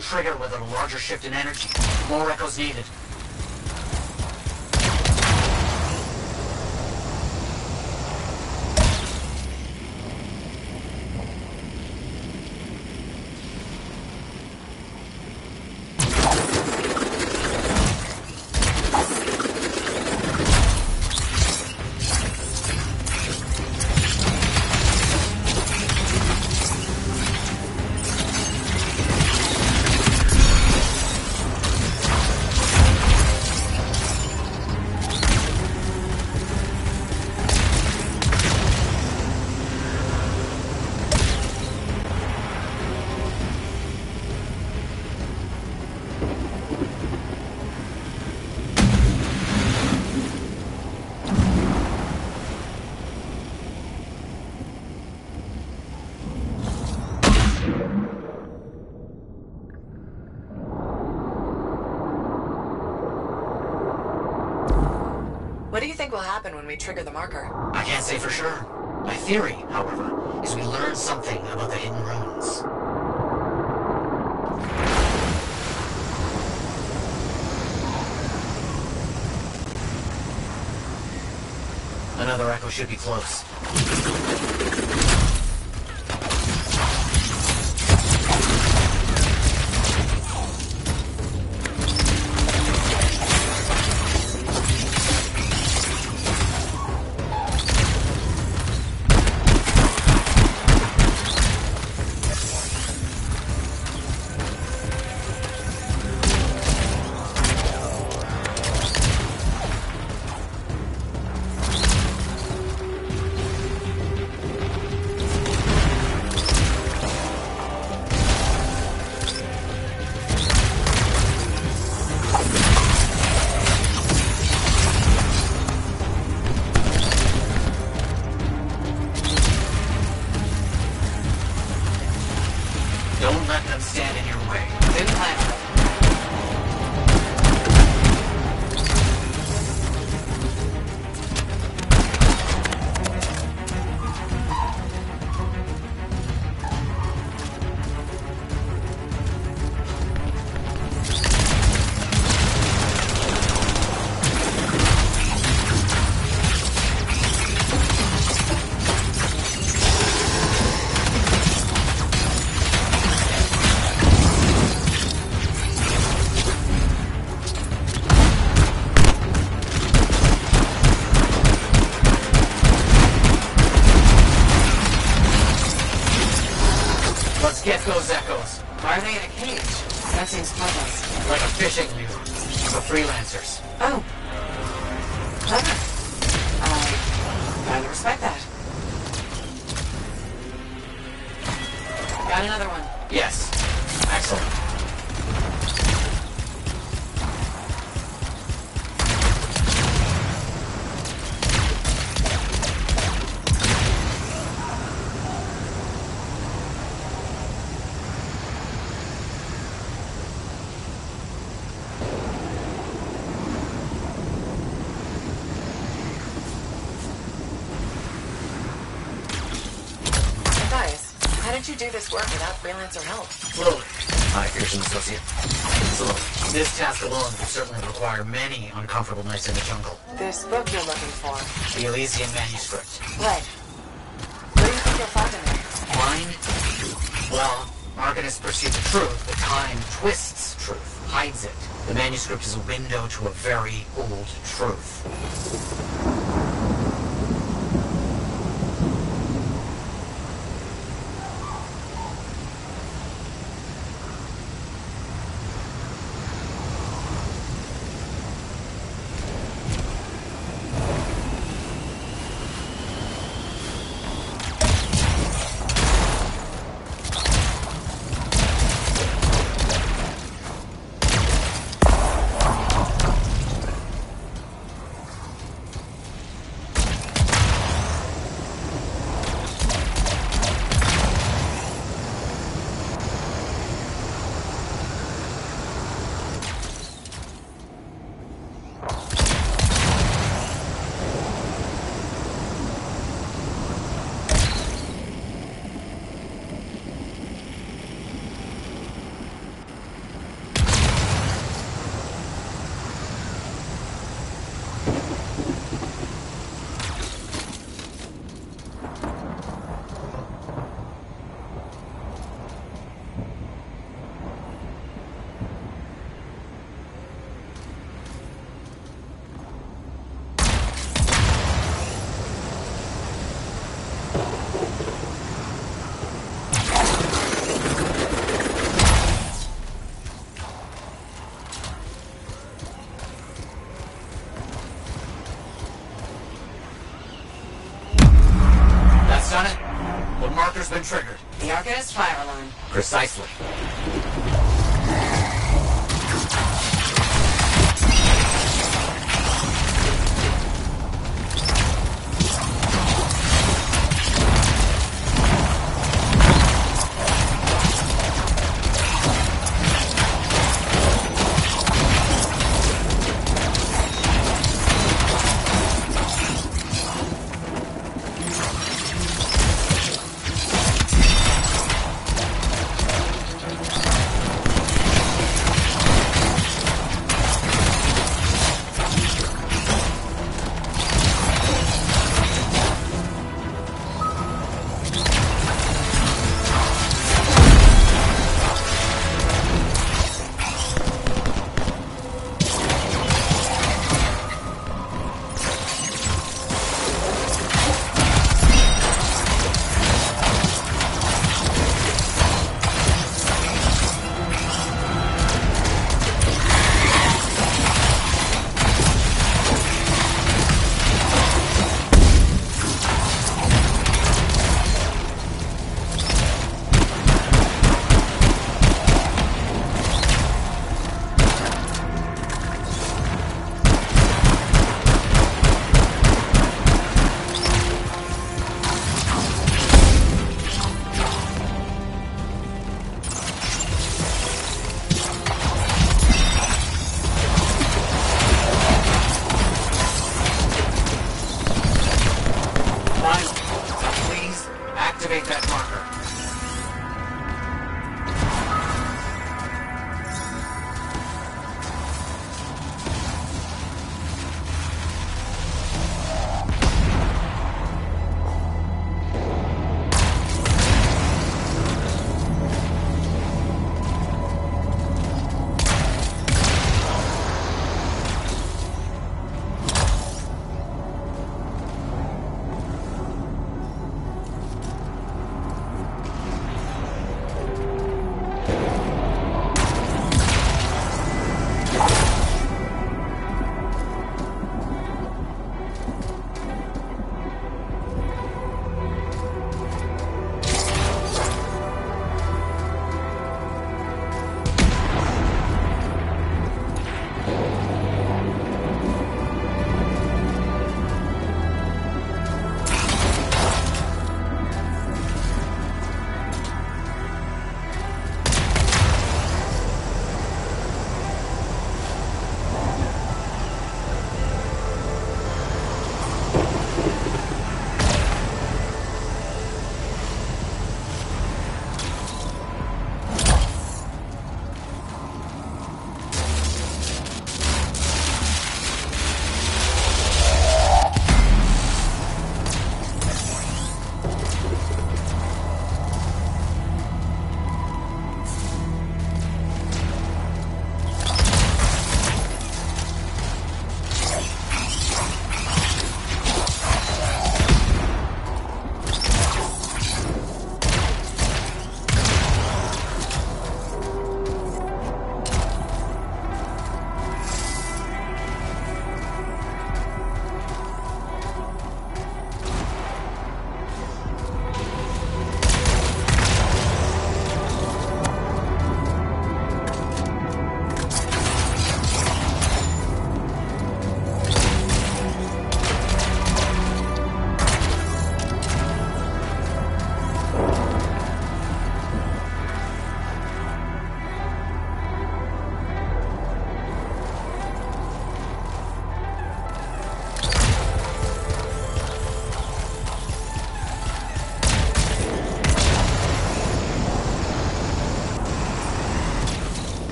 [SPEAKER 20] Trigger with a larger shift in energy. More echoes needed.
[SPEAKER 15] What do you think will happen when we trigger the marker?
[SPEAKER 20] I can't say for sure. My theory, however, is we learn something about the hidden runes. Another echo should be close. Don't let them stand in your way. Then plan for them. those echoes?
[SPEAKER 15] Why are they in a cage? That seems pointless.
[SPEAKER 20] Like a fishing lure for freelancers.
[SPEAKER 15] Oh. Clever. Gotta respect that. Got another one.
[SPEAKER 20] Yes. Excellent.
[SPEAKER 15] How did you do this work without freelancer help?
[SPEAKER 20] Slowly, my Pearson associate. Slowly. This task alone will certainly require many uncomfortable nights in the jungle.
[SPEAKER 15] This book you're looking for.
[SPEAKER 20] The Elysian manuscript.
[SPEAKER 15] Right. What do you think you'll find in there?
[SPEAKER 20] Mine? Well, Arcanists perceive the truth, but time twists truth, hides it. The manuscript is a window to a very old truth. Done it? The marker's been triggered.
[SPEAKER 15] The Arcanist fire alarm.
[SPEAKER 20] Precisely.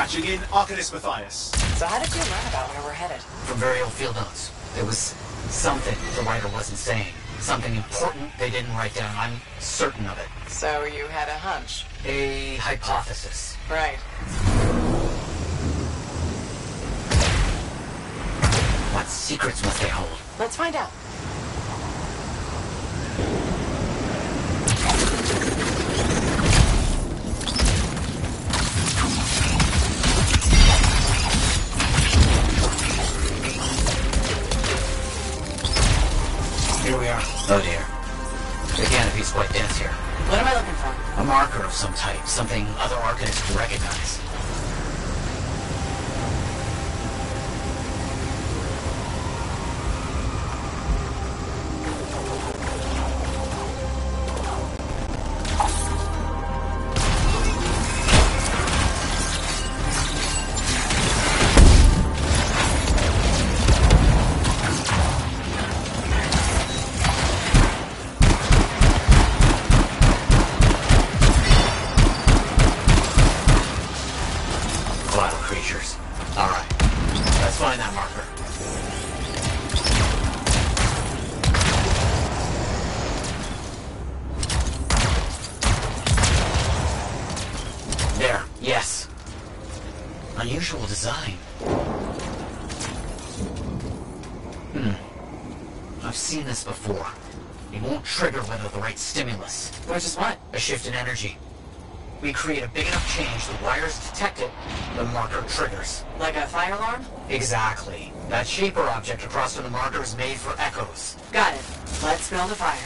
[SPEAKER 10] Patching in Arcanist Matthias.
[SPEAKER 2] So how did you learn about where we're headed?
[SPEAKER 20] From very old field notes. There was something the writer wasn't saying. Something important they didn't write down. I'm certain of it.
[SPEAKER 2] So you had a hunch?
[SPEAKER 20] A hypothesis.
[SPEAKER 2] Right.
[SPEAKER 20] What secrets must they hold?
[SPEAKER 2] Let's find out.
[SPEAKER 20] Here we are. Oh dear. The canopy's quite dense here.
[SPEAKER 2] What am I looking for?
[SPEAKER 20] A marker of some type. Something other Arcanists can recognize. Unusual design. I've seen this before. It won't trigger without the right stimulus.
[SPEAKER 2] Which is what?
[SPEAKER 20] A shift in energy. We create a big enough change, the wires detect it, the marker triggers.
[SPEAKER 2] Like a fire alarm?
[SPEAKER 20] Exactly. That shaper object across from the marker is made for echoes.
[SPEAKER 2] Got it. Let's build a fire.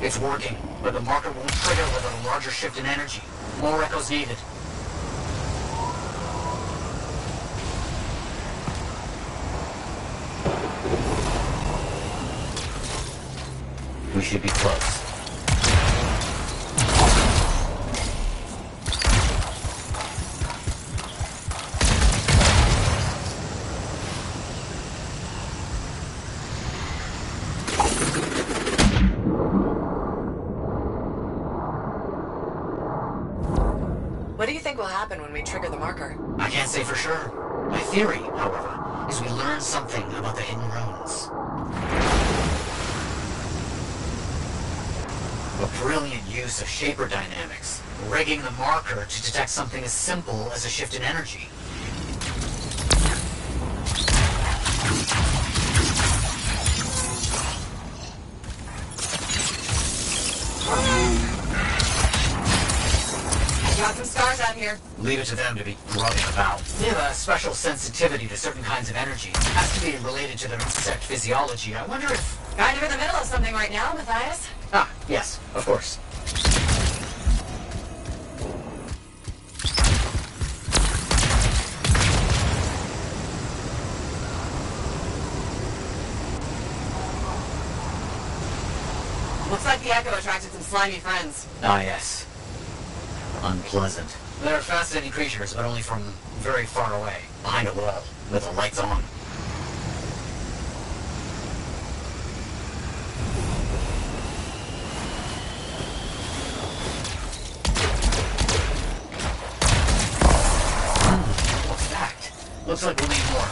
[SPEAKER 20] It's working, but the marker won't trigger without a larger shift in energy. More echoes needed. We should be close.
[SPEAKER 2] What do you think will happen when we trigger the marker?
[SPEAKER 20] I can't say for sure. My theory, however, is we learn something about the hidden runes. A brilliant use of shaper dynamics, rigging the marker to detect something as simple as a shift in energy.
[SPEAKER 2] Got some scars out here.
[SPEAKER 20] Leave it to them to be grubbing about. They have a special sensitivity to certain kinds of energy. Has to be related to their insect physiology. I wonder if...
[SPEAKER 2] Kind of in the middle of something right now, Matthias.
[SPEAKER 20] Ah, yes, of course.
[SPEAKER 2] Looks like the Echo attracted some slimy friends.
[SPEAKER 20] Ah, yes. Unpleasant. They're fascinating creatures, but only from very far away, behind a wall, with the lights on. What's that? Looks like we'll need more.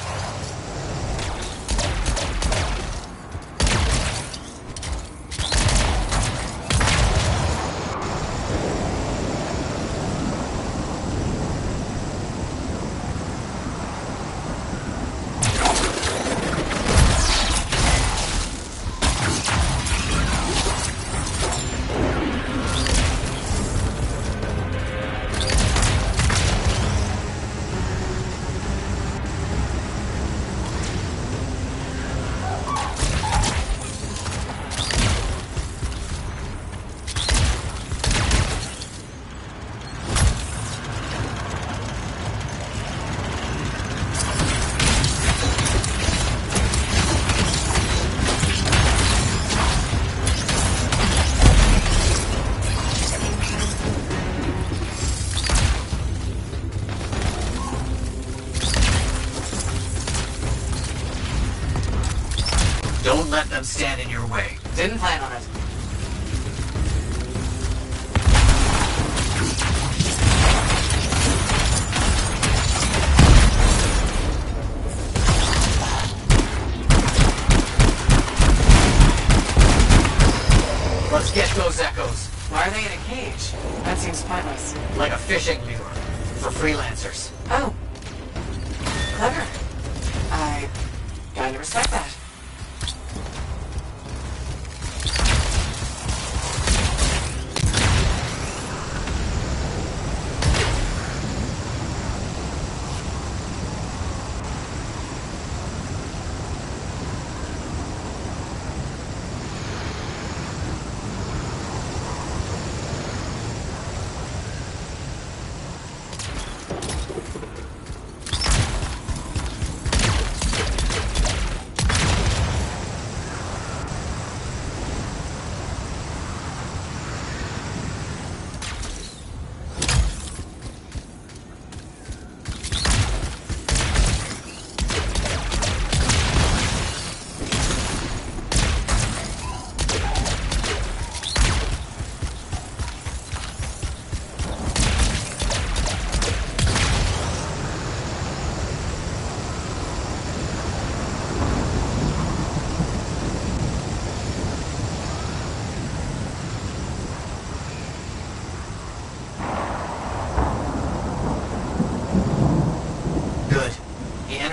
[SPEAKER 20] Don't let them stand in your way.
[SPEAKER 2] Didn't plan on it.
[SPEAKER 20] Let's get those echoes.
[SPEAKER 2] Why are they in a cage? That seems pointless.
[SPEAKER 20] Like a fishing lure for freelancers.
[SPEAKER 2] Oh. Clever. I kinda respect that.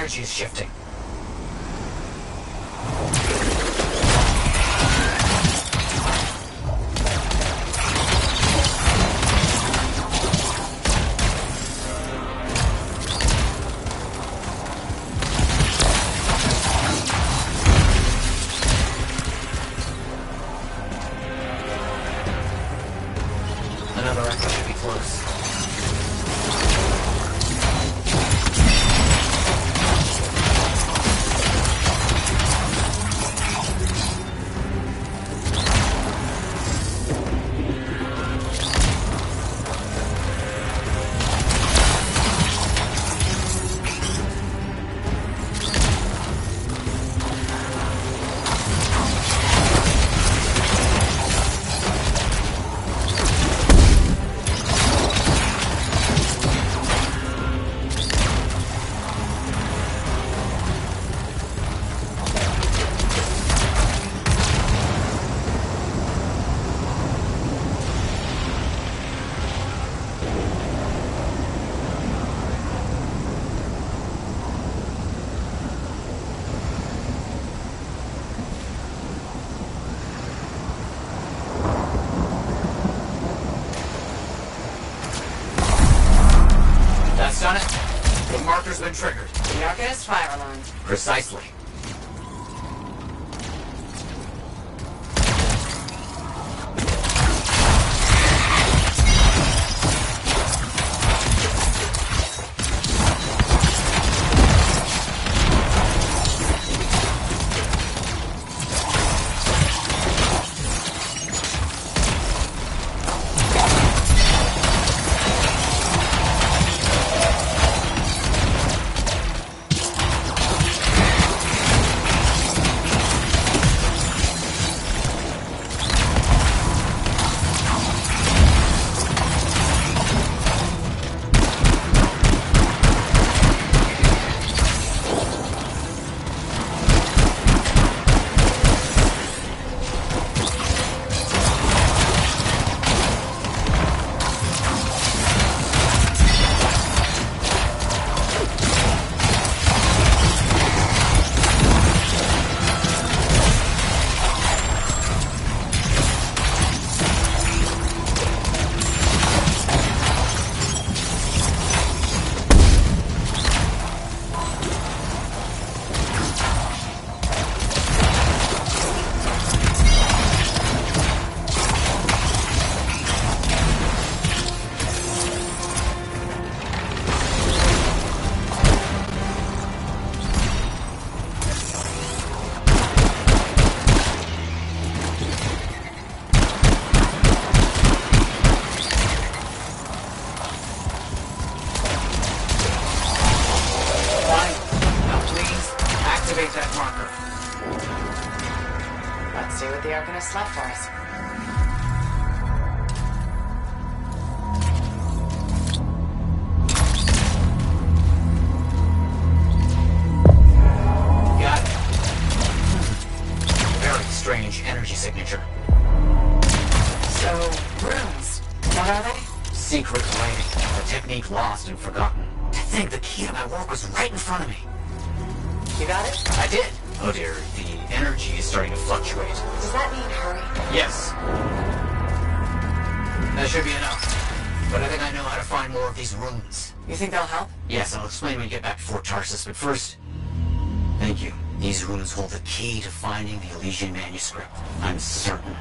[SPEAKER 20] She's shifting. Another echo should be close. That's done it. The marker's been triggered.
[SPEAKER 2] The Arcanist fire alarm.
[SPEAKER 20] Precisely. Now please, activate that marker.
[SPEAKER 2] Let's see what the Arcanists left for us.
[SPEAKER 20] Got it. Very strange energy signature.
[SPEAKER 2] So, runes. What are they?
[SPEAKER 20] Secret writing. A technique lost and forgotten. To think the key to my work was right in front of me.
[SPEAKER 2] You got it?
[SPEAKER 20] I did. Oh dear, the energy is starting to fluctuate.
[SPEAKER 2] Does that mean hurry?
[SPEAKER 20] Yes. That should be enough. But I think I know how to find more of these runes.
[SPEAKER 2] You think they'll help?
[SPEAKER 20] Yes, I'll explain when we get back to Fort Tarsus, but first... Thank you. These runes hold the key to finding the Elysian manuscript. I'm certain.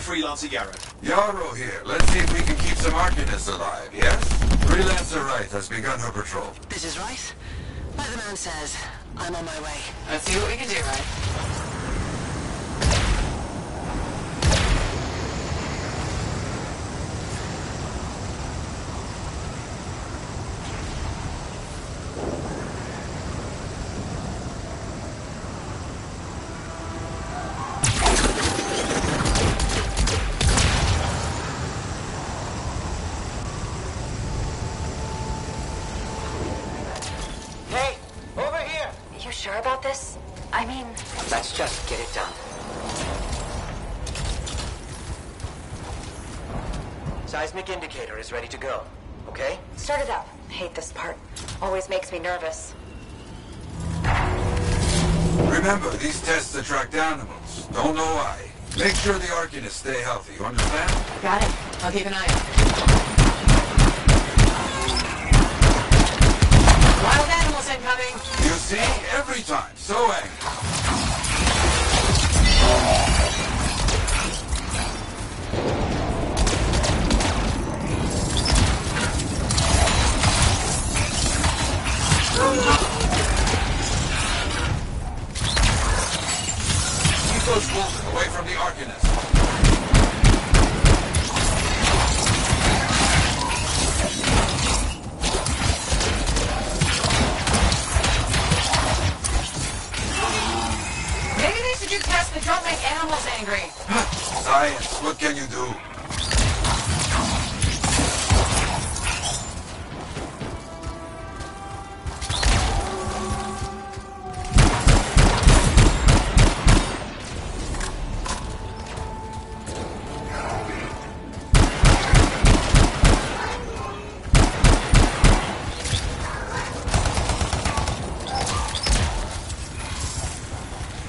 [SPEAKER 10] freelancer Yarrow.
[SPEAKER 16] Yarrow here. Let's see if we can keep some Arcanists alive, yes? Freelancer Wright has begun her patrol.
[SPEAKER 2] This is Wright. Like the man says, I'm on my way.
[SPEAKER 15] Let's see what we can do, Wright.
[SPEAKER 7] About this? I mean...
[SPEAKER 12] Let's just get it done. Seismic indicator is ready to go, okay?
[SPEAKER 7] Start it up. Hate this part. Always makes me nervous.
[SPEAKER 16] Remember, these tests attract animals. Don't know why. Make sure the Arcanists stay healthy, you understand?
[SPEAKER 15] Got it. I'll keep an eye out. Wild animals incoming!
[SPEAKER 16] You see? Every time. So angry. Keep those wolves away from the Arcanists.
[SPEAKER 15] Don't make animals angry.
[SPEAKER 16] Science, what can you do?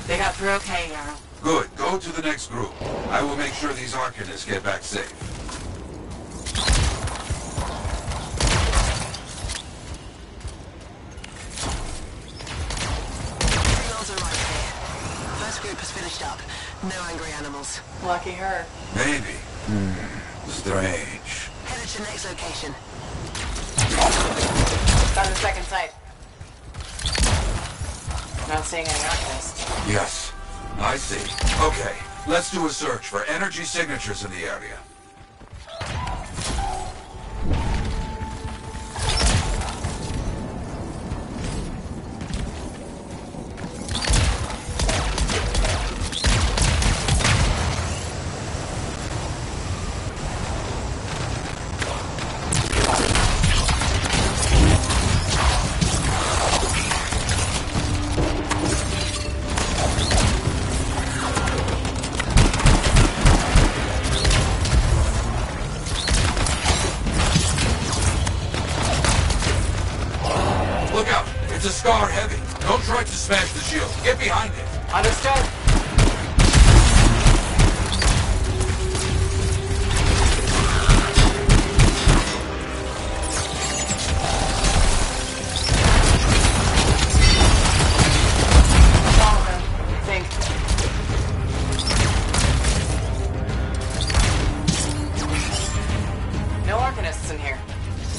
[SPEAKER 15] They got through okay, Yarrow.
[SPEAKER 16] Good. Go to the next group. I will make sure these Arcanists get back safe.
[SPEAKER 2] Signals are right here. First group has finished up. No angry animals.
[SPEAKER 15] Lucky her.
[SPEAKER 16] Maybe. Strange.
[SPEAKER 2] Headed to next location.
[SPEAKER 15] Got the second sight. Not seeing any Arcanists.
[SPEAKER 16] Yes. I see. Okay, let's do a search for energy signatures in the area. It's a Scar heavy. Don't try to smash the shield. Get behind it.
[SPEAKER 15] Understood. Follow them. Think. No Arcanists in here.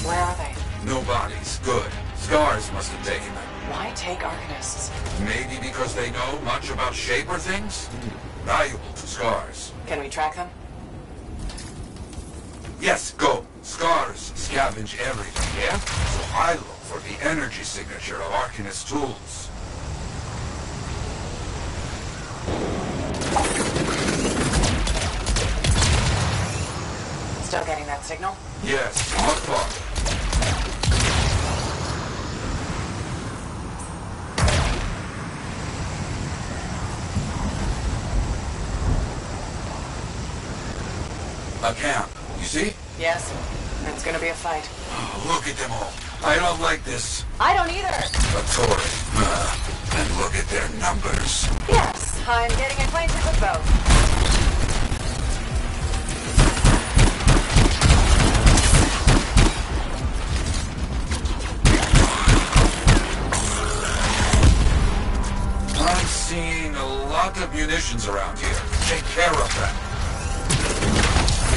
[SPEAKER 15] Where are they?
[SPEAKER 16] No bodies. Good. Scars must have taken them.
[SPEAKER 15] Why take Arcanists?
[SPEAKER 16] Maybe because they know much about Shaper things? Valuable to Scars.
[SPEAKER 15] Can we track them?
[SPEAKER 16] Yes, go. Scars scavenge everything, yeah? So I look for the energy signature of Arcanist tools.
[SPEAKER 15] Still getting that signal?
[SPEAKER 16] Yes, not far. A camp, you see?
[SPEAKER 15] Yes. It's gonna be a fight.
[SPEAKER 16] Oh, look at them all. I don't like this.
[SPEAKER 15] I don't either.
[SPEAKER 16] A Tory. And look at their numbers.
[SPEAKER 15] Yes, I'm getting acquainted with both.
[SPEAKER 16] I'm seeing a lot of munitions around here. Take care of them.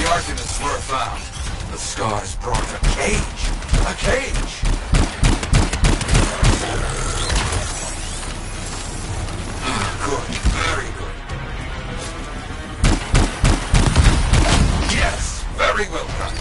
[SPEAKER 16] The Arcanists were found. The Scars brought a cage. A cage! Good. Very good. Yes! Very well done.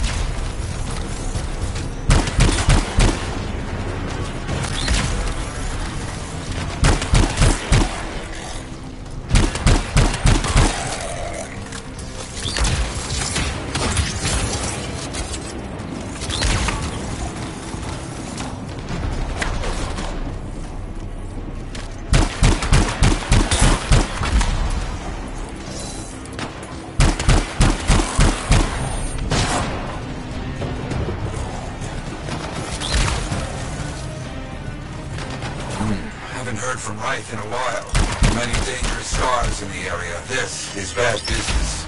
[SPEAKER 16] From Reich in a while. Many dangerous scars in the area. This is bad business.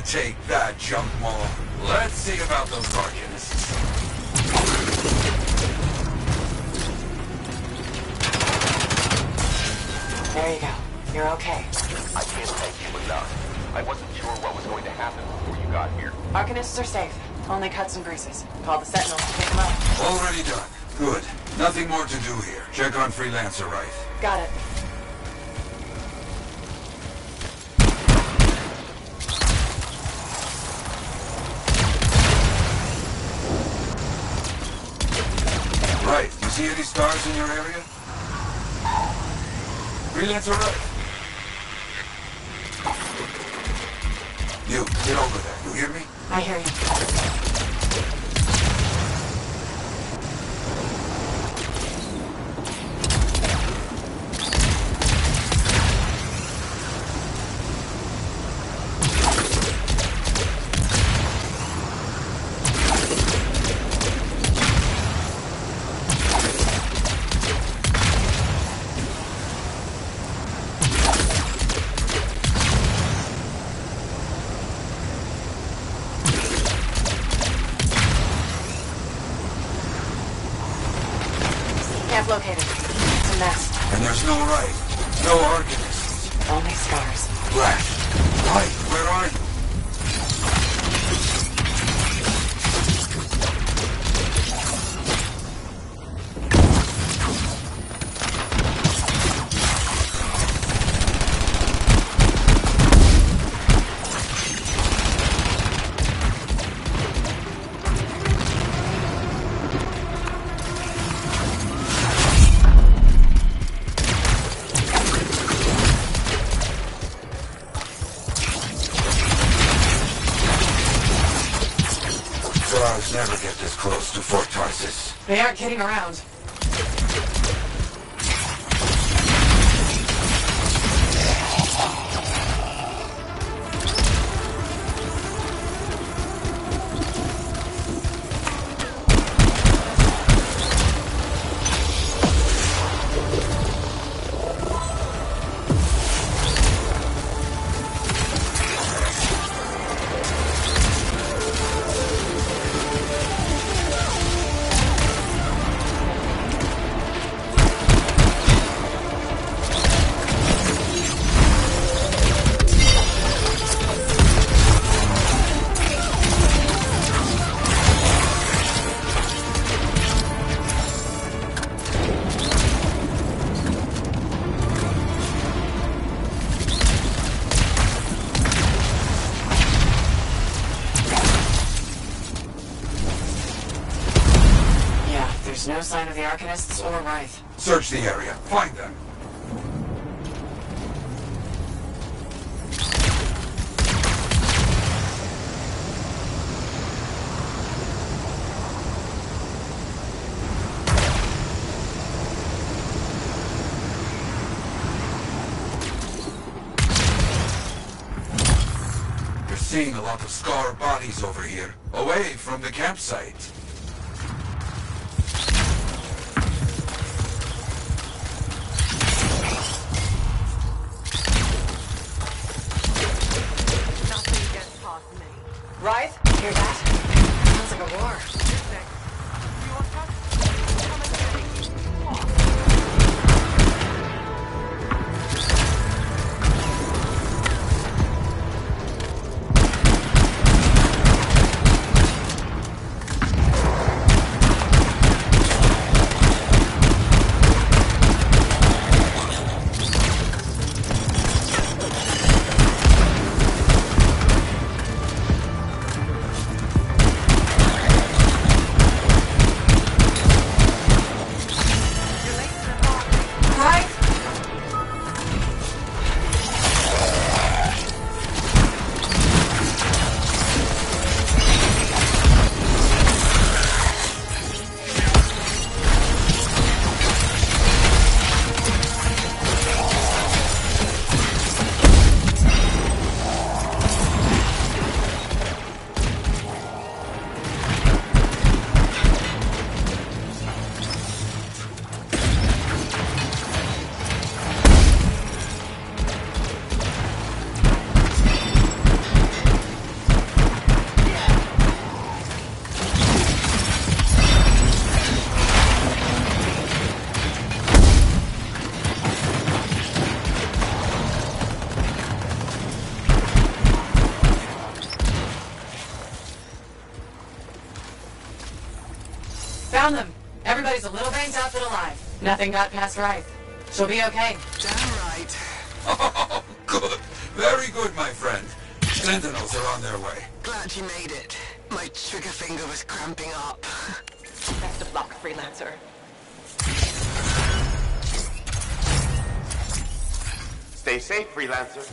[SPEAKER 16] Take that, junk maw. Let's see about those Arcanists.
[SPEAKER 2] There you go. You're okay.
[SPEAKER 14] I can't thank you enough. I wasn't sure what was going to happen before you got here.
[SPEAKER 2] Arcanists are safe. Only cuts and bruises. Call the Sentinels to pick them up.
[SPEAKER 16] Already done. Good. Nothing more to do here. Check on Freelancer Reich.
[SPEAKER 2] Got it.
[SPEAKER 16] Right. You see any stars in your area? Freelancer Reich. You, get over there. You hear me?
[SPEAKER 2] I hear you. Located. It's a mess.
[SPEAKER 16] And there's no Reich. No Arcanists.
[SPEAKER 2] Only scars.
[SPEAKER 16] Reich, where are you? Never get this close to Fort Tarsis.
[SPEAKER 2] They aren't kidding around. There's no sign of the Arcanists or Wraith.
[SPEAKER 16] Search the area. Find them. Seeing a lot of Scar bodies over here, away from the campsite.
[SPEAKER 2] Nothing gets past me. Wraith, hear that? Sounds like a war. Found them. Everybody's a little banged up but alive. Nothing got past Wraith. She'll be okay.
[SPEAKER 16] Damn right. Oh, good. Very good, my friend. Sentinels are on their way.
[SPEAKER 6] Glad you made it. My trigger finger was cramping up.
[SPEAKER 2] Best of luck, Freelancer.
[SPEAKER 12] Stay safe, Freelancer.